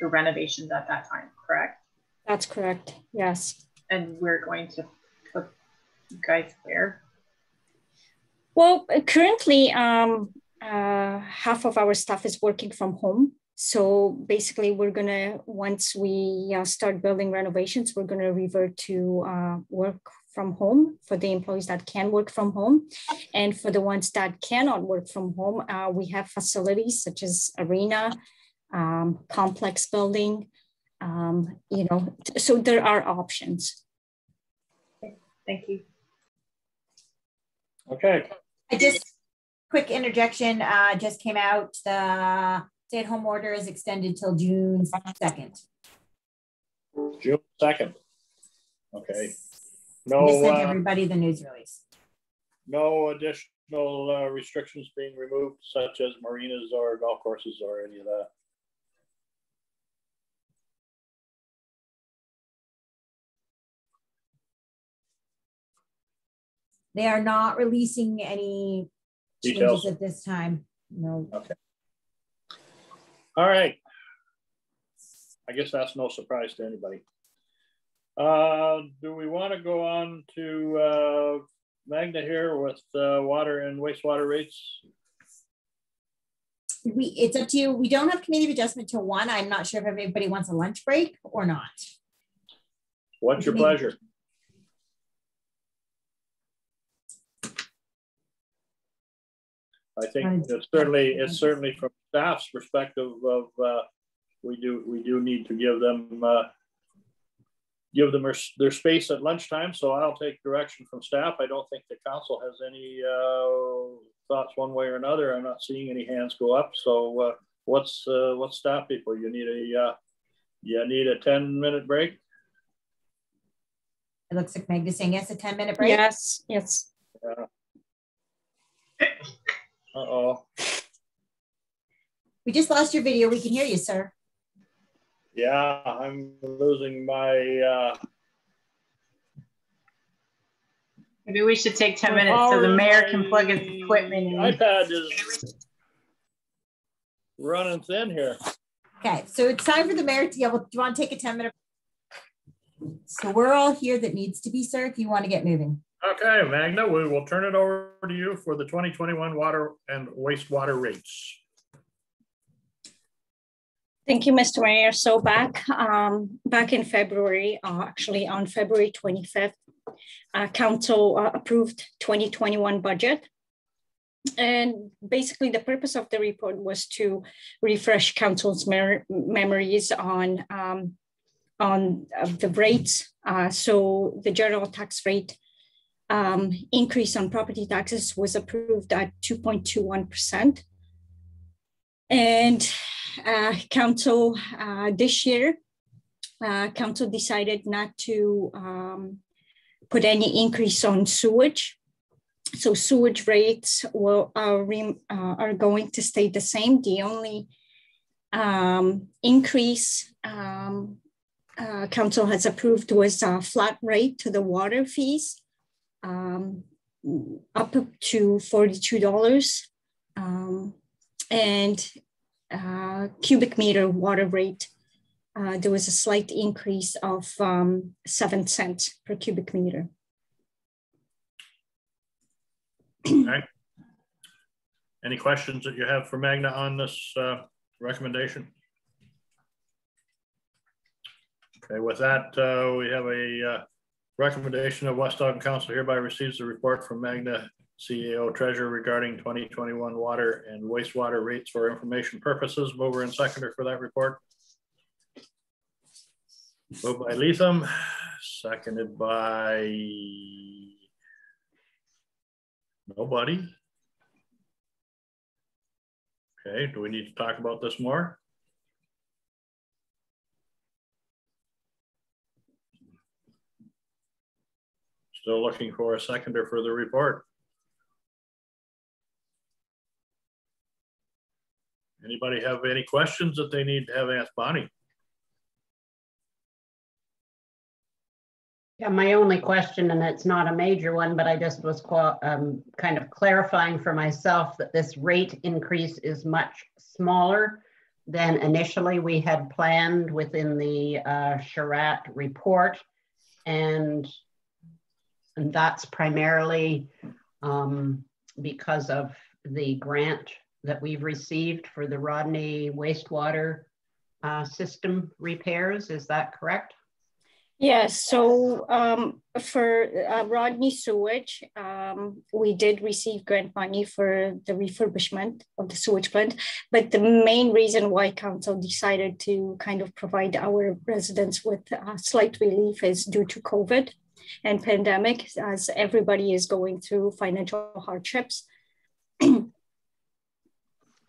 G: the renovations at that time, correct?
N: That's correct, yes.
G: And we're going to put you guys where?
N: Well, currently, half of our staff is working from home. So basically, once we start building renovations, we're gonna revert to work from home for the employees that can work from home. And for the ones that cannot work from home, we have facilities such as arena, complex building, you know, so there are options.
G: Thank you.
A: Okay.
B: Quick interjection, just came out. The stay-at-home order is extended till June 2nd.
A: June 2nd. Okay. No,
B: just sent everybody the news release.
A: No additional restrictions being removed, such as marinas or golf courses or any of that.
B: They are not releasing any
A: Details
B: changes at this time. No.
A: Okay. All right. I guess that's no surprise to anybody. Do we want to go on to Magna here with water and wastewater rates?
B: It's up to you. We don't have committee of adjustment till 1. I'm not sure if everybody wants a lunch break or not.
A: What's your pleasure? I think it's certainly from staff's perspective of we do need to give them their space at lunchtime. So I'll take direction from staff. I don't think the council has any thoughts one way or another. I'm not seeing any hands go up. So what's staff people? You need a 10-minute break.
B: It looks like Meg is saying yes, a 10-minute break.
N: Yes.
A: Yeah. Uh-oh.
B: We just lost your video. We can hear you, sir.
A: Yeah, I'm losing my...
G: Maybe we should take 10 minutes so the mayor can plug his equipment in.
A: iPad is running thin here.
B: Okay, so it's time for the mayor to, do you want to take a 10-minute? So we're all here that needs to be, sir, if you want to get moving.
A: Okay, Magna, we will turn it over to you for the 2021 water and wastewater rates.
N: Thank you, Mr. Mayor. So back in February, actually on February 25th, Council approved 2021 budget. And basically the purpose of the report was to refresh Council's memories on the rates. So the general tax rate increase on property taxes was approved at 2.21%. And Council this year, Council decided not to put any increase on sewage. So sewage rates are going to stay the same. The only increase Council has approved was a flat rate to the water fees, up to $42, and cubic meter water rate. There was a slight increase of 7 cents per cubic meter.
A: Okay. Any questions that you have for Magna on this recommendation? Okay, with that, we have a recommendation of West Ogden Council hereby receives the report from Magna CAO Treasurer regarding 2021 water and wastewater rates for information purposes. Mover and seconder for that report. Moved by Leatham, seconded by nobody. Okay, do we need to talk about this more? Still looking for a seconder for the report. Anybody have any questions that they need to have asked Bonnie?
C: Yeah, my only question, and it's not a major one, but I just was kind of clarifying for myself that this rate increase is much smaller than initially we had planned within the Sherratt report. And that's primarily because of the grant that we've received for the Rodney wastewater system repairs. Is that correct?
N: Yes, so for Rodney sewage, we did receive grant money for the refurbishment of the sewage plant, but the main reason why Council decided to kind of provide our residents with slight relief is due to COVID and pandemic, as everybody is going through financial hardships.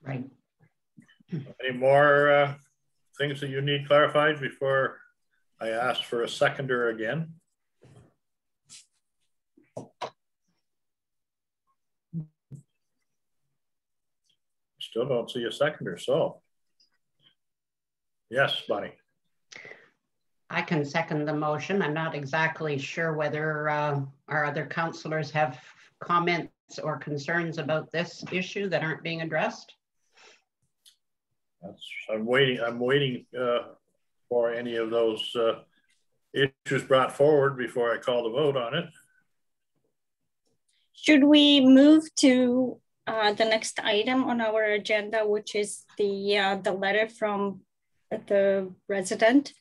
C: Right.
A: Any more things that you need clarified before I ask for a seconder again? Still don't see a seconder, so. Yes, Bonnie.
C: I can second the motion. I'm not exactly sure whether our other councillors have comments or concerns about this issue that aren't being addressed.
A: I'm waiting for any of those issues brought forward before I call the vote on it.
N: Should we move to the next item on our agenda, which is the letter from the resident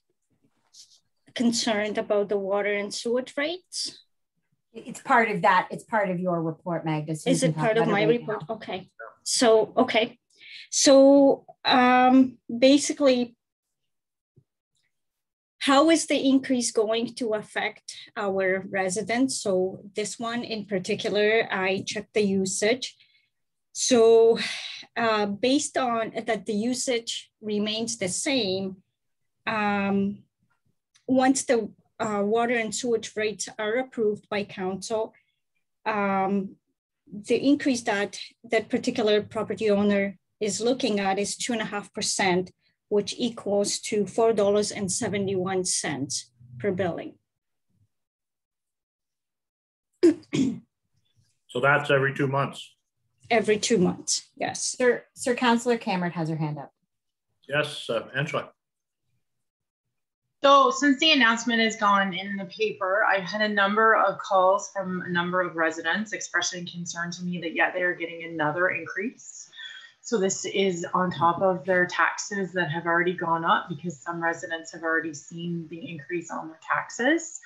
N: concerned about the water and sewage rates?
B: It's part of that. It's part of your report, Magda. So
N: is it part of my report? Now. Okay. So, okay. So basically, how is the increase going to affect our residents? So this one in particular, I checked the usage. So based on that, the usage remains the same. Once the water and sewage rates are approved by council, the increase that that particular property owner is looking at is 2.5%, which equals to $4.71 per billing.
A: So that's every 2 months.
N: Every 2 months, yes.
B: Sir Councillor Cameron has her hand up.
A: Yes, Angela.
G: So since the announcement has gone in the paper, I've had a number of calls from a number of residents expressing concern to me that, yeah, they are getting another increase. So this is on top of their taxes that have already gone up because some residents have already seen the increase on their taxes.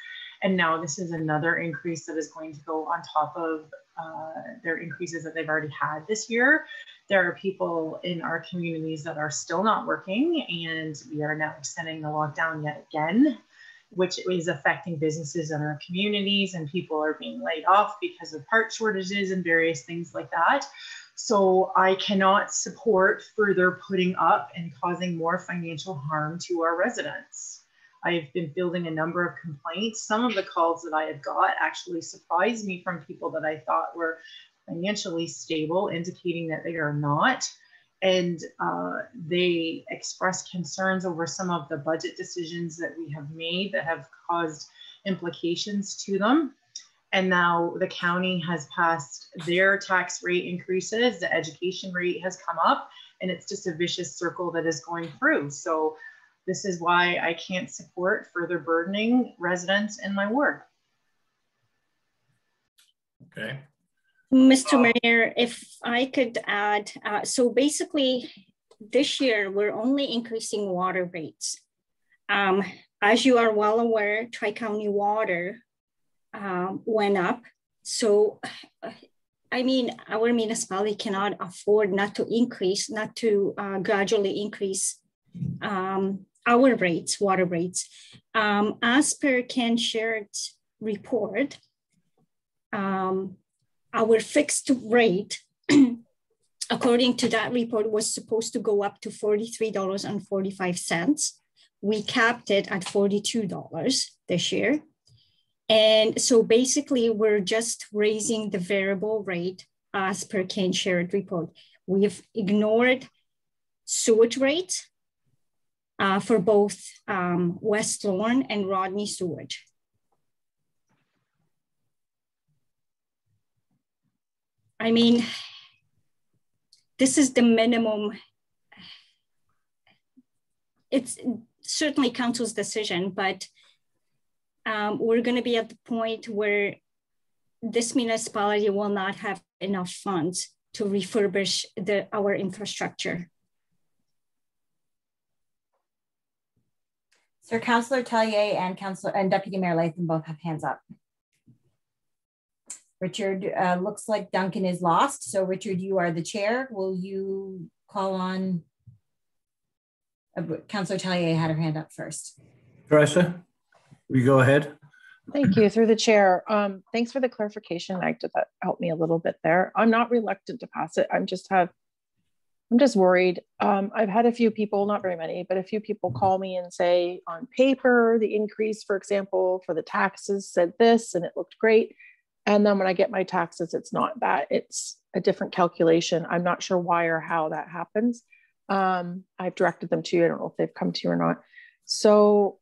G: And now this is another increase that is going to go on top of their increases that they've already had this year. There are people in our communities that are still not working, and we are now extending the lockdown yet again, which is affecting businesses in our communities, and people are being laid off because of part shortages and various things like that. So I cannot support further putting up and causing more financial harm to our residents. I've been fielding a number of complaints. Some of the calls that I have got actually surprised me from people that I thought were financially stable, indicating that they are not. And they express concerns over some of the budget decisions that we have made that have caused implications to them. And now the county has passed their tax rate increases, the education rate has come up, and it's just a vicious circle that is going through. So this is why I can't support further burdening residents in my ward.
A: Okay.
N: Mr. Mayor, if I could add, so basically this year we're only increasing water rates. As you are well aware, Tri-County Water went up. So, I mean, our municipality cannot afford not to gradually increase our rates, water rates. As per Ken Sherritt's report, our fixed rate, according to that report, was supposed to go up to $43.45. We capped it at $42 this year. And so basically, we're just raising the variable rate as per Ken Sherritt report. We've ignored sewage rates for both West Lorne and Rodney sewage. I mean, this is the minimum. It's certainly council's decision, but we're going to be at the point where this municipality will not have enough funds to refurbish our infrastructure.
B: Sir, Councillor Tellier and Deputy Mayor Latham both have hands up. Richard, looks like Duncan is lost. So Richard, you are the chair. Will you call on, Councillor Tellier had her hand up first.
E: Teresa, will you go ahead?
J: Thank you, through the chair. Thanks for the clarification, Magda. That helped me a little bit there. I'm not reluctant to pass it. I'm just worried. I've had a few people, not very many, but a few people call me and say on paper, the increase, for example, for the taxes said this, and it looked great. And then when I get my taxes, it's not that, it's a different calculation. I'm not sure why or how that happens. I've directed them to you. I don't know if they've come to you or not. So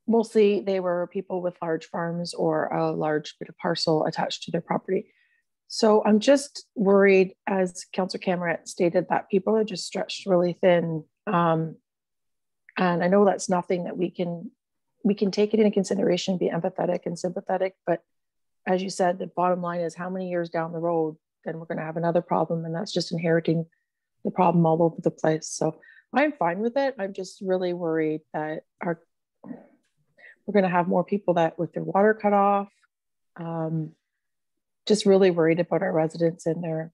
J: mostly they were people with large farms or a large bit of parcel attached to their property. So I'm just worried, as Councillor Cameron stated, that people are just stretched really thin. And I know that's nothing that we can take it into consideration, be empathetic and sympathetic, but as you said, the bottom line is how many years down the road, then we're going to have another problem, and that's just inheriting the problem all over the place. So I'm fine with it. I'm just really worried that we're going to have more people that with their water cut off. Just really worried about our residents and their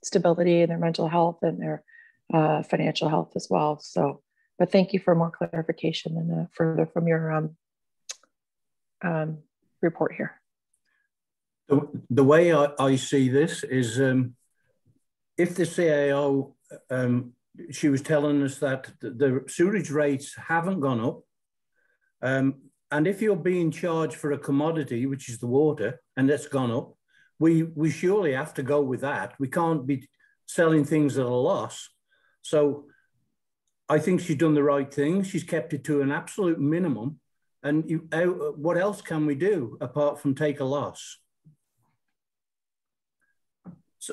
J: stability and their mental health and their financial health as well. So, but thank you for more clarification and further from your report here.
E: The way I see this is if the CAO, she was telling us that the sewerage rates haven't gone up. And if you're being charged for a commodity, which is the water, and that's gone up, we surely have to go with that. We can't be selling things at a loss. So I think she's done the right thing. She's kept it to an absolute minimum. And what else can we do apart from take a loss?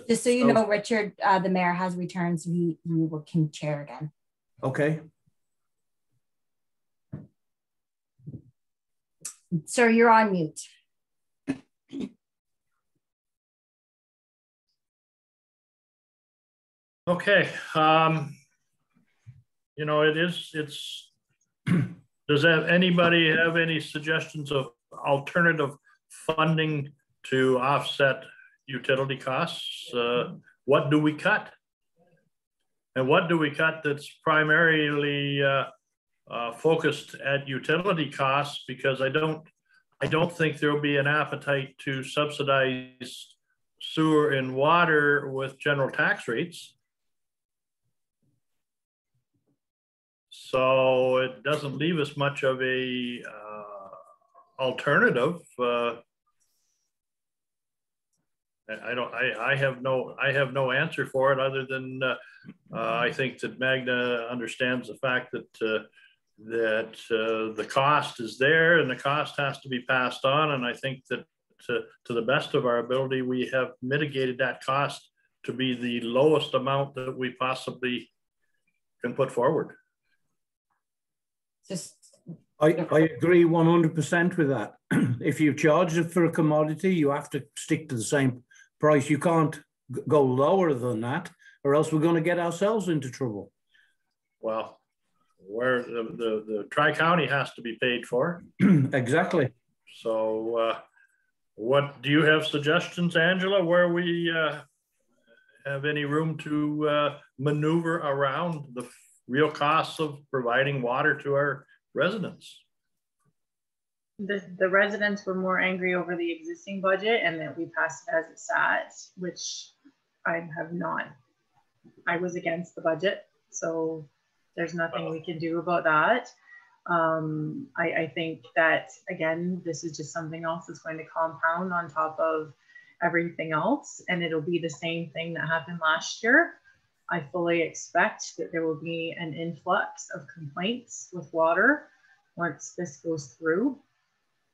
B: Just so you know, Richard, the mayor has returned, so he can chair again.
E: Okay.
B: Sir, you're on mute.
A: Okay. You know, does anybody have any suggestions of alternative funding to offset utility costs? What do we cut? And what do we cut that's primarily focused at utility costs? Because I don't think there will be an appetite to subsidize sewer and water with general tax rates. So it doesn't leave us much of a alternative. I have no answer for it other than I think that Magna understands the fact that the cost is there and the cost has to be passed on. And I think that to the best of our ability, we have mitigated that cost to be the lowest amount that we possibly can put forward.
E: I agree 100% with that. If you charge it for a commodity, you have to stick to the same price. You can't go lower than that, or else we're going to get ourselves into trouble.
A: Well, where the Tri-County has to be paid for.
E: Exactly.
A: So what do you have suggestions, Angela, where we have any room to maneuver around the real costs of providing water to our residents?
G: The residents were more angry over the existing budget and that we passed it as it sat, which I have not. I was against the budget, so there's nothing we can do about that. I think that, again, this is just something else that's going to compound on top of everything else, and it'll be the same thing that happened last year. I fully expect that there will be an influx of complaints with water once this goes through.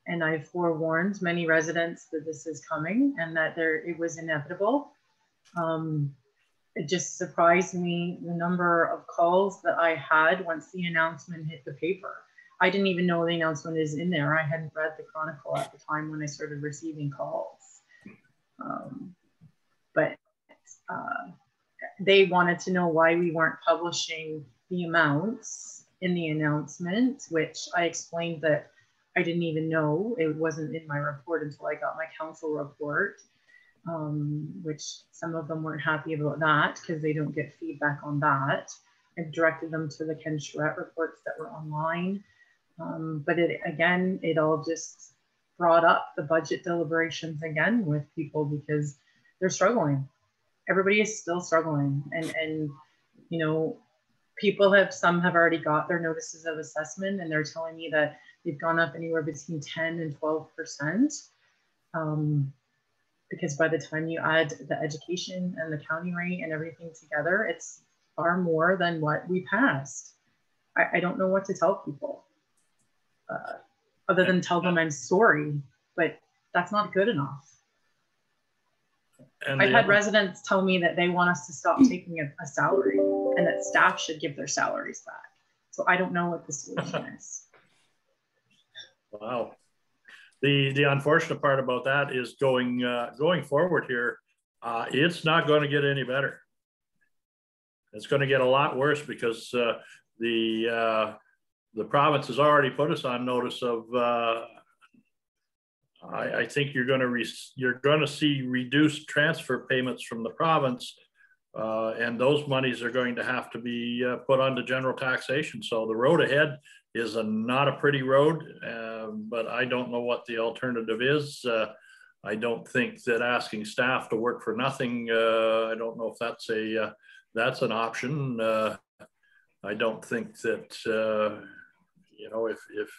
G: And I've forewarned many residents that this is coming and that it was inevitable. It just surprised me the number of calls that I had once the announcement hit the paper. I didn't even know the announcement is in there. I hadn't read the Chronicle at the time when I started receiving calls. They wanted to know why we weren't publishing the amounts in the announcement, which I explained that I didn't even know. It wasn't in my report until I got my council report, which some of them weren't happy about that because they don't get feedback on that. I've directed them to the Ken Charette reports that were online. But it all just brought up the budget deliberations again with people because they're struggling. Everybody is still struggling, and you know, some have already got their notices of assessment, and they're telling me that they've gone up anywhere between 10 and 12%. because by the time you add the education and the county rate and everything together, it's far more than what we passed. I don't know what to tell people other than tell them I'm sorry, but that's not good enough. And I've had residents tell me that they want us to stop taking a salary and that staff should give their salaries back. So I don't know what the solution is.
A: Wow. The unfortunate part about that is going forward here, it's not going to get any better. It's going to get a lot worse because the province has already put us on notice of. I think you're going to see reduced transfer payments from the province, and those monies are going to have to be put onto general taxation. So the road ahead is not a pretty road, but I don't know what the alternative is. I don't think that asking staff to work for nothing. I don't know if that's an option. I don't think that if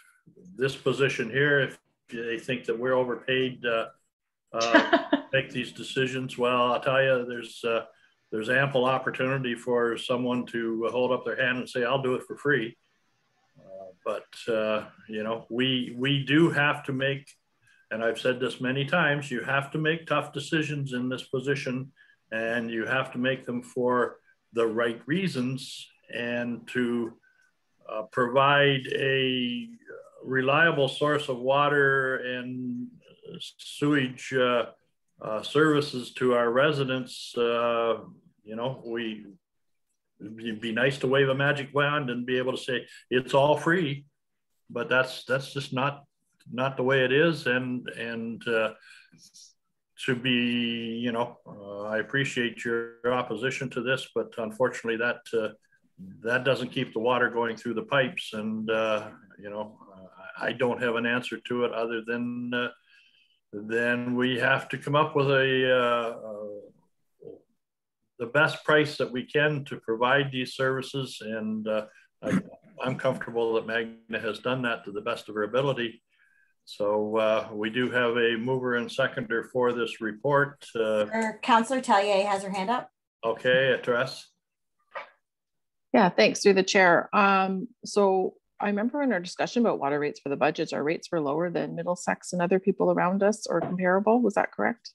A: this position here, if they think that we're overpaid, make these decisions. Well, I'll tell you, there's ample opportunity for someone to hold up their hand and say, "I'll do it for free." But we do have to make, and I've said this many times, you have to make tough decisions in this position, and you have to make them for the right reasons and to provide a reliable source of water and sewage services to our residents. It'd be nice to wave a magic wand and be able to say it's all free, but that's just not the way it is. And to be, I appreciate your opposition to this, but unfortunately that doesn't keep the water going through the pipes. And I don't have an answer to it other than we have to come up with the best price that we can to provide these services. And I'm comfortable that Magna has done that to the best of her ability. So we do have a mover and seconder for this report.
B: Councillor Tellier has her hand up.
A: Okay, Therese.
J: Yeah, thanks, through the chair. So I remember in our discussion about water rates for the budgets, our rates were lower than Middlesex and other people around us, or comparable. Was that correct?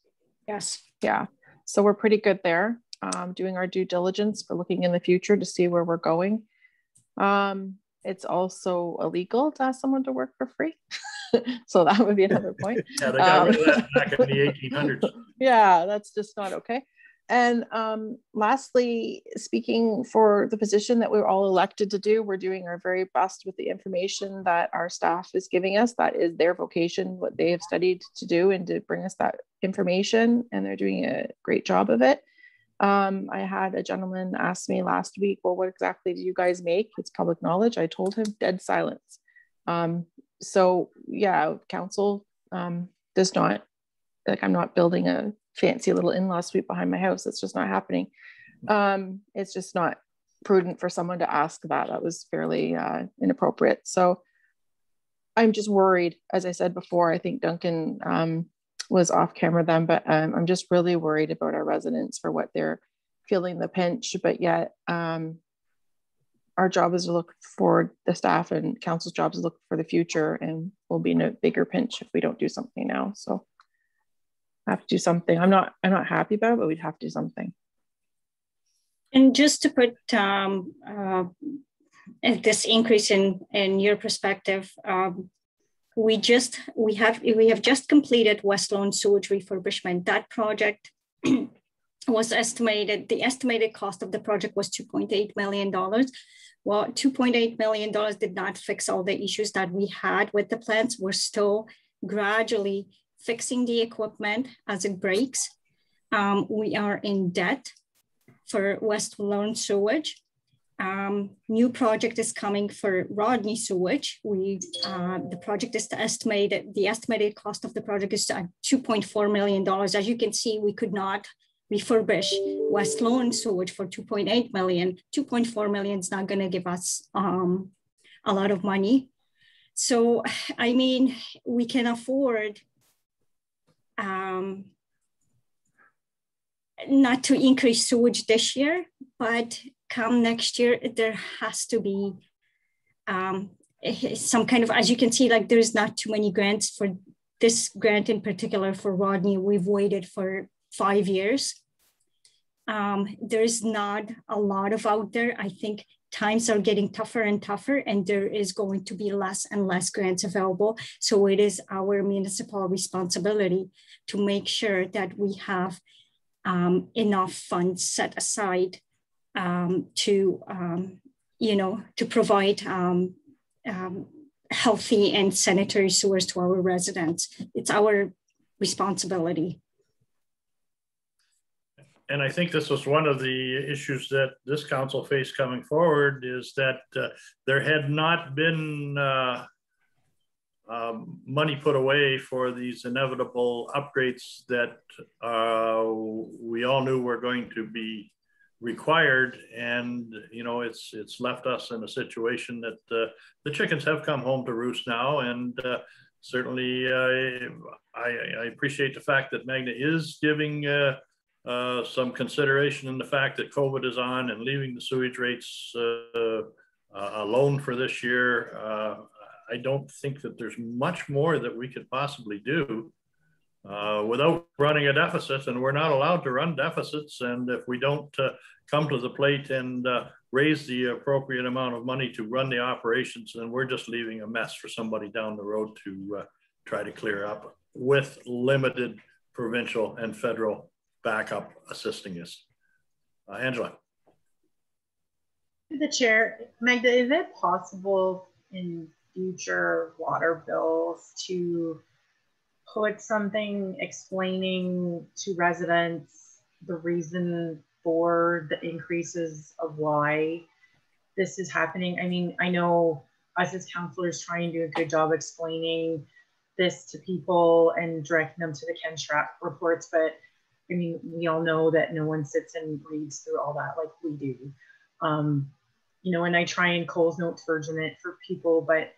N: Yes.
J: Yeah, so we're pretty good there. Doing our due diligence for looking in the future to see where we're going. It's also illegal to ask someone to work for free. So that would be another point.
A: Yeah, they got rid of that back in the 1800s.
J: Yeah, that's just not okay. And lastly, speaking for the position that we're all elected to do, we're doing our very best with the information that our staff is giving us. That is their vocation, what they have studied to do, and to bring us that information, and they're doing a great job of it. I had a gentleman ask me last week, well, what exactly do you guys make? It's public knowledge. I told him dead silence. So yeah, council does not, like, I'm not building a fancy little in-law suite behind my house. It's just not happening. It's just not prudent for someone to ask that. That was fairly inappropriate. So I'm just worried, as I said before. I think Duncan was off camera then, but I'm just really worried about our residents for what they're feeling the pinch, but yet our job is to look for the staff, and council's job is to look for the future, and we'll be in a bigger pinch if we don't do something now. So I have to do something. I'm not happy about it, but we'd have to do something.
N: And just to put this increase in your perspective, we have just completed West Lone sewage refurbishment. That project was estimated, the estimated cost of the project was $2.8 million. Well, $2.8 million did not fix all the issues that we had with the plants. We're still gradually fixing the equipment as it breaks. We are in debt for West Lone sewage. New project is coming for Rodney sewage. The project is estimated, the estimated cost of the project is $2.4 million. As you can see, we could not refurbish West Lone sewage for $2.8 million. $2.4 million is not going to give us a lot of money. So, I mean, we can afford not to increase sewage this year, but come next year, there has to be some kind of, as you can see, like there's not too many grants for this grant in particular for Rodney. We've waited for 5 years. There's not a lot of out there. I think times are getting tougher and tougher, and there is going to be less and less grants available. So it is our municipal responsibility to make sure that we have enough funds set aside to provide healthy and sanitary sewers to our residents. It's our responsibility.
A: And I think this was one of the issues that this council faced coming forward, is that there had not been money put away for these inevitable upgrades that we all knew were going to be required. And it's left us in a situation that the chickens have come home to roost now. And certainly I appreciate the fact that Magna is giving some consideration in the fact that COVID is on and leaving the sewage rates alone for this year. I don't think that there's much more that we could possibly do without running a deficit, and we're not allowed to run deficits. And if we don't come to the plate and raise the appropriate amount of money to run the operations, then we're just leaving a mess for somebody down the road to try to clear up with limited provincial and federal backup assisting us. Angela.
G: To the chair, Magda, is it possible in future water bills to put something explaining to residents the reason for the increases of why this is happening? I mean, I know us as councillors try and do a good job explaining this to people and directing them to the Ken Schrapp reports, but I mean, we all know that no one sits and reads through all that like we do. And I try and Coles Notes version it for people, but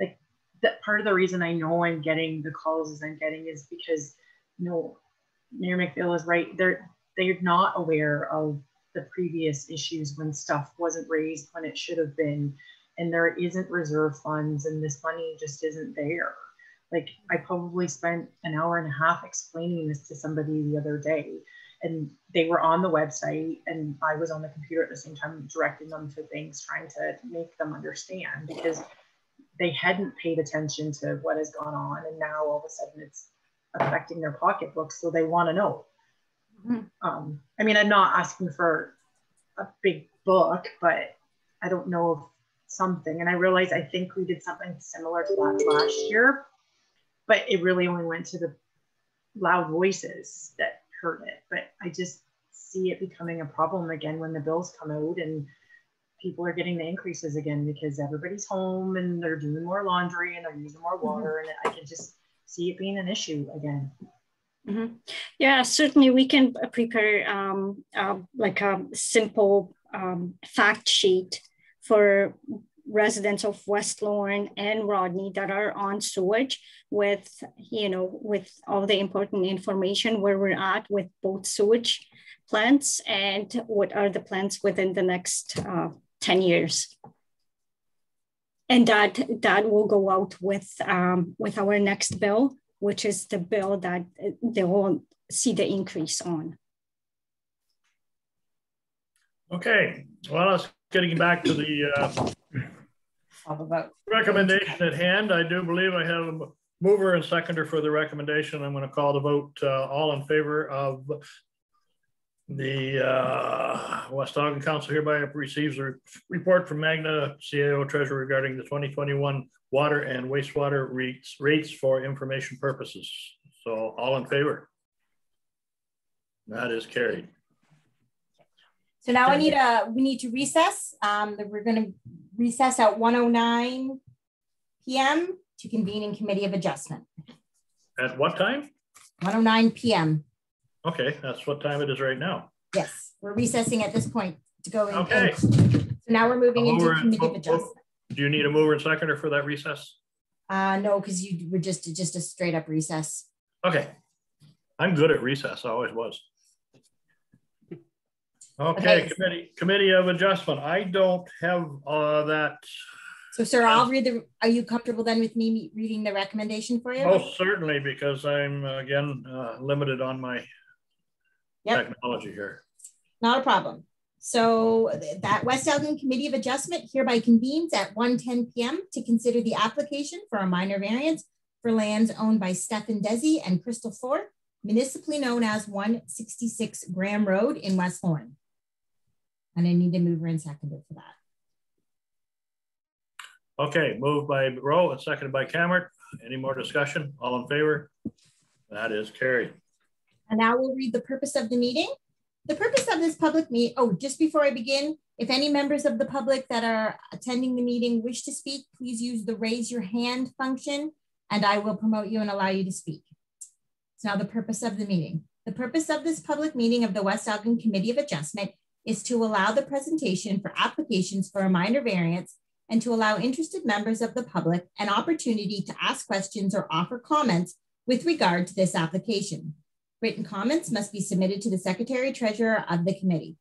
G: like that part of the reason I know I'm getting the calls as I'm getting is because, Mayor McPhail is right. They're not aware of the previous issues when stuff wasn't raised when it should have been, and there isn't reserve funds, and this money just isn't there. Like, I probably spent an hour and a half explaining this to somebody the other day, and they were on the website and I was on the computer at the same time directing them to things, trying to make them understand, because they hadn't paid attention to what has gone on, and now all of a sudden it's affecting their pocketbooks, so they want to know. Mm-hmm. I mean, I'm not asking for a big book, but I don't know of something, and I realize I think we did something similar to that last year, but it really only went to the loud voices that heard it. But I just see it becoming a problem again when the bills come out and people are getting the increases again because everybody's home and they're doing more laundry and they're using more water. Mm-hmm. And I can just see it being an issue again.
N: Mm-hmm. Yeah, certainly we can prepare like a simple fact sheet for residents of West Lorne and Rodney that are on sewage with, with all the important information where we're at with both sewage plants and what are the plans within the next 10 years. And that will go out with our next bill, which is the bill that they will see the increase on.
A: Okay, well, let's getting back to the recommendation at hand. I do believe I have a mover and seconder for the recommendation. I'm going to call the vote. All in favor of the West Ogden Council hereby receives a report from Magna CAO Treasurer regarding the 2021 water and wastewater rates for information purposes. So all in favor? That is carried.
B: So now we need to recess. We're going to recess at 1:09 p.m. to convene in Committee of Adjustment.
A: At what time?
B: 1:09 p.m.
A: Okay, that's what time it is right now.
B: Yes, we're recessing at this point to go in.
A: Okay.
B: So now we're moving into Committee of Adjustment.
A: Do you need a mover and seconder for that recess?
B: No, because you were just a straight up recess.
A: Okay. I'm good at recess. I always was. Okay, committee of adjustment. I don't have that.
B: So, sir, I'll read the. Are you comfortable then with me reading the recommendation for you?
A: Most certainly, because I'm again limited on my technology here.
B: Not a problem. So that West Elgin Committee of Adjustment hereby convenes at 1:10 p.m. to consider the application for a minor variance for lands owned by Stephen Desi and Crystal Ford, municipally known as 166 Graham Road in West Lorne. And I need a mover and seconder for that.
A: Okay, moved by Rowe and seconded by Cameron. Any more discussion? All in favor? That is carried.
B: And now we'll read the purpose of the meeting. The purpose of this public meeting, just before I begin, if any members of the public that are attending the meeting wish to speak, please use the raise your hand function and I will promote you and allow you to speak. So now the purpose of the meeting. The purpose of this public meeting of the West Elgin Committee of Adjustment is to allow the presentation for applications for a minor variance and to allow interested members of the public an opportunity to ask questions or offer comments with regard to this application. Written comments must be submitted to the Secretary Treasurer of the committee.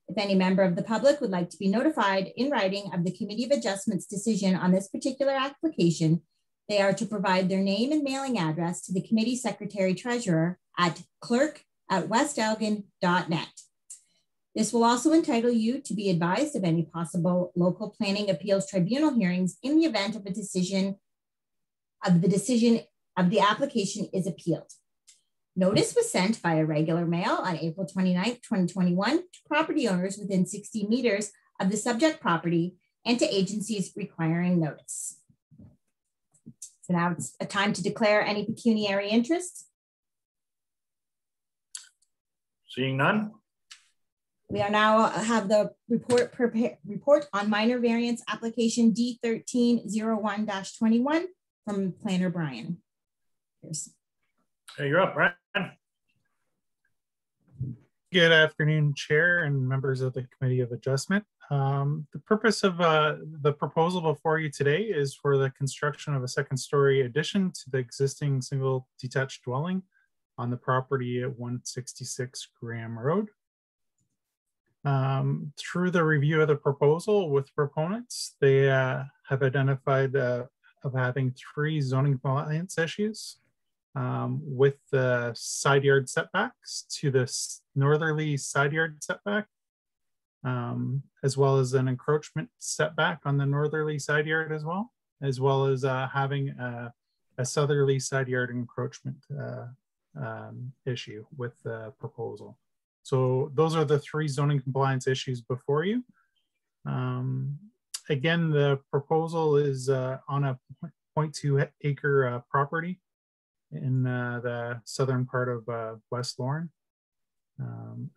B: If any member of the public would like to be notified in writing of the Committee of Adjustment's decision on this particular application, they are to provide their name and mailing address to the Committee Secretary Treasurer at clerk@westelgin.net. This will also entitle you to be advised of any possible local planning appeals tribunal hearings in the event of the decision of the application is appealed. Notice was sent via regular mail on April 29th, 2021 to property owners within 60 meters of the subject property and to agencies requiring notice. So now it's a time to declare any pecuniary interest.
A: Seeing none.
B: We are now have the report on minor variance application D1301-21 from Planner Brian. Here's.
A: Hey, you're up, Brian.
Q: Good afternoon, Chair and members of the Committee of Adjustment. The purpose of the proposal before you today is for the construction of a second-story addition to the existing single detached dwelling on the property at 166 Graham Road. Through the review of the proposal with proponents, they have identified of having 3 zoning compliance issues. With the side yard setbacks to the northerly side yard setback, as well as an encroachment setback on the northerly side yard as well as having a southerly side yard encroachment issue with the proposal. So those are the 3 zoning compliance issues before you. Again, the proposal is on a 0.2 acre property in the southern part of West Lorne.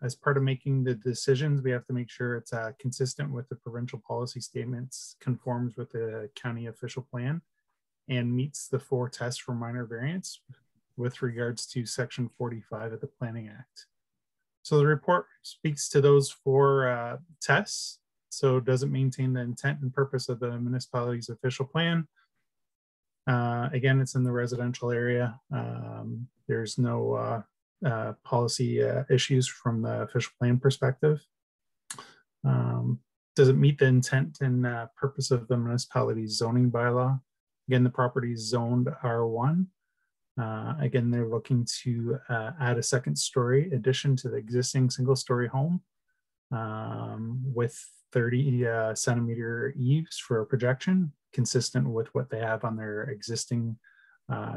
Q: As part of making the decisions, we have to make sure it's consistent with the provincial policy statements, conforms with the county official plan, and meets the 4 tests for minor variance with regards to Section 45 of the Planning Act. So the report speaks to those 4 tests. So does it maintain the intent and purpose of the municipality's official plan? Again, it's in the residential area. There's no policy issues from the official plan perspective. Does it meet the intent and purpose of the municipality's zoning bylaw? Again, the property is zoned R1. Again, they're looking to add a second-story addition to the existing single-story home with 30 centimeter eaves for a projection, consistent with what they have on their existing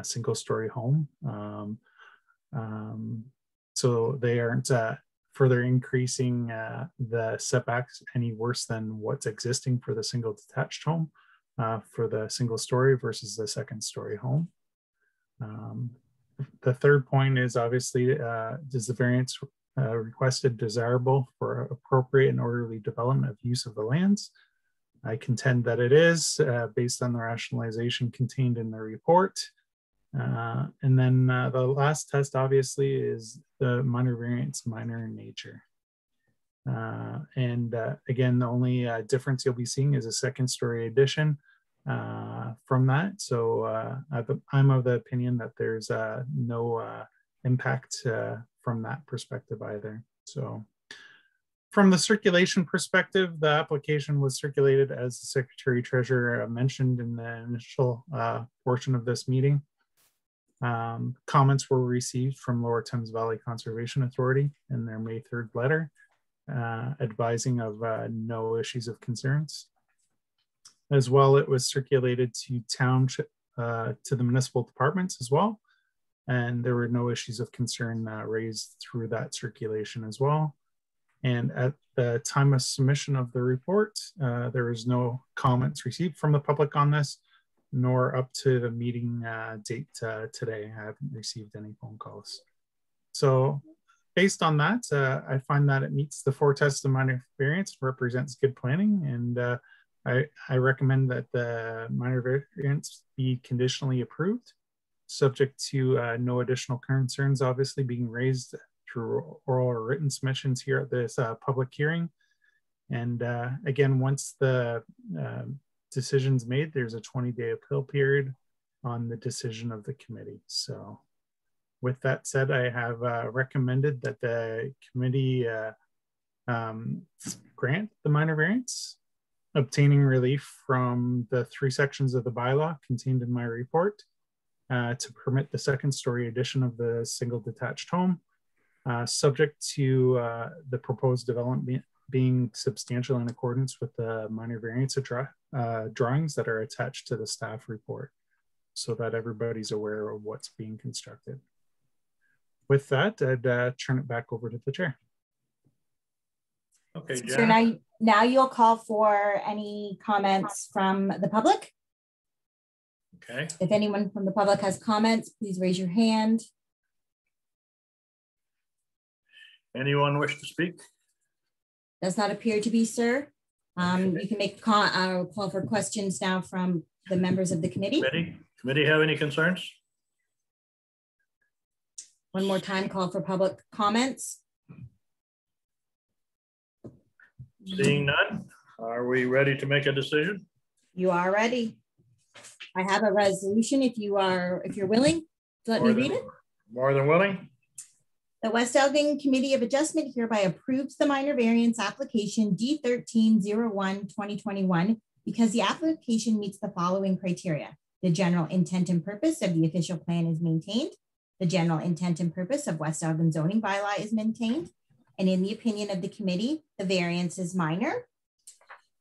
Q: single-story home. So they aren't further increasing the setbacks any worse than what's existing for the single detached home for the single-story versus the second-story home. The third point is obviously, is the variance requested desirable for appropriate and orderly development of use of the lands? I contend that it is based on the rationalization contained in the report. And then the last test obviously is the minor variance, minor in nature. Again, the only difference you'll be seeing is a second-story addition from that. So I'm of the opinion that there's no impact from that perspective either. So From the circulation perspective, the application was circulated as the Secretary Treasurer mentioned in the initial portion of this meeting. Comments were received from Lower Thames Valley Conservation Authority in their May 3rd letter, advising of no issues of concerns. As well, it was circulated to township, to the municipal departments as well. And there were no issues of concern raised through that circulation as well. And at the time of submission of the report, there was no comments received from the public on this, nor up to the meeting date today. I haven't received any phone calls. So based on that, I find that it meets the 4 tests of minor variance, represents good planning, and I recommend that the minor variance be conditionally approved, subject to no additional concerns obviously being raised through oral or written submissions here at this public hearing. And again, once the decision's made, there's a 20-day appeal period on the decision of the committee. So with that said, I have recommended that the committee grant the minor variance, obtaining relief from the 3 sections of the bylaw contained in my report to permit the 2nd-story addition of the single detached home, subject to the proposed development being substantial in accordance with the minor variance drawings that are attached to the staff report, so that everybody's aware of what's being constructed. With that, I'd turn it back over to the chair.
A: Okay, Jen.
B: So now you'll call for any comments from the public.
A: Okay.
B: If anyone from the public has comments, please raise your hand.
A: Anyone wish to speak?
B: Does not appear to be, sir. You can make a call for questions now from the members of the committee.
A: Committee have any concerns?
B: One more time, call for public comments.
A: Seeing none, are we ready to make a decision?
B: You are ready. I have a resolution if you're willing to let me read it.
A: More than willing.
B: The West Elgin Committee of Adjustment hereby approves the minor variance application D13-01-2021 because the application meets the following criteria. The general intent and purpose of the official plan is maintained. The general intent and purpose of West Elgin zoning bylaw is maintained. And in the opinion of the committee, the variance is minor.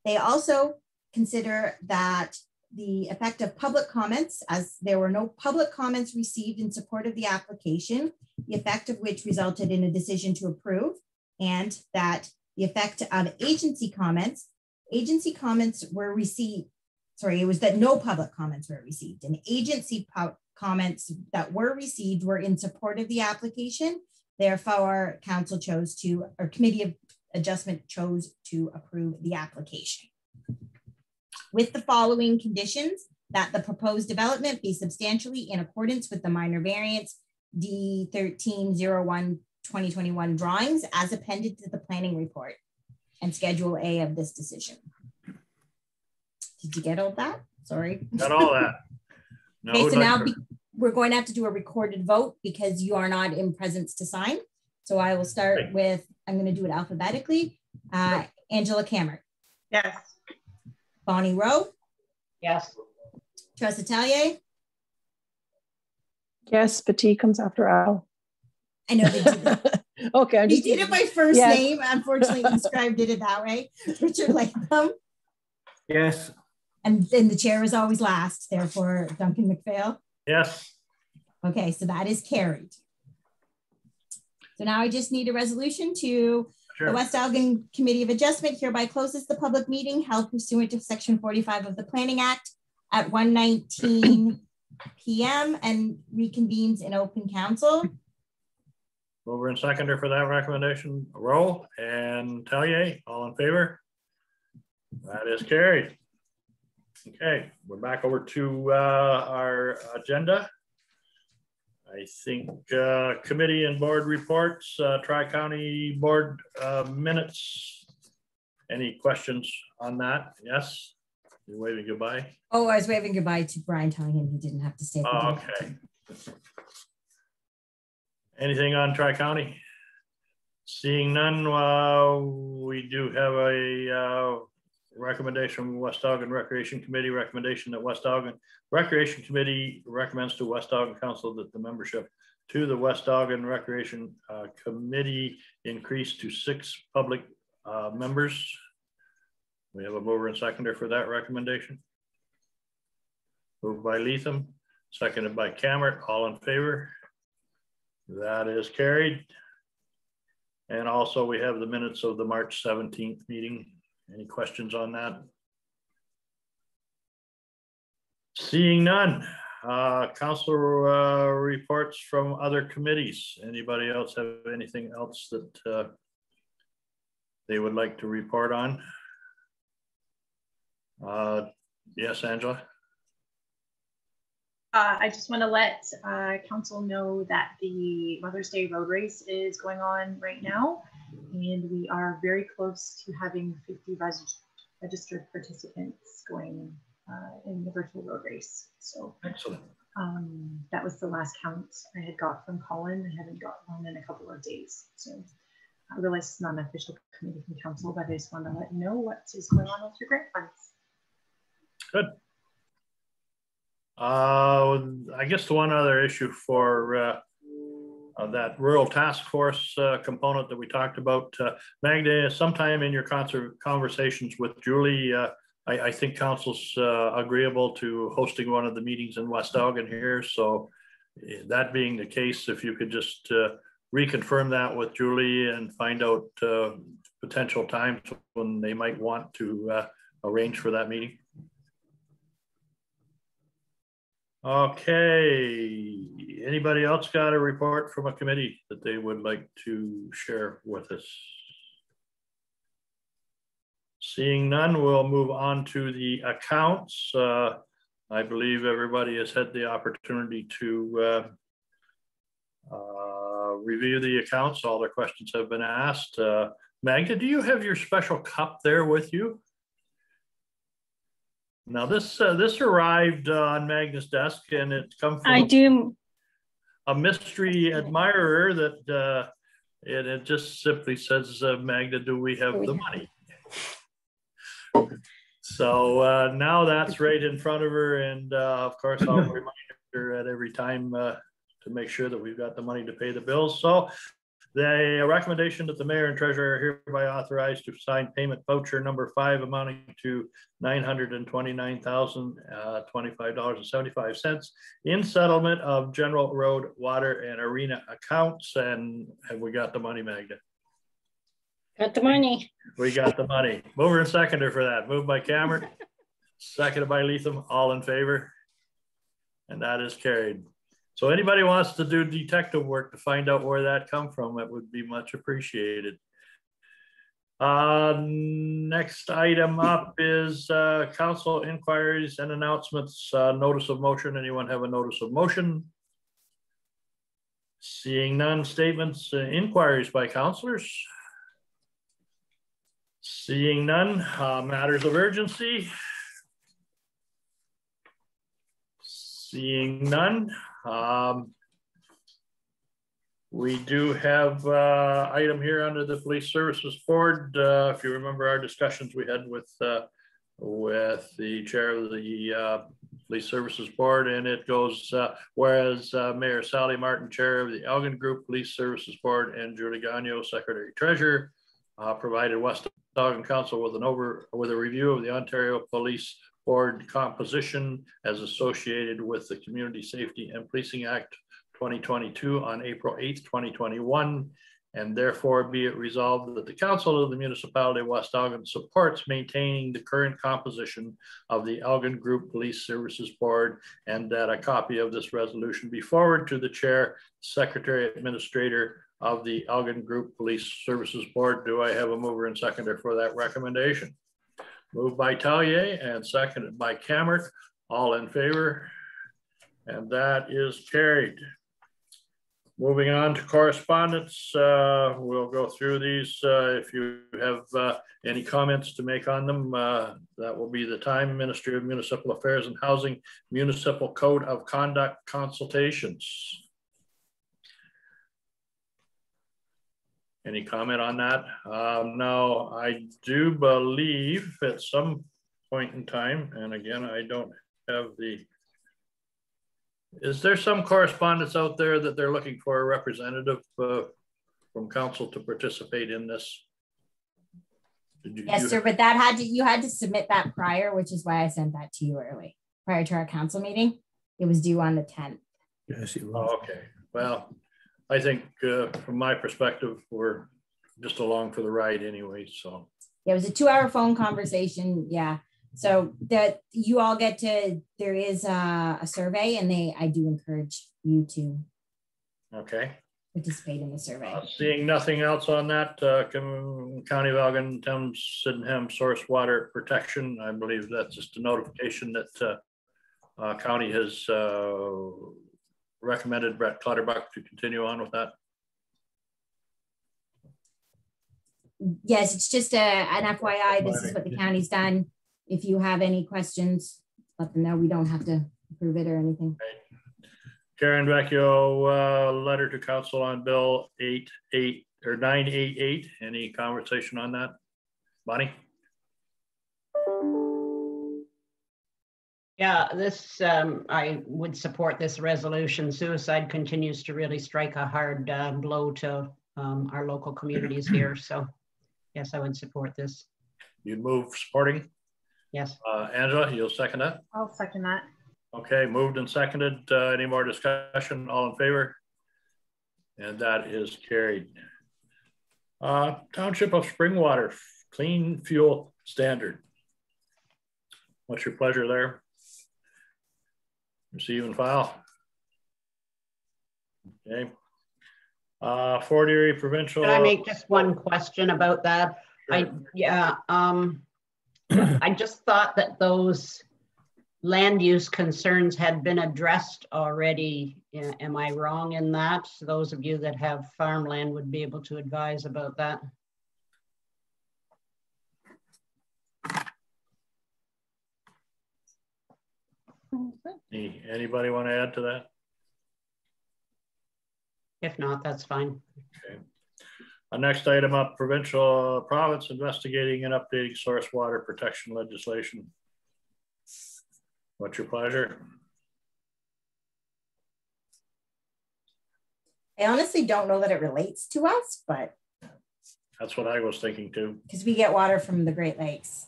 B: They also consider that the effect of public comments, as there were no public comments received in support of the application, the effect of which resulted in a decision to approve, and that the effect of agency comments were received, it was that no public comments were received, and agency comments that were received were in support of the application. Therefore, council chose to, or committee of adjustment chose to approve the application. With the following conditions: that the proposed development be substantially in accordance with the minor variance D13-01-2021 drawings as appended to the planning report and Schedule A of this decision. Did you get all that? Sorry.
A: Got all that. No,
B: okay, so now we're going to have to do a recorded vote because you are not in presence to sign. So I will start with, I'm going to do it alphabetically. Angela Cameron.
G: Yes.
B: Bonnie Rowe.
C: Yes.
B: Tressa Tellier.
J: Yes, but T comes after Al.
B: I know they did that.
J: Okay.
B: You did it by first name. Unfortunately, Inscribed did it that way. Richard Latham.
E: Yes.
B: And then the chair is always last, therefore Duncan McPhail.
A: Yes.
B: Okay, so that is carried. So now I just need a resolution to the West Elgin Committee of Adjustment hereby closes the public meeting held pursuant to Section 45 of the Planning Act at 1:19 p.m. and reconvenes in open council.
A: Mover and seconder for that recommendation, Rowe and Tellier, all in favor? That is carried. Okay, we're back over to our agenda. I think committee and board reports, Tri-County Board minutes. Any questions on that? Yes? You're waving goodbye?
B: Oh, I was waving goodbye to Brian, telling him he didn't have to stay.
A: Oh, okay. Anything on Tri-County? Seeing none, we do have a recommendation from West Ogden Recreation Committee, recommendation that West Ogden Recreation Committee recommends to West Ogden Council that the membership to the West Ogden Recreation Committee increase to 6 public members. We have a mover and seconder for that recommendation. Moved by Leatham, seconded by Cammert. All in favor? That is carried. And also we have the minutes of the March 17th meeting. Any questions on that? Seeing none. Council reports from other committees. Anybody else have anything else that they would like to report on? Yes, Angela.
G: I just want to let council know that the Mother's Day road race is going on right now, and we are very close to having 50 registered participants going in the virtual road race. So
A: excellent.
G: That was the last count I had got from Colin. I haven't got one in a couple of days. So I realize it's not an official committee from council, but I just want to let you know what is going on with your grant funds.
A: Good. I guess the one other issue for that rural task force component that we talked about, Magda, sometime in your conversations with Julie, I think council's agreeable to hosting one of the meetings in West Ogden here. So that being the case, if you could just reconfirm that with Julie and find out potential times when they might want to arrange for that meeting. Okay, anybody else got a report from a committee that they would like to share with us? Seeing none, we'll move on to the accounts. I believe everybody has had the opportunity to review the accounts. All their questions have been asked. Magda, do you have your special cup there with you? Now this arrived on Magda's desk, and it comes from a mystery admirer that it just simply says, Magda, do we have the money? So now that's right in front of her, and of course I'll remind her at every time to make sure that we've got the money to pay the bills. So the recommendation that the mayor and treasurer are hereby authorized to sign payment voucher number 5 amounting to $929,025.75 in settlement of general road, water, and arena accounts. And have we got the money, Magda?
N: Got the money.
A: We got the money. Mover and seconder for that. Moved by Cameron, seconded by Leatham. All in favor? And that is carried. So anybody wants to do detective work to find out where that come from, it would be much appreciated. Next item up is council inquiries and announcements. Notice of motion. Anyone have a notice of motion? Seeing none. Statements, inquiries by councilors. Seeing none. Matters of urgency. Seeing none. We do have item here under the Police Services Board. If you remember our discussions we had with the chair of the Police Services Board, and it goes, whereas Mayor Sally Martin, chair of the Elgin Group Police Services Board, and Julie Gagnon, secretary treasurer, provided West Ogden Council with a review of the Ontario Police Board composition as associated with the Community Safety and Policing Act 2022 on April 8th, 2021, and therefore be it resolved that the Council of the Municipality of West Ogden supports maintaining the current composition of the Elgin Group Police Services Board, and that a copy of this resolution be forwarded to the Chair, Secretary, Administrator of the Elgin Group Police Services Board. Do I have a mover and seconder for that recommendation? Moved by Tallier and seconded by Cammert. All in favor? And that is carried. Moving on to correspondence, we'll go through these. If you have any comments to make on them, that will be the time. Ministry of Municipal Affairs and Housing, Municipal Code of Conduct consultations. Any comment on that? No, I do believe at some point in time, and again, I don't have the, is there some correspondence out there that they're looking for a representative from council to participate in this?
B: Yes, sir, but that had to, you had to submit that prior, which is why I sent that to you early, prior to our council meeting. It was due on the 10th.
E: Yes, it was.
A: Oh, okay. Well, I think from my perspective, we're just along for the ride anyway. So
B: yeah, it was a 2-hour phone conversation. Yeah. So that you all get to, there is a survey, and I do encourage you to participate in the survey.
A: Seeing nothing else on that, County of Elgin, Thames, Sydenham source water protection. I believe that's just a notification that county has recommended Brett Clutterbuck to continue on with that.
B: Yes, it's just an FYI. This is what the county's done. If you have any questions, let them know. We don't have to approve it or anything.
A: Right. Karen Vecchio, letter to council on bill 988. Any conversation on that? Bonnie?
C: Yeah, this, I would support this resolution. Suicide continues to really strike a hard blow to our local communities here. So yes, I would support this.
A: You'd move supporting?
C: Yes.
A: Angela, you'll second that?
G: I'll second that.
A: Okay, moved and seconded. Any more discussion? All in favor? And that is carried. Township of Springwater Clean Fuel Standard. What's your pleasure there? Receive and file. Okay. Fort Erie Provincial.
C: Can I make just one question about that? Sure. I just thought that those land use concerns had been addressed already. Am I wrong in that? Those of you that have farmland would be able to advise about that.
A: Anybody want to add to that?
C: If not, that's fine.
A: Okay. Next item up, province investigating and updating source water protection legislation. What's your pleasure?
B: I honestly don't know that it relates to us, but
A: that's what I was thinking too.
B: Because we get water from the Great Lakes.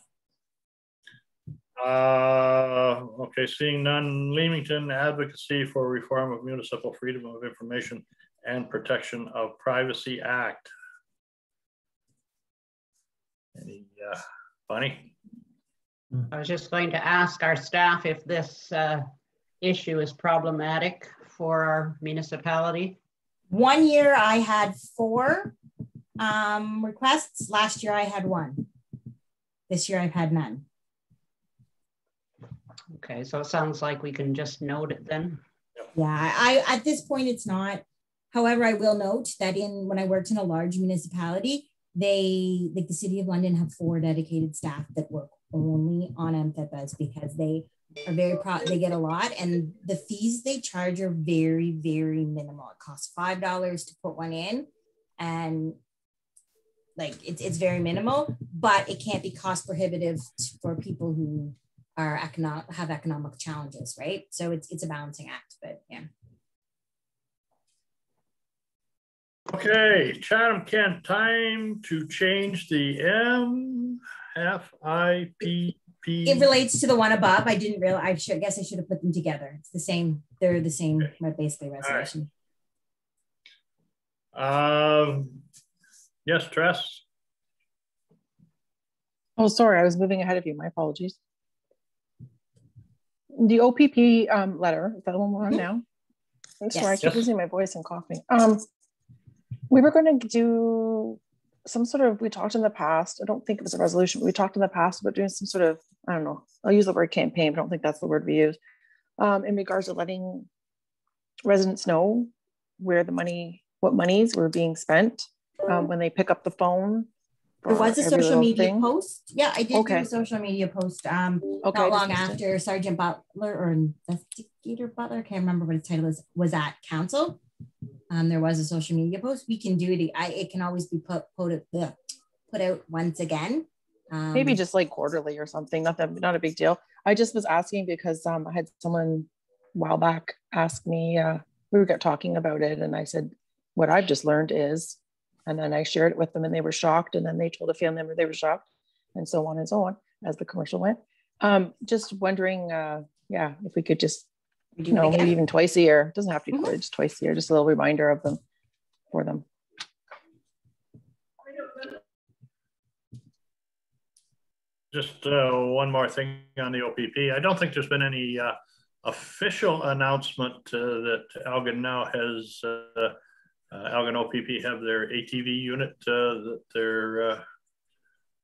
A: Okay, seeing none. Leamington Advocacy for Reform of Municipal Freedom of Information and Protection of Privacy Act. Any Bonnie?
C: I was just going to ask our staff if this issue is problematic for our municipality.
B: 1 year I had 4 requests. Last year I had 1. This year I've had none.
C: Okay, so it sounds like we can just note it then.
B: Yeah, I at this point it's not. However, I will note that when I worked in a large municipality, they, like the City of London, have 4 dedicated staff that work only on amphibians because they are very proud. They get a lot, and the fees they charge are very, very minimal. It costs $5 to put one in, and like it's very minimal, but it can't be cost prohibitive for people who are have economic challenges, right? So it's a balancing act, but yeah.
A: Okay, Chatham-Kent, time to change the MFIPP.
B: It relates to the one above. I didn't realize. I guess I should have put them together. It's the same. They're the same, okay. Basically resolution.
A: Right. Yes, Tress.
J: Oh, sorry, I was moving ahead of you. My apologies. The OPP letter, is that the one we're on now? I'm sorry, I keep losing my voice and coughing. We were going to do some sort of, we talked in the past, I don't think it was a resolution, but we talked in the past about doing some sort of, I don't know, I'll use the word campaign, but I don't think that's the word we use, in regards to letting residents know where the money, what monies were being spent when they pick up the phone.
B: There was a social media post. Yeah, I did do a social media post not long after Sergeant Butler or Investigator Butler, I can't remember what his title is, was at council. There was a social media post. We can do it. It can always be put out once again.
J: Maybe just like quarterly or something. Not a big deal. I just was asking because I had someone a while back ask me, we were talking about it, and I said, what I've just learned is, and then I shared it with them and they were shocked, and then they told a family member they were shocked, and so on as the commercial went. Just wondering, if we could just, maybe even twice a year. It doesn't have to be quarterly, just twice a year, just a little reminder of them for them.
A: Just one more thing on the OPP. I don't think there's been any official announcement that Elgin now has, Elgin OPP have their ATV unit that they're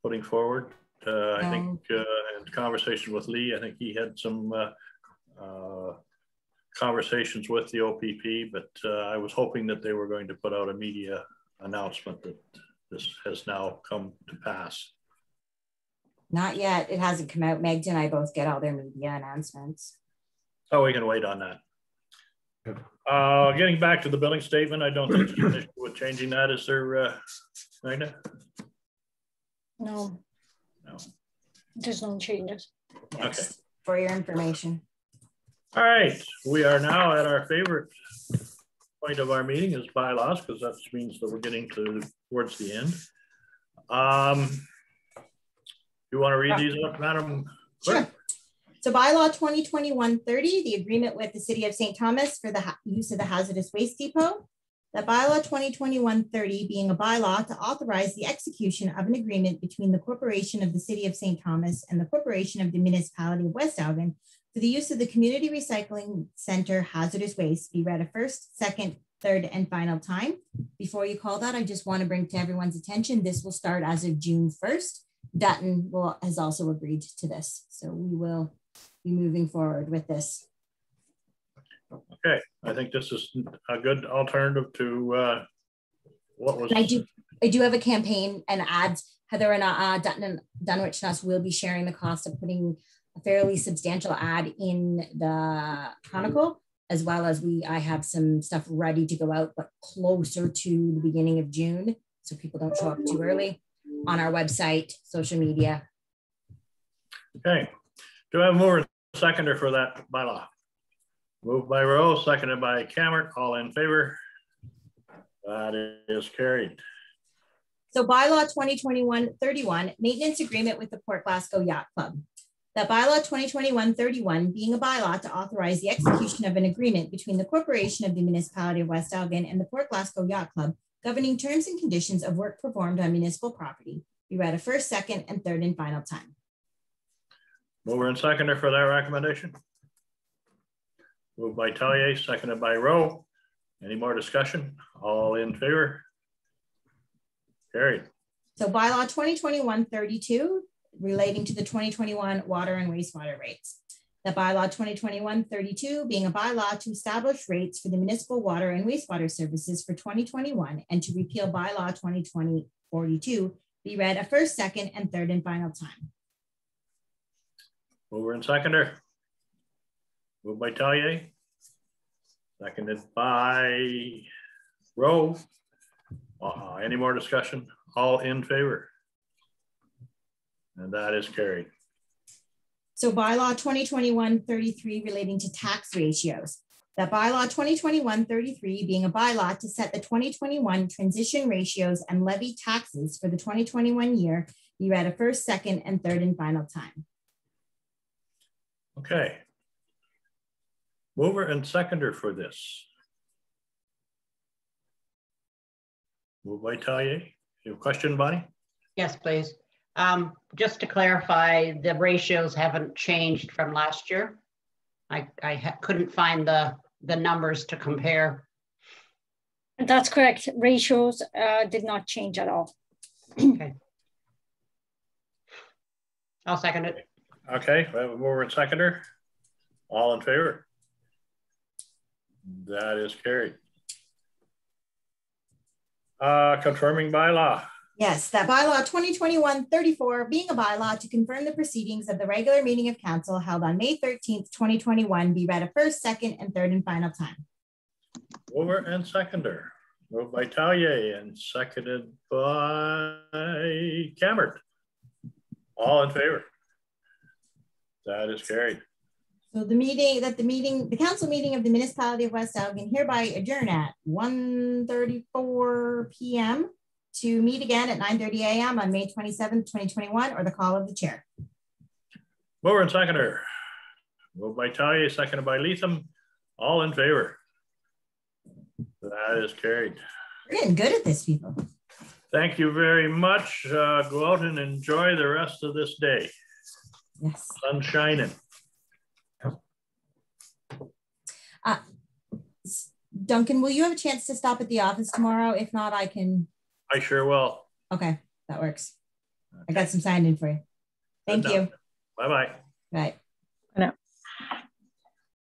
A: putting forward. I think in conversation with Lee, I think he had some conversations with the OPP, but I was hoping that they were going to put out a media announcement that this has now come to pass.
B: Not yet. It hasn't come out. Meg and I both get all their media announcements.
A: Oh, we can wait on that. Getting back to the billing statement, I don't think there's an issue with changing that. Is there, Magda?
N: No. No. There's no changes.
A: Okay.
B: For your information.
A: All right. We are now at our favorite point of our meeting is bylaws, because that means that we're getting towards the end. You want to read these up, Madam Clerk?
B: Sure. So bylaw 2021-30, the agreement with the City of St. Thomas for the use of the hazardous waste depot. That bylaw 2021-30 being a bylaw to authorize the execution of an agreement between the Corporation of the City of St. Thomas and the Corporation of the Municipality of West Elgin for the use of the Community Recycling Center hazardous waste be read a first, second, third, and final time. Before you call that, I just want to bring to everyone's attention, this will start as of June 1st. Dutton has also agreed to this. So we will be moving forward with this.
A: Okay, I think this is a good alternative to what was.
B: I do have a campaign and ads. Heather and Dutton and Dunwich and us will be sharing the cost of putting a fairly substantial ad in the Chronicle, as well as I have some stuff ready to go out, but closer to the beginning of June, so people don't show up too early. On our website, social media.
A: Okay. Do I have more seconder for that bylaw? Moved by Rowe, seconded by Cameron. All in favor? That is carried.
B: So bylaw 2021-31, maintenance agreement with the Port Glasgow Yacht Club. That bylaw 2021-31 being a bylaw to authorize the execution of an agreement between the Corporation of the Municipality of West Elgin and the Port Glasgow Yacht Club governing terms and conditions of work performed on municipal property. Be read a first, second, and third and final time.
A: Mover and seconder for that recommendation. Moved by Tellier, seconded by Rowe. Any more discussion? All in favor? Carried.
B: So bylaw 2021-32 relating to the 2021 water and wastewater rates. The bylaw 2021-32 being a bylaw to establish rates for the municipal water and wastewater services for 2021 and to repeal bylaw 2020-42 be read a first, second, and third and final time.
A: Mover and seconder. Moved by Tellier. Seconded by Rowe. Any more discussion? All in favor? And that is carried.
B: So bylaw 2021-33 relating to tax ratios. That bylaw 2021-33 being a bylaw to set the 2021 transition ratios and levy taxes for the 2021 year be read a first, second, and third and final time.
A: Okay. Mover and seconder for this. Moved by Tellier. You have a question, Bonnie?
C: Yes, please. Just to clarify, the ratios haven't changed from last year. I couldn't find the numbers to compare.
N: That's correct. Ratios did not change at all.
C: Okay. I'll second it.
A: Okay, we have a mover and seconder. All in favor? That is carried. Confirming bylaw.
B: Yes, that bylaw 2021-34 being a bylaw to confirm the proceedings of the regular meeting of council held on May 13th, 2021 be read a first, second, and third and final time.
A: Mover and seconder. Moved by Taille and seconded by Cammert. All in favor? That is carried.
B: So the council meeting of the municipality of West Elgin hereby adjourn at 1:34 p.m. to meet again at 9:30 a.m. on May 27th, 2021, or the call of the chair.
A: Mover and seconder. Moved by Taille, seconded by Leatham. All in favor? That is carried.
B: We're getting good at this, people.
A: Thank you very much. Go out and enjoy the rest of this day.
B: Yes.
A: Sun shining.
B: Duncan, will you have a chance to stop at the office tomorrow? If not, I can.
A: I sure will.
B: Okay, that works. Okay. I got some signed in for you. Thank you.
A: Bye-bye.
B: Bye.